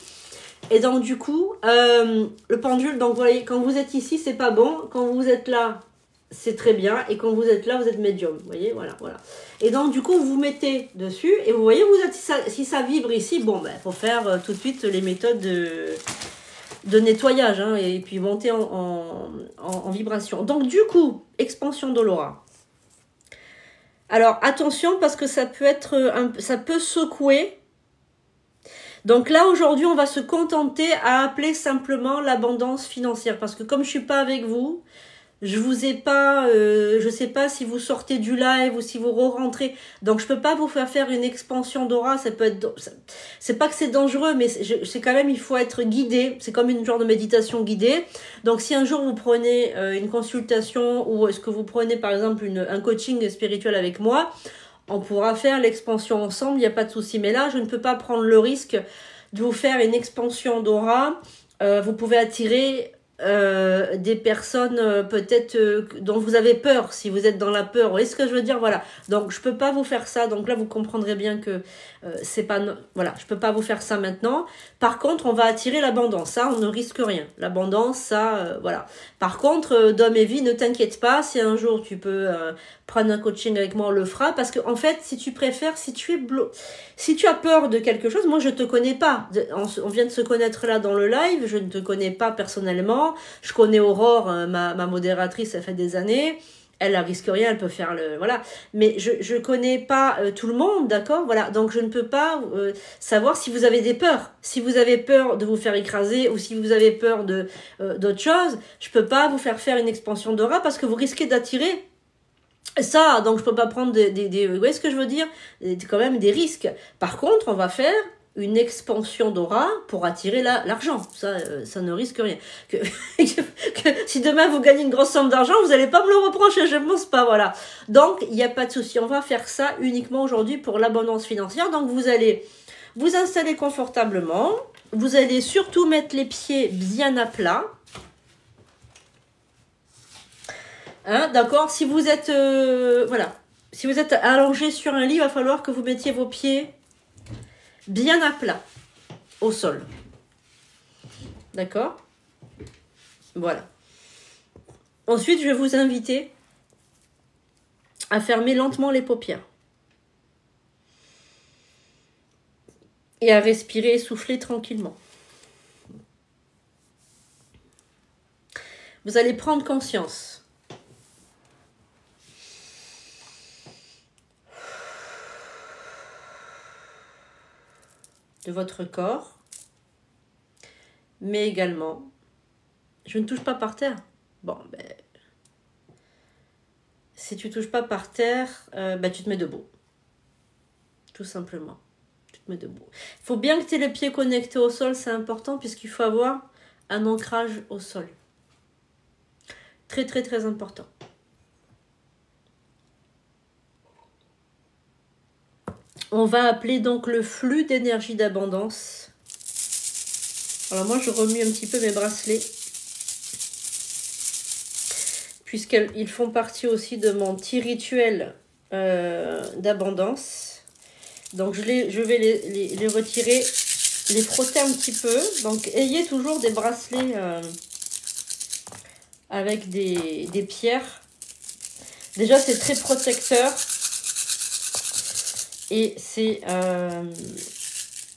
Et donc, du coup, le pendule, donc, vous voyez, quand vous êtes ici, c'est pas bon. Quand vous êtes là, c'est très bien. Et quand vous êtes là, vous êtes médium. Vous voyez, voilà, voilà. Et donc, du coup, vous vous mettez dessus. Et vous voyez, vous êtes, si ça vibre ici, bon, ben, faut faire tout de suite les méthodes de nettoyage, hein, et puis monter en vibration. Donc, du coup, expansion de l'aura. Alors, attention, parce que ça peut secouer. Donc là, aujourd'hui, on va se contenter à appeler simplement l'abondance financière. Parce que comme je suis pas avec vous, je vous ai pas, je sais pas si vous sortez du live ou si vous re-rentrez. Donc je peux pas vous faire une expansion d'aura. Ça peut être, c'est pas que c'est dangereux, mais c'est quand même, il faut être guidé. C'est comme une genre de méditation guidée. Donc si un jour vous prenez une consultation ou est-ce que vous prenez par exemple un coaching spirituel avec moi, on pourra faire l'expansion ensemble. Il n'y a pas de souci. Mais là, je ne peux pas prendre le risque de vous faire une expansion d'aura. Vous pouvez attirer des personnes peut-être dont vous avez peur, si vous êtes dans la peur. Vous voyez ce que je veux dire? Voilà. Donc je peux pas vous faire ça. Donc là vous comprendrez bien que c'est pas voilà, je peux pas vous faire ça maintenant. Par contre, on va attirer l'abondance. Ça, on ne risque rien. L'abondance, ça voilà. Par contre, d'homme et vie, ne t'inquiète pas. Si un jour tu peux prendre un coaching avec moi, on le fera. Parce que en fait, si tu préfères, si tu as peur de quelque chose, moi je te connais pas. On vient de se connaître là dans le live. Je ne te connais pas personnellement. Je connais Aurore, ma modératrice, ça fait des années. Elle risque rien, elle peut faire le voilà. Mais je connais pas tout le monde, d'accord? Voilà, donc je ne peux pas savoir si vous avez des peurs. Si vous avez peur de vous faire écraser ou si vous avez peur de d'autres choses, je peux pas vous faire une expansion d'aura parce que vous risquez d'attirer ça. Donc je peux pas prendre vous voyez ce que je veux dire? Quand même des risques. Par contre, on va faire une expansion d'aura pour attirer l'argent. Ça ne risque rien. Que si demain vous gagnez une grosse somme d'argent, vous n'allez pas me le reprocher, je ne pense pas, voilà. Donc, il n'y a pas de souci. On va faire ça uniquement aujourd'hui pour l'abondance financière. Donc, vous allez vous installer confortablement. Vous allez surtout mettre les pieds bien à plat. Hein, d'accord? Si vous êtes, voilà. Si vous êtes allongé sur un lit, il va falloir que vous mettiez vos pieds bien à plat, au sol. D'accord? Voilà. Ensuite, je vais vous inviter à fermer lentement les paupières. Et à respirer et souffler tranquillement. Vous allez prendre conscience de votre corps, mais également, je ne touche pas par terre. Bon, ben, si tu ne touches pas par terre, ben, tu te mets debout. Tout simplement. Tu te mets debout. Il faut bien que tu aies les pieds connectés au sol, c'est important, puisqu'il faut avoir un ancrage au sol. Très, très, très important. On va appeler donc le flux d'énergie d'abondance. Alors moi, je remue un petit peu mes bracelets. Puisqu'ils font partie aussi de mon petit rituel d'abondance. Donc je vais les retirer, les frotter un petit peu. Donc ayez toujours des bracelets avec des pierres. Déjà, c'est très protecteur. Et c'est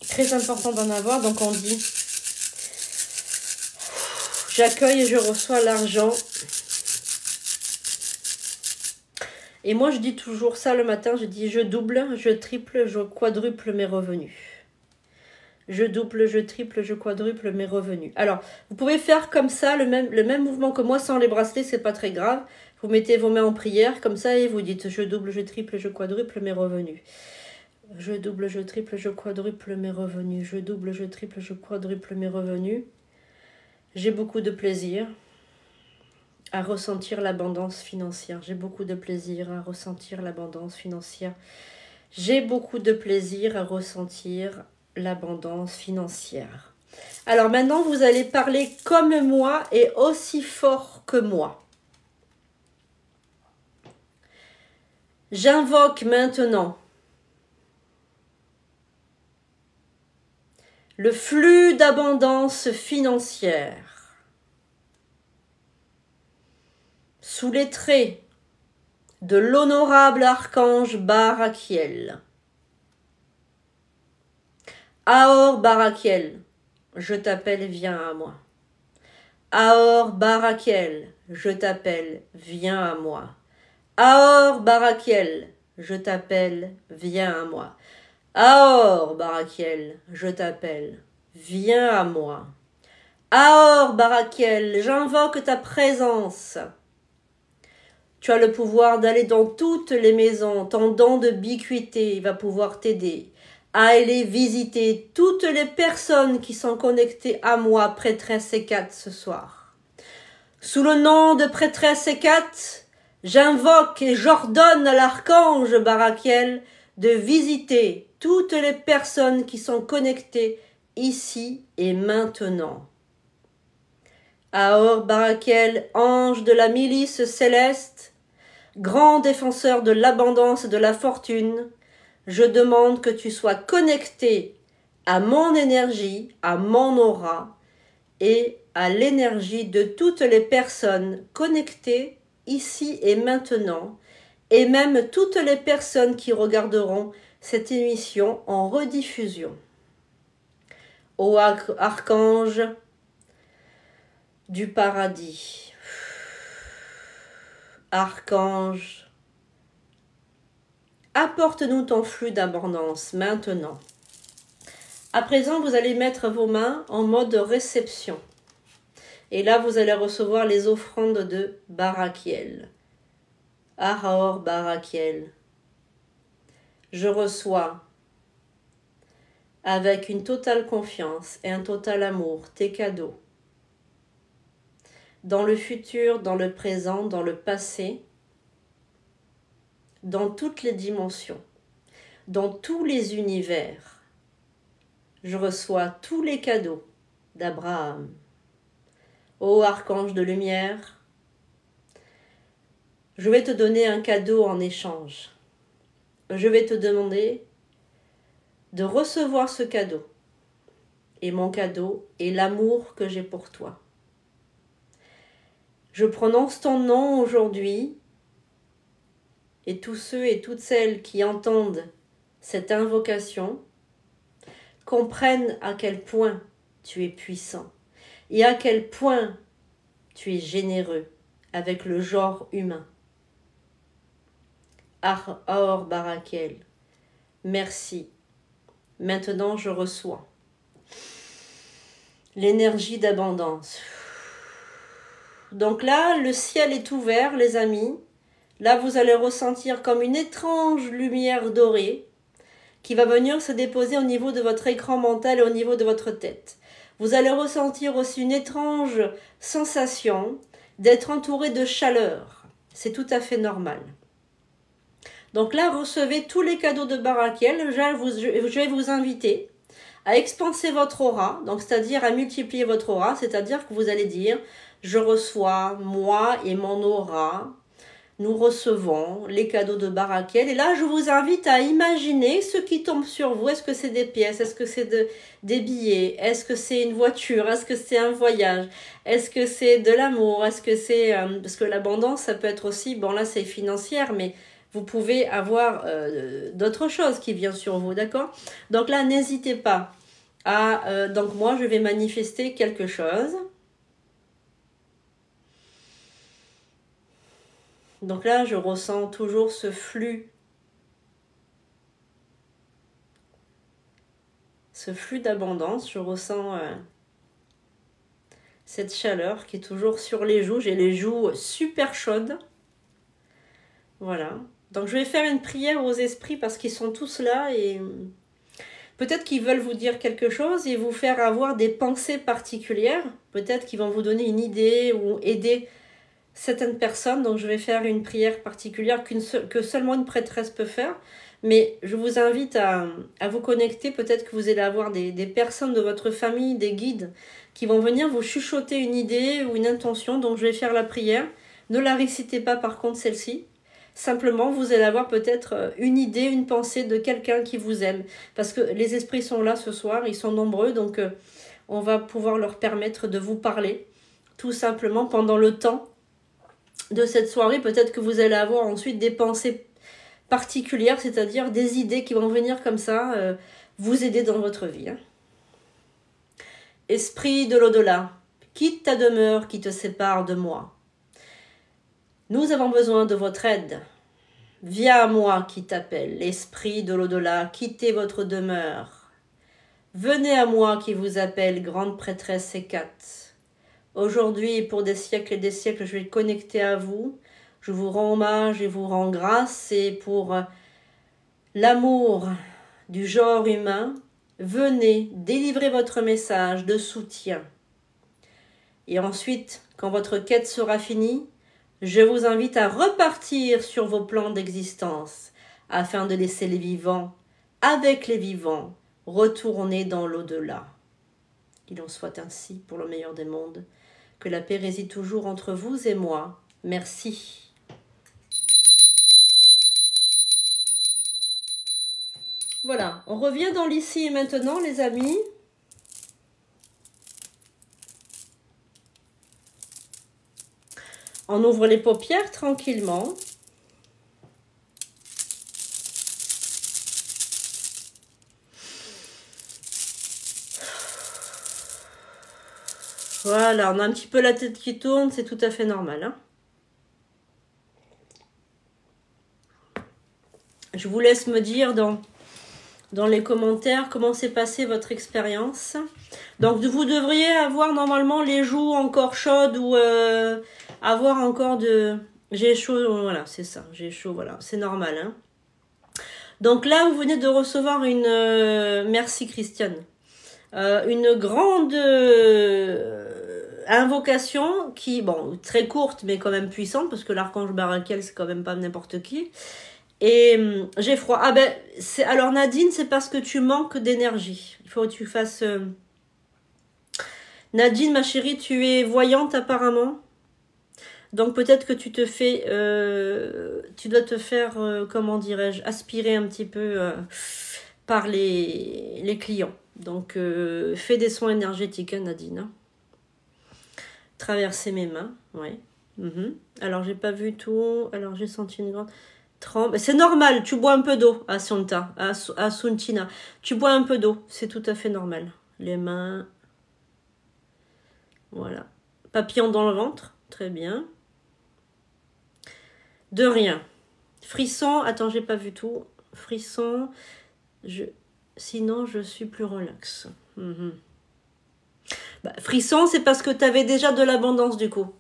très important d'en avoir. Donc on dit, j'accueille et je reçois l'argent. Et moi je dis toujours ça le matin, je dis je double, je triple, je quadruple mes revenus. Je double, je triple, je quadruple mes revenus. Alors, vous pouvez faire comme ça, le même mouvement que moi, sans les bracelets, c'est pas très grave. Vous mettez vos mains en prière, comme ça, et vous dites, je double, je triple, je quadruple mes revenus. Je double, je triple, je quadruple mes revenus. Je double, je triple, je quadruple mes revenus. J'ai beaucoup de plaisir à ressentir l'abondance financière. J'ai beaucoup de plaisir à ressentir l'abondance financière. J'ai beaucoup de plaisir à ressentir l'abondance financière. Alors maintenant, vous allez parler comme moi et aussi fort que moi. J'invoque maintenant le flux d'abondance financière sous les traits de l'honorable archange Barakiel. Aor Barakiel, je t'appelle, viens à moi. Aor Barakiel, je t'appelle, viens à moi. Aor Barakiel, je t'appelle, viens à moi. Aor Barakiel, je t'appelle, viens à moi. Aor Barakiel, j'invoque ta présence. Tu as le pouvoir d'aller dans toutes les maisons, ton don de bicuité va pouvoir t'aider à aller visiter toutes les personnes qui sont connectées à moi, prêtresse Hécat, ce soir. Sous le nom de prêtresse Hécat, j'invoque et j'ordonne à l'archange Barakiel de visiter toutes les personnes qui sont connectées ici et maintenant. Aor Barakiel, ange de la milice céleste, grand défenseur de l'abondance et de la fortune, je demande que tu sois connecté à mon énergie, à mon aura et à l'énergie de toutes les personnes connectées ici et maintenant, et même toutes les personnes qui regarderont cette émission en rediffusion. Ô archange du paradis, archange, apporte-nous ton flux d'abondance maintenant. À présent, vous allez mettre vos mains en mode réception. Et là, vous allez recevoir les offrandes de Barakiel. Aor Barakiel. Je reçois avec une totale confiance et un total amour tes cadeaux. Dans le futur, dans le présent, dans le passé, dans toutes les dimensions, dans tous les univers, je reçois tous les cadeaux d'Abraham. Ô archange de lumière, je vais te donner un cadeau en échange. Je vais te demander de recevoir ce cadeau. Et mon cadeau est l'amour que j'ai pour toi. Je prononce ton nom aujourd'hui et tous ceux et toutes celles qui entendent cette invocation comprennent à quel point tu es puissant et à quel point tu es généreux avec le genre humain. Aor Barakiel, merci. Maintenant, je reçois l'énergie d'abondance. Donc là, le ciel est ouvert, les amis. Là, vous allez ressentir comme une étrange lumière dorée qui va venir se déposer au niveau de votre écran mental et au niveau de votre tête. Vous allez ressentir aussi une étrange sensation d'être entouré de chaleur. C'est tout à fait normal. Donc là, recevez tous les cadeaux de Barakiel. Je vais vous inviter à expanser votre aura, donc c'est-à-dire à multiplier votre aura, c'est-à-dire que vous allez dire « Je reçois, moi et mon aura, nous recevons les cadeaux de Barakiel. » Et là, je vous invite à imaginer ce qui tombe sur vous. Est-ce que c'est des pièces? Est-ce que c'est des billets? Est-ce que c'est une voiture? Est-ce que c'est un voyage? Est-ce que c'est de l'amour? Est-ce que c'est... parce que l'abondance, ça peut être aussi... Bon, là, c'est financière, mais... Vous pouvez avoir d'autres choses qui viennent sur vous, d'accord? Donc là, n'hésitez pas à... donc moi, je vais manifester quelque chose. Donc là, je ressens toujours ce flux ce flux d'abondance. Je ressens cette chaleur qui est toujours sur les joues. J'ai les joues super chaudes. Voilà. Donc je vais faire une prière aux esprits parce qu'ils sont tous là et peut-être qu'ils veulent vous dire quelque chose et vous faire avoir des pensées particulières. Peut-être qu'ils vont vous donner une idée ou aider certaines personnes. Donc je vais faire une prière particulière que seulement une prêtresse peut faire. Mais je vous invite à vous connecter. Peut-être que vous allez avoir des personnes de votre famille, des guides, qui vont venir vous chuchoter une idée ou une intention. Donc je vais faire la prière. Ne la récitez pas par contre celle-ci. Simplement, vous allez avoir peut-être une idée, une pensée de quelqu'un qui vous aime. Parce que les esprits sont là ce soir, ils sont nombreux. Donc on va pouvoir leur permettre de vous parler. Tout simplement pendant le temps de cette soirée. Peut-être que vous allez avoir ensuite des pensées particulières, c'est-à-dire des idées qui vont venir comme ça, vous aider dans votre vie. Hein. Esprit de l'au-delà, quitte ta demeure qui te sépare de moi. Nous avons besoin de votre aide. Viens à moi qui t'appelle, esprit de l'au-delà, quittez votre demeure. Venez à moi qui vous appelle, grande prêtresse Hécate. Aujourd'hui et pour des siècles et des siècles, je vais connecter à vous. Je vous rends hommage et vous rends grâce et pour l'amour du genre humain, venez délivrer votre message de soutien. Et ensuite, quand votre quête sera finie, je vous invite à repartir sur vos plans d'existence afin de laisser les vivants, avec les vivants, retourner dans l'au-delà. Qu'il en soit ainsi pour le meilleur des mondes. Que la paix réside toujours entre vous et moi. Merci. Voilà, on revient dans l'ici et maintenant, les amis. On ouvre les paupières tranquillement. Voilà, on a un petit peu la tête qui tourne, c'est tout à fait normal. Hein. Je vous laisse me dire dans les commentaires comment s'est passée votre expérience. Donc vous devriez avoir normalement les joues encore chaudes ou avoir encore de... J'ai chaud, voilà, c'est ça, j'ai chaud, voilà, c'est normal. Hein. Donc là, vous venez de recevoir une... merci Christiane. Une grande invocation qui, bon, très courte mais quand même puissante parce que l'archange Barakiel, c'est quand même pas n'importe qui. Et j'ai froid. Ah ben, alors Nadine, c'est parce que tu manques d'énergie. Il faut que tu fasses... Nadine, ma chérie, tu es voyante apparemment. Donc peut-être que tu te fais... tu dois te faire, comment dirais-je, aspirer un petit peu par les clients. Donc fais des soins énergétiques, hein, Nadine. Hein. Traverser mes mains, ouais. Alors j'ai pas vu tout. Alors j'ai senti une grande... C'est normal, tu bois un peu d'eau, Assunta, Asuntina. Tu bois un peu d'eau, c'est tout à fait normal. Les mains, voilà. Papillon dans le ventre, très bien. De rien. Frisson, attends, j'ai pas vu tout. Frisson, sinon je suis plus relax. Frisson, c'est parce que tu avais déjà de l'abondance du coup.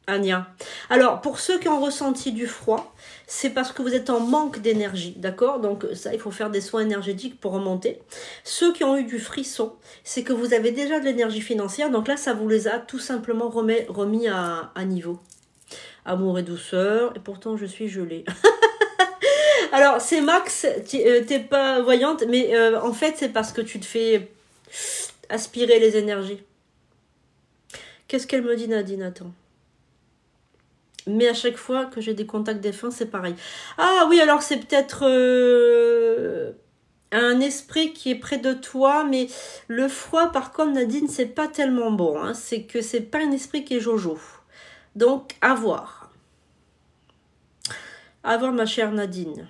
Ania. Alors, pour ceux qui ont ressenti du froid, c'est parce que vous êtes en manque d'énergie, d'accord? Donc ça, il faut faire des soins énergétiques pour remonter. Ceux qui ont eu du frisson, c'est que vous avez déjà de l'énergie financière, donc là, ça vous les a tout simplement remis à niveau. Amour et douceur, et pourtant je suis gelée. Alors, c'est Max, t'es pas voyante, mais en fait, c'est parce que tu te fais aspirer les énergies. Qu'est-ce qu'elle me dit, Nadine? Attends. Mais à chaque fois que j'ai des contacts défunts, c'est pareil. Ah oui, alors c'est peut-être un esprit qui est près de toi, mais le froid, par contre, Nadine, c'est pas tellement bon. Hein. C'est que c'est pas un esprit qui est jojo. Donc, à voir. À voir, ma chère Nadine.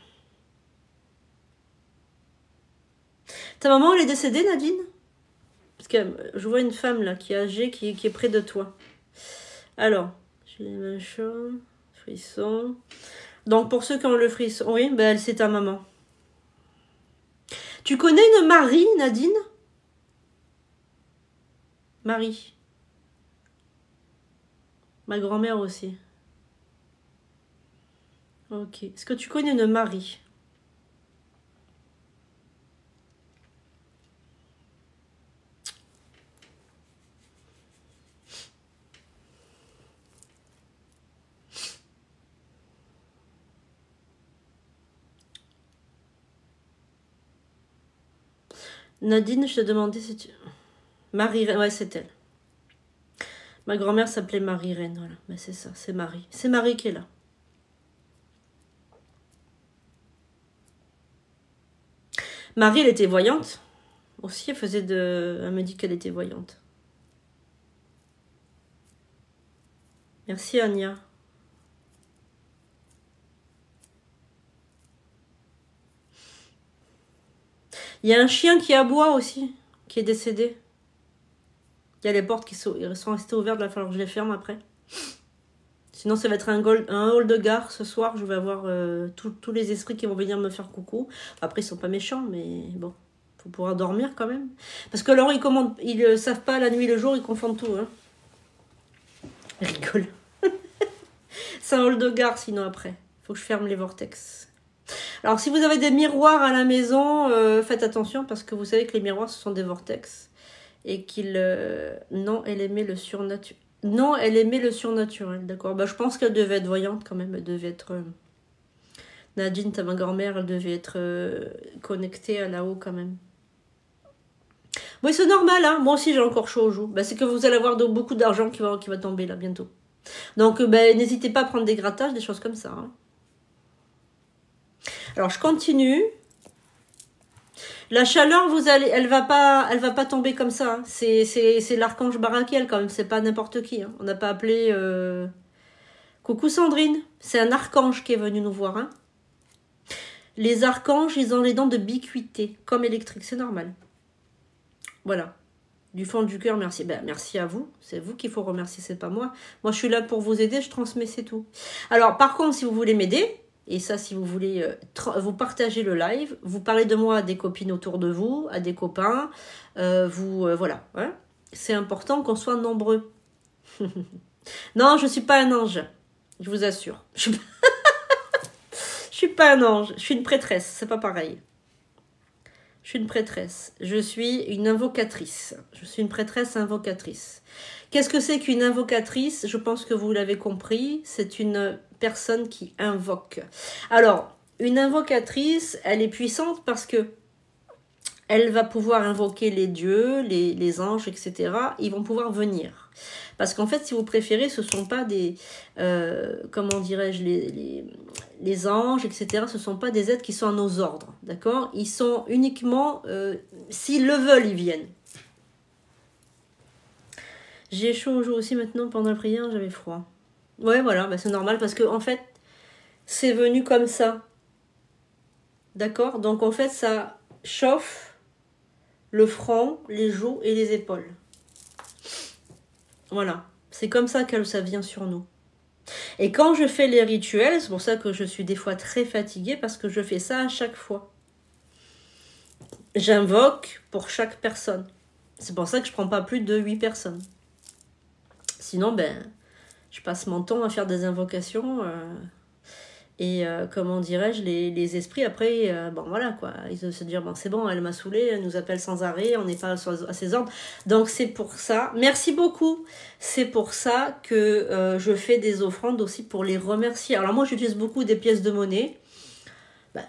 Ta maman, elle est décédée, Nadine? Parce que je vois une femme là qui est âgée, qui est près de toi. Alors... J'ai les mains chaudes, frisson. Donc pour ceux qui ont le frisson, oui, ben c'est ta maman. Tu connais une Marie, Nadine? Marie. Ma grand-mère aussi. Ok. Est-ce que tu connais une Marie? Nadine, je te demandais si tu... Marie, ouais, c'est elle. Ma grand-mère s'appelait Marie-Reine, voilà. Mais c'est ça, c'est Marie. C'est Marie qui est là. Marie, elle était voyante. Aussi, elle faisait de... Elle me dit qu'elle était voyante. Merci, Anya. Il y a un chien qui aboie aussi, qui est décédé. Il y a les portes qui sont restées ouvertes, il va falloir que je les ferme après. Sinon, ça va être un hall de gare ce soir. Je vais avoir tous les esprits qui vont venir me faire coucou. Après, ils sont pas méchants, mais bon, faut pouvoir dormir quand même. Parce que alors, ils savent pas la nuit et le jour, ils confondent tout. Hein. Ils rigolent. C'est un hall de gare, sinon après. Faut que je ferme les vortex. Alors, si vous avez des miroirs à la maison, faites attention parce que vous savez que les miroirs, ce sont des vortex. Et qu'il... non, elle aimait le surnaturel. Non, elle aimait le surnaturel, d'accord. Bah, je pense qu'elle devait être voyante quand même. Elle devait être... Nadine, ta ma grand-mère, elle devait être connectée à là-haut quand même. Oui, c'est normal, hein. Moi aussi j'ai encore chaud aux joues. Bah, c'est que vous allez avoir beaucoup d'argent qui va tomber là bientôt. Donc, n'hésitez pas à prendre des grattages, des choses comme ça. Hein. Alors, je continue. La chaleur, elle va pas tomber comme ça. Hein. C'est l'archange Barakiel quand même. C'est pas n'importe qui. Hein. On n'a pas appelé. Coucou Sandrine. C'est un archange qui est venu nous voir. Hein. Les archanges, ils ont les dents de bicuité, comme électrique. C'est normal. Voilà. Du fond du cœur, merci. Ben, merci à vous. C'est vous qu'il faut remercier. C'est pas moi. Moi, je suis là pour vous aider. Je transmets, c'est tout. Alors, par contre, si vous voulez m'aider. Et ça, si vous voulez, vous partagez le live, vous parlez de moi à des copines autour de vous, à des copains, voilà. Hein. C'est important qu'on soit nombreux. Non, je ne suis pas un ange, je vous assure. Je suis pas un ange, je suis une prêtresse, c'est pas pareil. Je suis une prêtresse, je suis une invocatrice. Je suis une prêtresse invocatrice. Qu'est-ce que c'est qu'une invocatrice? Je pense que vous l'avez compris, c'est une personne qui invoque. Alors, une invocatrice, elle est puissante parce que elle va pouvoir invoquer les dieux, les anges, etc. Ils vont pouvoir venir. Parce qu'en fait, si vous préférez, ce ne sont pas des... comment dirais-je, les anges, etc. Ce ne sont pas des êtres qui sont à nos ordres, d'accord? Ils sont uniquement... s'ils le veulent, ils viennent. J'ai chaud aux joues aussi maintenant, pendant la prière, j'avais froid. Ouais, voilà, bah c'est normal parce que en fait, c'est venu comme ça. D'accord? Donc en fait, ça chauffe le front, les joues et les épaules. Voilà. C'est comme ça que ça vient sur nous. Et quand je fais les rituels, c'est pour ça que je suis des fois très fatiguée parce que je fais ça à chaque fois. J'invoque pour chaque personne. C'est pour ça que je prends pas plus de 8 personnes. Sinon, je passe mon temps à faire des invocations et comment dirais-je, les esprits après, voilà quoi, ils se disent c'est bon, elle m'a saoulée, elle nous appelle sans arrêt, on n'est pas à ses ordres. Donc c'est pour ça, merci beaucoup, c'est pour ça que je fais des offrandes aussi pour les remercier. Alors moi j'utilise beaucoup des pièces de monnaie.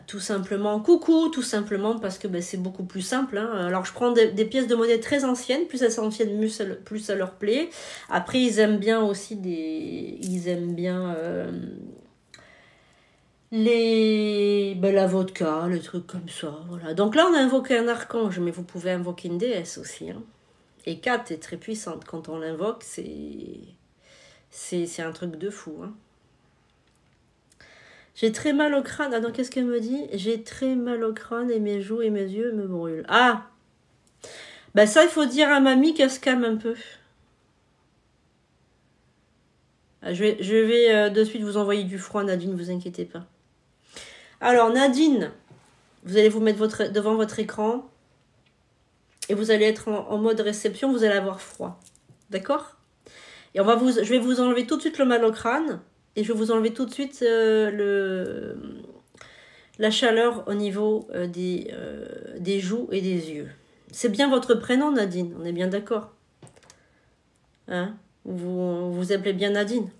Tout simplement, coucou, tout simplement parce que c'est beaucoup plus simple. Hein. Alors je prends des pièces de monnaie très anciennes, plus elles sont anciennes, plus ça leur plaît. Après ils aiment bien aussi la vodka, les trucs comme ça. Voilà. Donc là on a invoqué un archange, mais vous pouvez invoquer une déesse aussi. Hein. Et Kat est très puissante. Quand on l'invoque, c'est un truc de fou. Hein. J'ai très mal au crâne. Ah non, qu'est-ce qu'elle me dit? J'ai très mal au crâne et mes joues et mes yeux me brûlent. Ah! Ça, il faut dire à mamie qu'elle se calme un peu. Je vais de suite vous envoyer du froid, Nadine, ne vous inquiétez pas. Alors, Nadine, Vous allez vous mettre devant votre écran et vous allez être en mode réception, vous allez avoir froid. D'accord? Et je vais vous enlever tout de suite le mal au crâne et je vais vous enlever tout de suite la chaleur au niveau des joues et des yeux. C'est bien votre prénom, Nadine, on est bien d'accord? Hein? Vous appelez bien Nadine?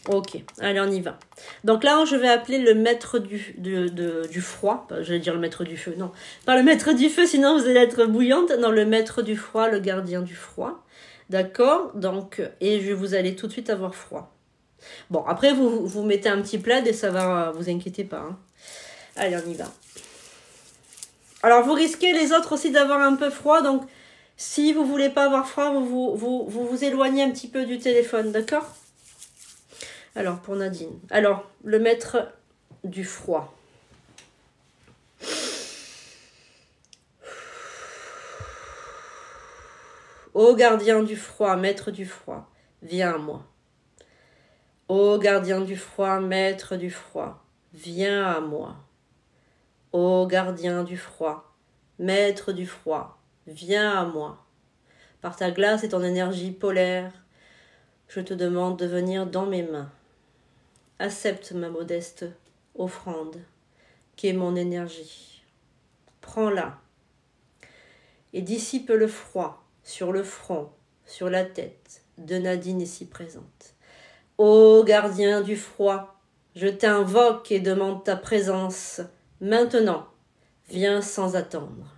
Ok, allez, on y va. Donc là, je vais appeler le maître du froid. J'allais dire le maître du feu, non. Pas le maître du feu, sinon vous allez être bouillante. Non, le maître du froid, le gardien du froid. D'accord? Donc, et vous allez tout de suite avoir froid. Bon, après, vous mettez un petit plaid et ça va, vous inquiétez pas. Hein. Allez, on y va. Alors, vous risquez les autres aussi d'avoir un peu froid. Donc, si vous voulez pas avoir froid, vous éloignez un petit peu du téléphone. D'accord? Alors, pour Nadine. Alors, le maître du froid. Ô gardien du froid, maître du froid, viens à moi. Ô gardien du froid, maître du froid, viens à moi. Ô gardien du froid, maître du froid, viens à moi. Par ta glace et ton énergie polaire, je te demande de venir dans mes mains. Accepte ma modeste offrande, qui est mon énergie. Prends-la et dissipe le froid sur le front, sur la tête de Nadine ici présente. Ô gardien du froid, je t'invoque et demande ta présence. Maintenant, viens sans attendre.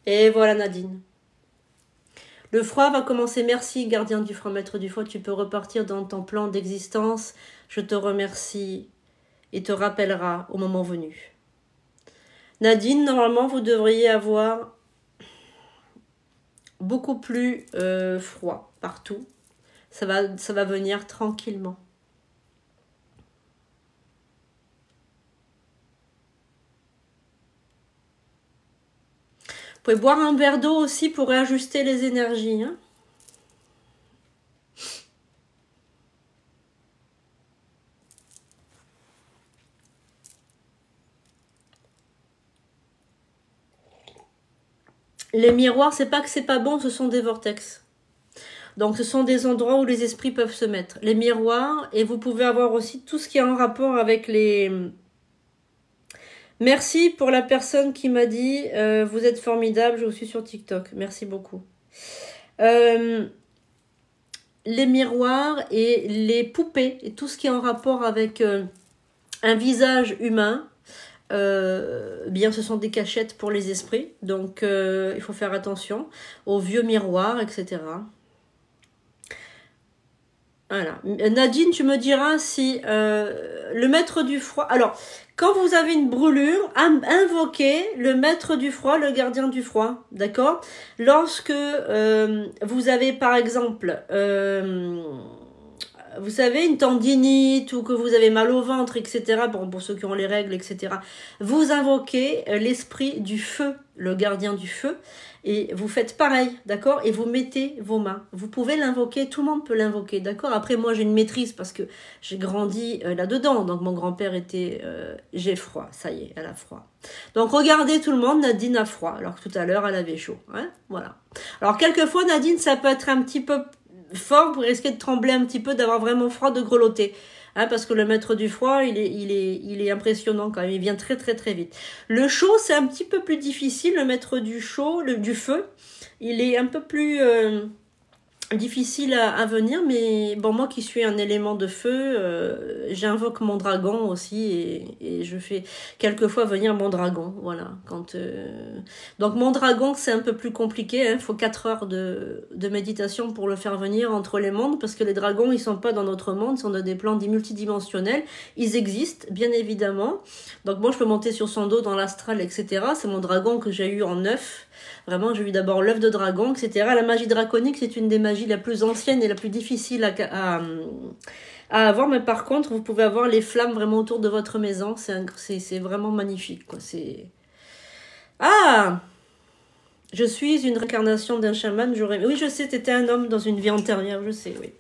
Et voilà Nadine. Le froid va commencer. Merci, gardien du froid, maître du froid. Tu peux repartir dans ton plan d'existence. Je te remercie et te rappellera au moment venu. Nadine, normalement, vous devriez avoir beaucoup plus froid partout. Ça va venir tranquillement. Vous pouvez boire un verre d'eau aussi pour réajuster les énergies. Hein. Les miroirs, c'est pas que c'est pas bon, ce sont des vortex. Donc ce sont des endroits où les esprits peuvent se mettre. Les miroirs, et vous pouvez avoir aussi tout ce qui est en rapport avec les... Merci pour la personne qui m'a dit vous êtes formidable, je vous suis sur TikTok. Merci beaucoup. Les miroirs et les poupées et tout ce qui est en rapport avec un visage humain, bien ce sont des cachettes pour les esprits. Donc il faut faire attention aux vieux miroirs, etc. Voilà. Nadine, tu me diras si le maître du froid... Alors, quand vous avez une brûlure, invoquez le maître du froid, le gardien du froid, d'accord? Lorsque vous avez, par exemple, vous savez, une tendinite ou que vous avez mal au ventre, etc., pour ceux qui ont les règles, etc., vous invoquez l'esprit du feu, le gardien du feu, et vous faites pareil, d'accord? Et vous mettez vos mains. Vous pouvez l'invoquer, tout le monde peut l'invoquer, d'accord? Après, moi, j'ai une maîtrise parce que j'ai grandi là-dedans. Donc, mon grand-père était... j'ai froid, ça y est, elle a froid. Donc, regardez tout le monde, Nadine a froid, alors que tout à l'heure, elle avait chaud. Hein, voilà. Alors, quelquefois, Nadine, ça peut être un petit peu fort, vous risquez de trembler un petit peu, d'avoir vraiment froid, de grelotter. Hein, parce que le maître du froid, il est impressionnant quand même, il vient très très très vite. Le chaud, c'est un petit peu plus difficile, le maître du chaud, du feu, il est un peu plus difficile à venir, mais bon, moi qui suis un élément de feu, j'invoque mon dragon aussi et je fais quelquefois venir mon dragon, voilà. Donc mon dragon, c'est un peu plus compliqué, hein, faut 4 heures de méditation pour le faire venir entre les mondes, parce que les dragons, ils sont pas dans notre monde, ils sont dans des plans multidimensionnels, ils existent, bien évidemment. Donc moi, je peux monter sur son dos dans l'astral, etc. C'est mon dragon que j'ai eu en œuf. Vraiment, j'ai eu d'abord l'œuf de dragon, etc. La magie draconique, c'est une des magies la plus ancienne et la plus difficile à avoir. Mais par contre, vous pouvez avoir les flammes vraiment autour de votre maison. C'est vraiment magnifique, quoi. Ah, je suis une réincarnation d'un chaman. Oui, je sais, tu étais un homme dans une vie antérieure, je sais, oui.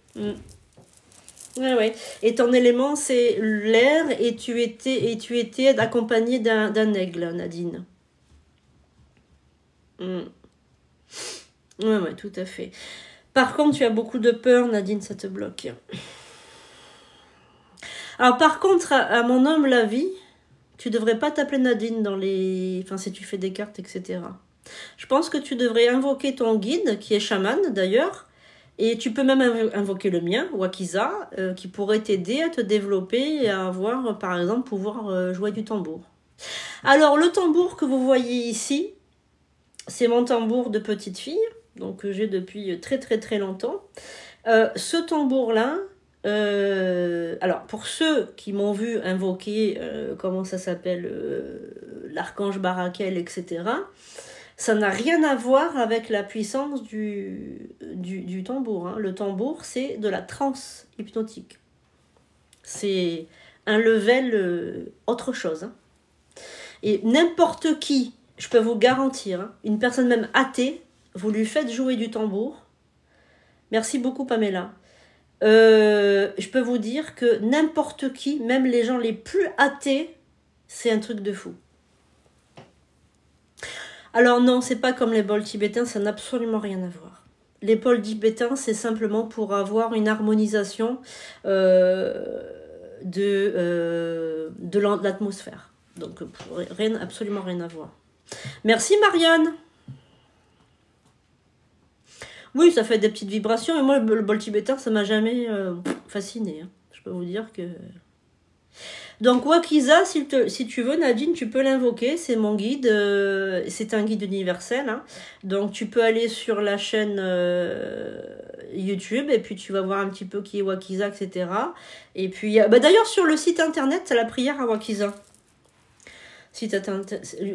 Ouais. Et ton élément, c'est l'air et tu étais accompagné d'un aigle, Nadine. Ouais, tout à fait. Par contre, tu as beaucoup de peur, Nadine, ça te bloque. Alors, par contre, à mon homme, la vie, tu devrais pas t'appeler Nadine dans les... Enfin, si tu fais des cartes, etc. Je pense que tu devrais invoquer ton guide, qui est chaman, d'ailleurs. Et tu peux même invoquer le mien, Wakiza, qui pourrait t'aider à te développer et à avoir, par exemple, pouvoir jouer du tambour. Alors, le tambour que vous voyez ici, c'est mon tambour de petite fille, donc que j'ai depuis très très très longtemps. Ce tambour-là, alors pour ceux qui m'ont vu invoquer, comment ça s'appelle, l'archange Barakel, etc., ça n'a rien à voir avec la puissance du tambour. Hein. Le tambour, c'est de la transe hypnotique. C'est un level autre chose. Hein. Et n'importe qui, je peux vous garantir, hein, une personne même athée, vous lui faites jouer du tambour. Merci beaucoup Pamela. Je peux vous dire que n'importe qui, même les gens les plus athées, c'est un truc de fou. Alors non, c'est pas comme les bols tibétains, ça n'a absolument rien à voir. Les bols tibétains, c'est simplement pour avoir une harmonisation de l'atmosphère. Donc absolument rien à voir. Merci Marianne. Oui, ça fait des petites vibrations, et moi le bol tibétain, ça m'a jamais fasciné. Hein. Je peux vous dire que... Donc Wakiza, si tu veux Nadine, tu peux l'invoquer, c'est mon guide, c'est un guide universel. Hein. Donc tu peux aller sur la chaîne YouTube et puis tu vas voir un petit peu qui est Wakiza, etc. Et puis, d'ailleurs sur le site internet, c'est la prière à Wakiza. Si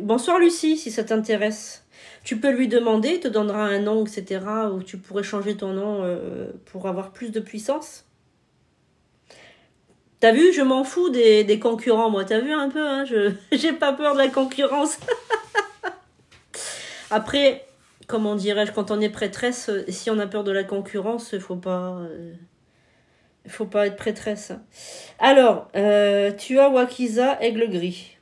bonsoir Lucie, si ça t'intéresse. Tu peux lui demander, il te donnera un nom, etc. Ou tu pourrais changer ton nom pour avoir plus de puissance. T'as vu, je m'en fous des concurrents, moi. T'as vu un peu, hein, j'ai pas peur de la concurrence. Après, comment dirais-je, quand on est prêtresse, si on a peur de la concurrence, il faut pas être prêtresse. Alors, tu as Wakiza, aigle gris.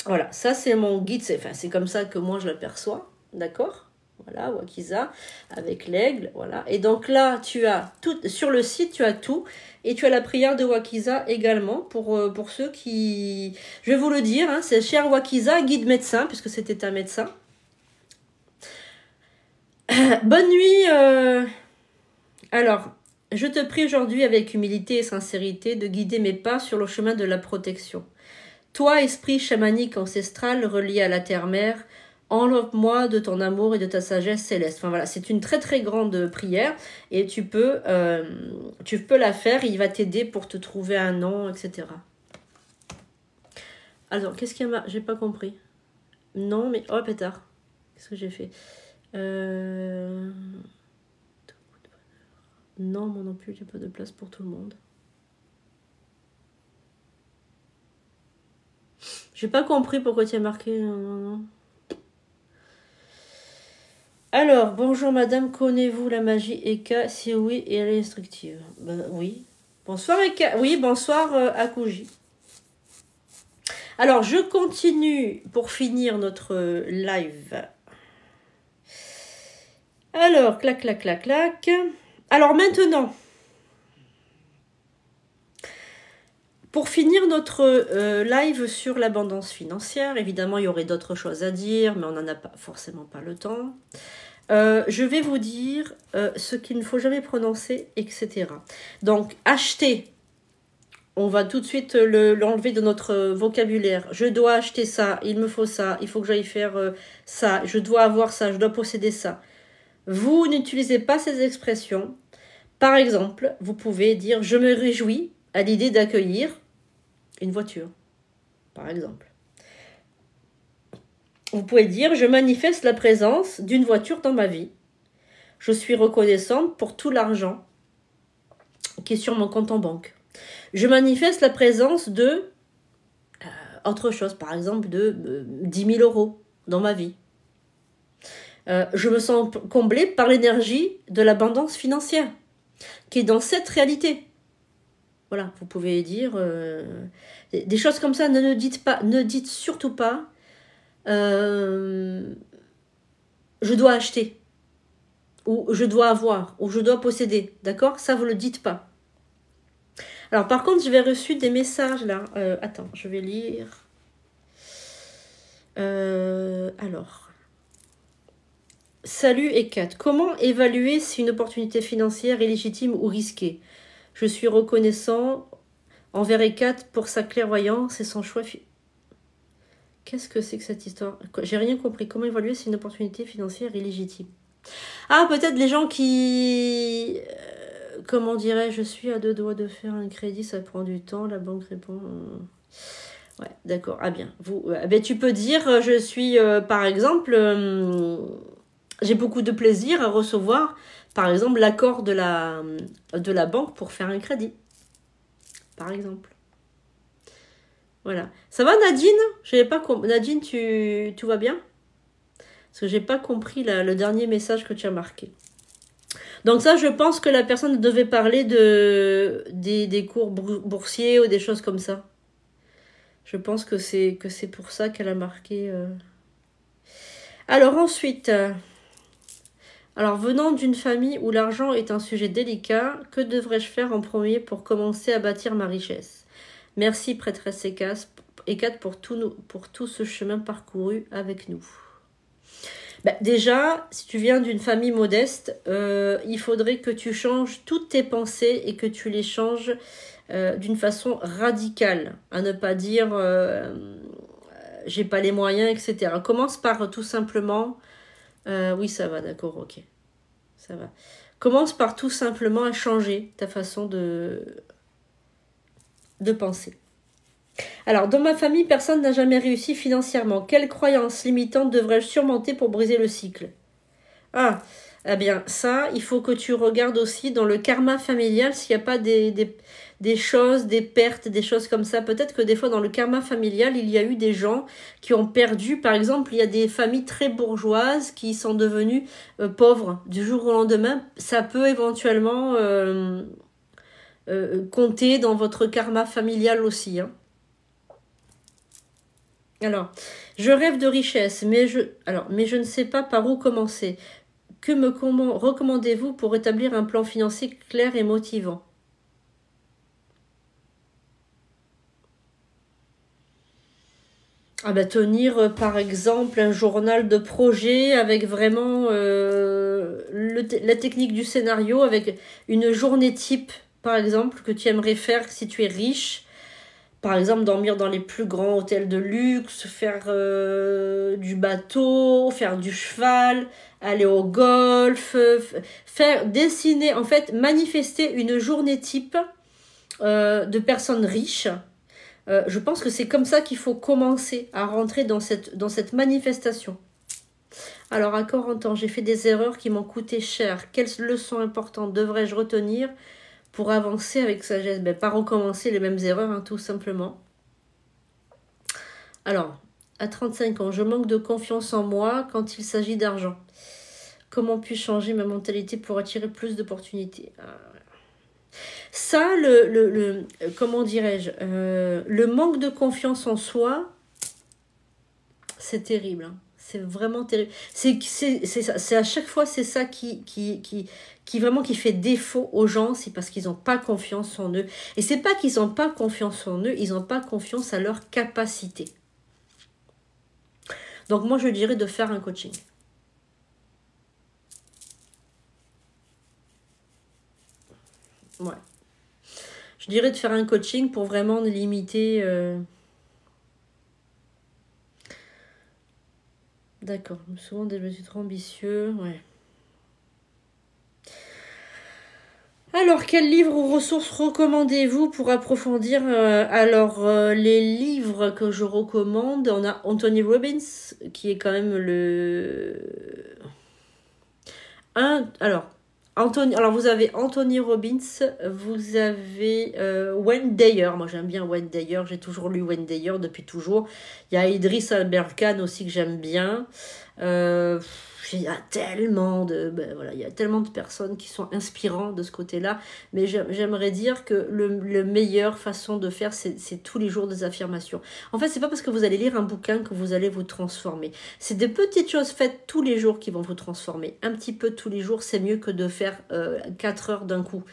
Voilà, ça c'est mon guide, c'est comme ça que moi je l'aperçois, d'accord ? Voilà, Wakiza, avec l'aigle, voilà. Et donc là, tu as tout, sur le site, tu as tout. Et tu as la prière de Wakiza également, pour ceux qui... Je vais vous le dire, hein, c'est cher Wakiza, guide médecin, puisque c'était un médecin. Bonne nuit. Alors, je te prie aujourd'hui avec humilité et sincérité de guider mes pas sur le chemin de la protection. Toi, esprit chamanique ancestral relié à la terre-mère, enveloppe-moi de ton amour et de ta sagesse céleste. Enfin voilà, c'est une très très grande prière et tu peux la faire. Il va t'aider pour te trouver un nom, etc. Alors, qu'est-ce qu'il y a? J'ai pas compris. Non, mais oh pétard. Qu'est-ce que j'ai fait? Non, moi non plus, j'ai pas de place pour tout le monde. J'ai pas compris pourquoi tu as marqué. Non. Alors, bonjour madame, connaissez-vous la magie Eka? Si oui, et elle est instructive. Ben, oui. Bonsoir Eka. Oui, bonsoir Akuji. Alors, je continue pour finir notre live. Alors, clac, clac, clac, clac. Alors maintenant, pour finir notre live sur l'abondance financière, évidemment, il y aurait d'autres choses à dire, mais on n'en a pas forcément pas le temps. Je vais vous dire ce qu'il ne faut jamais prononcer, etc. Donc, acheter, on va tout de suite l'enlever de notre vocabulaire. Je dois acheter ça, il me faut ça, il faut que j'aille faire ça, je dois avoir ça, je dois posséder ça. Vous n'utilisez pas ces expressions. Par exemple, vous pouvez dire « je me réjouis à l'idée d'accueillir une voiture », par exemple. Vous pouvez dire « je manifeste la présence d'une voiture dans ma vie. Je suis reconnaissante pour tout l'argent qui est sur mon compte en banque. Je manifeste la présence de autre chose, par exemple de 10 000 euros. dans ma vie. Je me sens comblée par l'énergie de l'abondance financière qui est dans cette réalité. Voilà, vous pouvez dire des choses comme ça. Ne dites surtout pas je dois acheter, ou je dois avoir, ou je dois posséder. D'accord? Ça, vous ne le dites pas. Alors, par contre, j'ai reçu des messages là. Attends, je vais lire. Alors. Salut Ekat, comment évaluer si une opportunité financière est légitime ou risquée? Je suis reconnaissant envers Ekat pour sa clairvoyance et son choix. Qu'est-ce que c'est que cette histoire? J'ai rien compris. Comment évaluer si une opportunité financière est légitime? Ah, peut-être les gens qui... comment dirais-je? Je suis à 2 doigts de faire un crédit, ça prend du temps, la banque répond... Ouais, d'accord. Ah bien. Tu peux dire, je suis, par exemple... j'ai beaucoup de plaisir à recevoir, par exemple, l'accord de la banque pour faire un crédit. Par exemple. Voilà. Ça va, Nadine? Nadine, tu vas bien? Parce que j'ai pas compris le dernier message que tu as marqué. Donc ça, je pense que la personne devait parler des cours boursiers ou des choses comme ça. Je pense que c'est pour ça qu'elle a marqué... Alors ensuite... Alors, venant d'une famille où l'argent est un sujet délicat, que devrais-je faire en premier pour commencer à bâtir ma richesse? Merci, prêtresse Ekat, pour tout ce chemin parcouru avec nous. Déjà, si tu viens d'une famille modeste, il faudrait que tu changes toutes tes pensées et que tu les changes d'une façon radicale. À ne pas dire j'ai pas les moyens, etc. Commence par tout simplement... oui, ça va, d'accord, ok. Ça va. Commence par tout simplement à changer ta façon de penser. Alors, dans ma famille, personne n'a jamais réussi financièrement. Quelles croyances limitantes devrais-je surmonter pour briser le cycle? Ah, eh bien, ça, il faut que tu regardes aussi dans le karma familial s'il n'y a pas des choses, des pertes, des choses comme ça. Peut-être que des fois, dans le karma familial, il y a eu des gens qui ont perdu. Par exemple, il y a des familles très bourgeoises qui sont devenues pauvres du jour au lendemain. Ça peut éventuellement compter dans votre karma familial aussi. Hein. Alors, je rêve de richesse, mais je ne sais pas par où commencer. Que me recommandez-vous pour établir un plan financier clair et motivant? Tenir par exemple un journal de projet avec vraiment la technique du scénario, avec une journée type par exemple que tu aimerais faire si tu es riche. Par exemple, dormir dans les plus grands hôtels de luxe, faire du bateau, faire du cheval, aller au golf, faire dessiner, en fait, manifester une journée type de personnes riches. Je pense que c'est comme ça qu'il faut commencer à rentrer dans cette manifestation. Alors, accord en temps, j'ai fait des erreurs qui m'ont coûté cher. Quelles leçons importantes devrais-je retenir pour avancer avec sagesse? Pas recommencer les mêmes erreurs, hein, tout simplement. Alors, à 35 ans, je manque de confiance en moi quand il s'agit d'argent. Comment puis-je changer ma mentalité pour attirer plus d'opportunités? Ça, comment dirais-je, le manque de confiance en soi, c'est terrible. Hein. C'est vraiment terrible. C'est à chaque fois, c'est ça qui fait défaut aux gens, c'est parce qu'ils n'ont pas confiance en eux. Et c'est pas qu'ils n'ont pas confiance en eux, ils n'ont pas confiance à leur capacité. Donc moi, je dirais de faire un coaching. Ouais. Je dirais de faire un coaching pour vraiment limiter... D'accord. Souvent, je suis trop ambitieux. Ouais. Alors, quels livres ou ressources recommandez-vous pour approfondir les livres que je recommande, on a Anthony Robbins, qui est quand même Anthony, alors vous avez Anthony Robbins, vous avez Wayne Dyer. Moi j'aime bien Wayne Dyer, j'ai toujours lu Wayne Dyer depuis toujours. Il y a Idriss Albert Khan aussi que j'aime bien. Il y a tellement de voilà, il y a tellement de personnes qui sont inspirantes de ce côté-là, mais j'aimerais dire que le meilleure façon de faire c'est tous les jours des affirmations. En fait, c'est pas parce que vous allez lire un bouquin que vous allez vous transformer. C'est des petites choses faites tous les jours qui vont vous transformer. Un petit peu tous les jours, c'est mieux que de faire 4 heures d'un coup.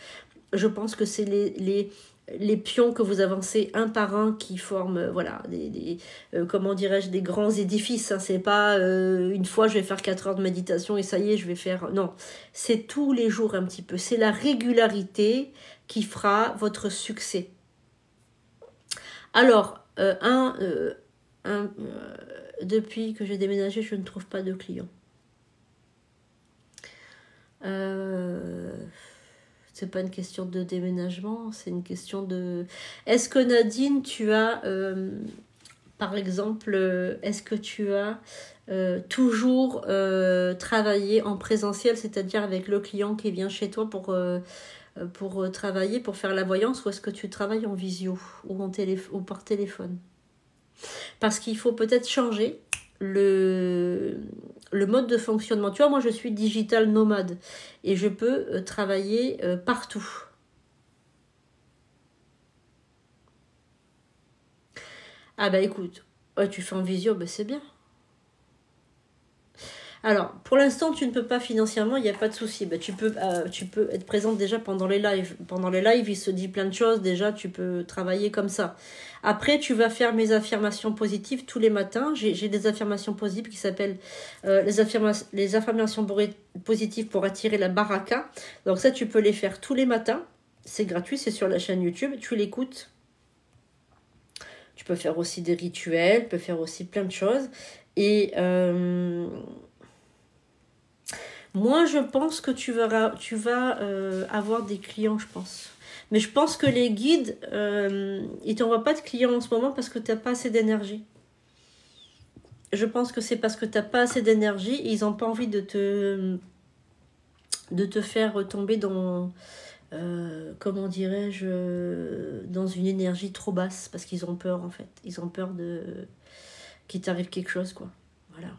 Je pense que c'est les pions que vous avancez un par un qui forment voilà comment dirais-je, des grands édifices, hein. C'est pas une fois je vais faire 4 heures de méditation et ça y est je vais faire, non, c'est tous les jours un petit peu, c'est la régularité qui fera votre succès. Alors depuis que j'ai déménagé je ne trouve pas de clients. C'est pas une question de déménagement, c'est une question de... Est-ce que Nadine, tu as, par exemple, est-ce que tu as toujours travaillé en présentiel, c'est-à-dire avec le client qui vient chez toi pour travailler, pour faire la voyance, ou est-ce que tu travailles en visio ou, ou par téléphone? Parce qu'il faut peut-être changer le mode de fonctionnement. Tu vois, moi je suis digital nomade et je peux travailler partout. Ah bah écoute, tu fais en visio, bah c'est bien. Alors, pour l'instant, tu ne peux pas financièrement, il n'y a pas de souci. Bah, tu peux être présente déjà pendant les lives. Pendant les lives, il se dit plein de choses. Déjà, tu peux travailler comme ça. Après, tu vas faire mes affirmations positives tous les matins. J'ai des affirmations positives qui s'appellent les affirmations positives pour attirer la baraka. Donc ça, tu peux les faire tous les matins. C'est gratuit, c'est sur la chaîne YouTube. Tu l'écoutes. Tu peux faire aussi des rituels, tu peux faire aussi plein de choses. Et... moi, je pense que tu vas avoir des clients, je pense. Mais je pense que les guides, ils t'envoient pas de clients en ce moment parce que tu n'as pas assez d'énergie. Je pense que c'est parce que tu n'as pas assez d'énergie et ils n'ont pas envie de te faire tomber dans, comment dirais-je, dans une énergie trop basse parce qu'ils ont peur en fait. Ils ont peur qu'il t'arrive quelque chose, quoi. Voilà.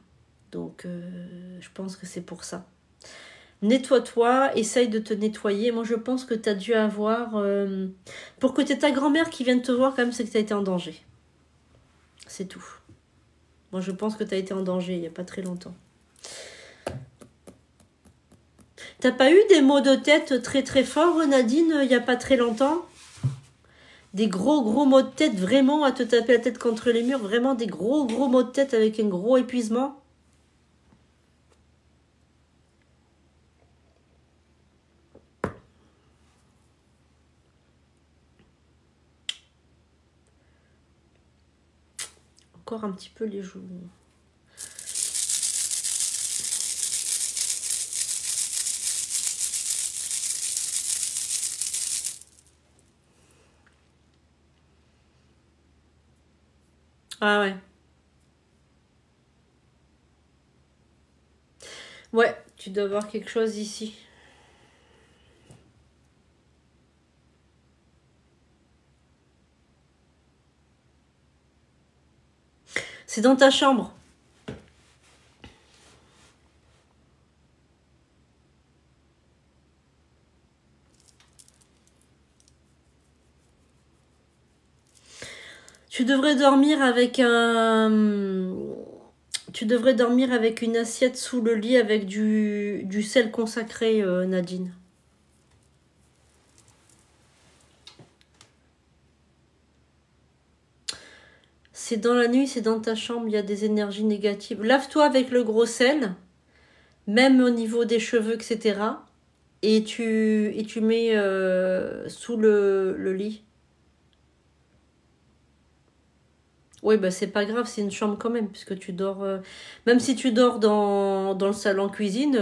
Donc, je pense que c'est pour ça. Nettoie-toi, essaye de te nettoyer. Moi, je pense que tu as dû avoir... pour que tu aies ta grand-mère qui vienne te voir, quand même, c'est que tu as été en danger. C'est tout. Moi, je pense que tu as été en danger il n'y a pas très longtemps. T'as pas eu des maux de tête très très forts, Nadine, il n'y a pas très longtemps? Des gros maux de tête, vraiment, à te taper la tête contre les murs? Vraiment des gros maux de tête avec un gros épuisement? Encore un petit peu les joues. Ah ouais. Ouais, tu dois avoir quelque chose ici. C'est dans ta chambre. Tu devrais dormir avec une assiette sous le lit avec du sel consacré, Nadine. C'est dans la nuit, c'est dans ta chambre, il y a des énergies négatives. Lave-toi avec le gros sel, même au niveau des cheveux, etc. Et tu mets sous le lit. Oui, bah c'est pas grave, c'est une chambre quand même, puisque tu dors... même si tu dors dans le salon cuisine,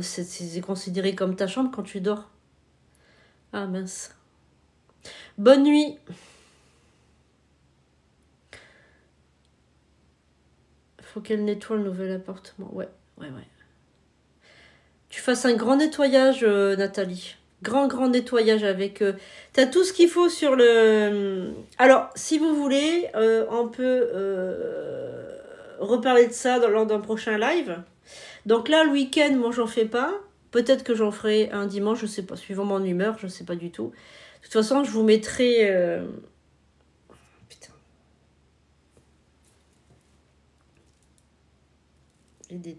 c'est considéré comme ta chambre quand tu dors. Ah mince. Bonne nuit. Faut qu'elle nettoie le nouvel appartement. Ouais. fasse un grand nettoyage, Nathalie. Grand nettoyage avec... T'as tout ce qu'il faut sur le... Alors, si vous voulez, on peut reparler de ça lors d'un prochain live. Donc là, le week-end, moi, j'en fais pas. Peut-être que j'en ferai un dimanche, je sais pas. Suivant mon humeur, je sais pas du tout. De toute façon, je vous mettrai... Putain. J'ai des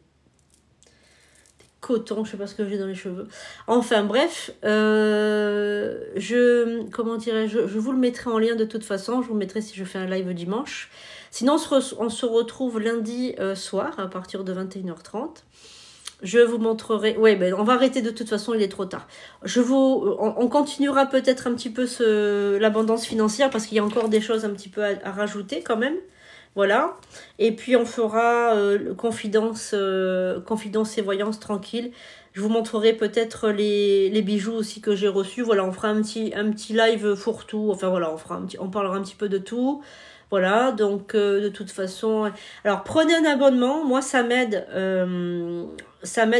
coton, je sais pas ce que j'ai dans les cheveux. Enfin bref, comment dirais-je, je vous le mettrai en lien de toute façon. Je vous le mettrai si je fais un live dimanche. Sinon, on se retrouve lundi soir à partir de 21h30. Je vous montrerai... Ouais, ben, on va arrêter de toute façon, il est trop tard. On continuera peut-être un petit peu l'abondance financière parce qu'il y a encore des choses un petit peu à rajouter quand même. Voilà. Et puis on fera confidence et voyance tranquille. Je vous montrerai peut-être les bijoux aussi que j'ai reçus. Voilà, on fera un petit live fourre-tout. Enfin voilà, on parlera un petit peu de tout. Voilà, donc de toute façon... Alors prenez un abonnement, moi ça m'aide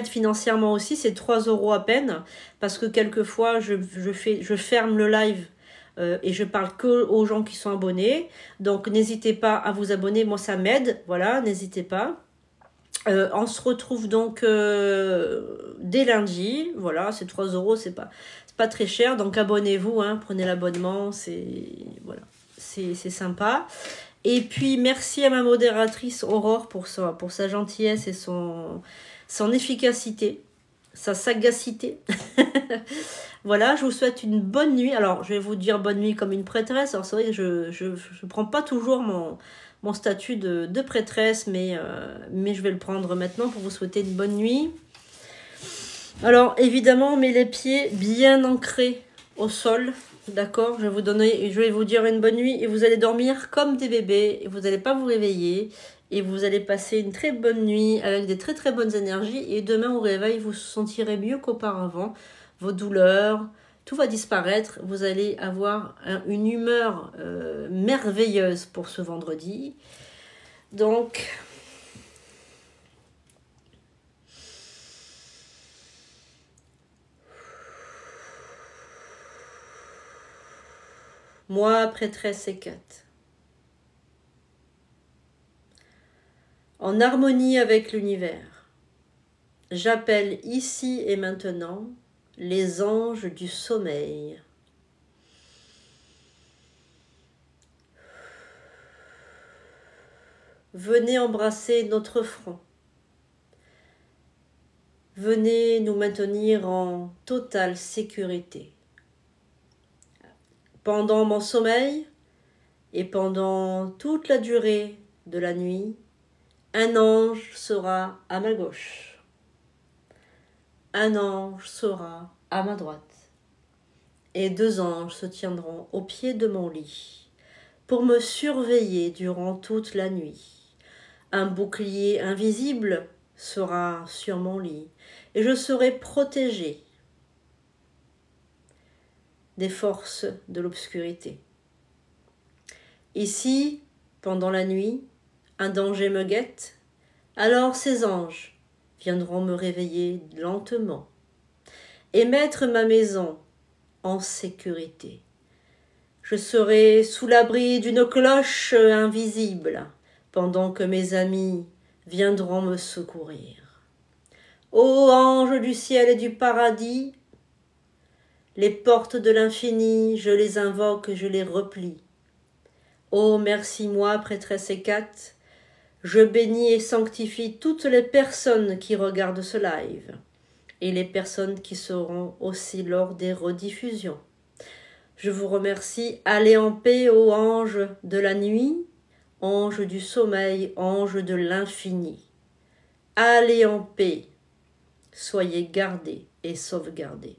financièrement aussi, c'est 3 € à peine. Parce que quelquefois je ferme le live. Et je parle que aux gens qui sont abonnés. Donc, n'hésitez pas à vous abonner. Moi, ça m'aide. Voilà, n'hésitez pas. On se retrouve donc dès lundi. Voilà, c'est 3 €. C'est pas très cher. Donc, abonnez-vous. Hein, prenez l'abonnement. Voilà, c'est sympa. Et puis, merci à ma modératrice Aurore pour sa gentillesse et son efficacité. Sa sagacité. Voilà, je vous souhaite une bonne nuit. Alors, je vais vous dire bonne nuit comme une prêtresse. Alors, c'est vrai que je prends pas toujours mon statut de prêtresse, mais je vais le prendre maintenant pour vous souhaiter une bonne nuit. Alors, évidemment, mets les pieds bien ancrés au sol. D'accord, je vais vous dire une bonne nuit et vous allez dormir comme des bébés et vous n'allez pas vous réveiller. Et vous allez passer une très bonne nuit avec des très très bonnes énergies. Et demain au réveil, vous vous sentirez mieux qu'auparavant. Vos douleurs, tout va disparaître. Vous allez avoir une humeur merveilleuse pour ce vendredi. Donc, moi, prêtresse Hécate, en harmonie avec l'univers, j'appelle ici et maintenant les anges du sommeil. Venez embrasser notre front. Venez nous maintenir en totale sécurité. Pendant mon sommeil et pendant toute la durée de la nuit, un ange sera à ma gauche. Un ange sera à ma droite. Et 2 anges se tiendront au pied de mon lit pour me surveiller durant toute la nuit. Un bouclier invisible sera sur mon lit et je serai protégée des forces de l'obscurité. Ici, pendant la nuit, un danger me guette, alors ces anges viendront me réveiller lentement et mettre ma maison en sécurité. Je serai sous l'abri d'une cloche invisible pendant que mes amis viendront me secourir. Ô anges du ciel et du paradis, les portes de l'infini, je les invoque, je les replie. Ô merci moi, prêtresse Hécate, je bénis et sanctifie toutes les personnes qui regardent ce live et les personnes qui seront aussi lors des rediffusions. Je vous remercie. Allez en paix, ô anges de la nuit, anges du sommeil, anges de l'infini. Allez en paix. Soyez gardés et sauvegardés.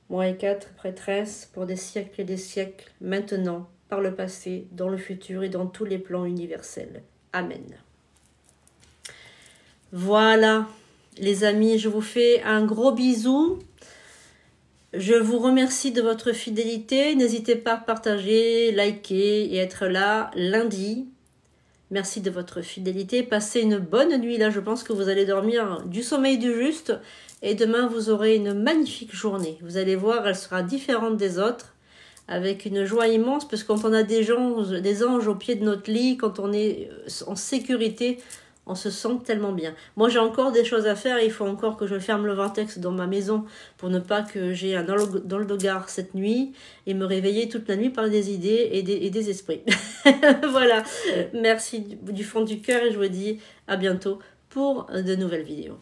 Moi et 4 prêtresses pour des siècles et des siècles, maintenant, par le passé, dans le futur et dans tous les plans universels. Amen. Voilà, les amis, je vous fais un gros bisou. Je vous remercie de votre fidélité. N'hésitez pas à partager, liker et être là lundi. Merci de votre fidélité. Passez une bonne nuit. Là, je pense que vous allez dormir du sommeil du juste. Et demain, vous aurez une magnifique journée. Vous allez voir, elle sera différente des autres. Avec une joie immense. Parce que quand on a des anges au pied de notre lit, quand on est en sécurité, on se sent tellement bien. Moi, j'ai encore des choses à faire. Il faut encore que je ferme le vortex dans ma maison pour ne pas que j'ai un dolldogar cette nuit et me réveiller toute la nuit par des idées et des esprits. Voilà. Merci du fond du cœur et je vous dis à bientôt pour de nouvelles vidéos.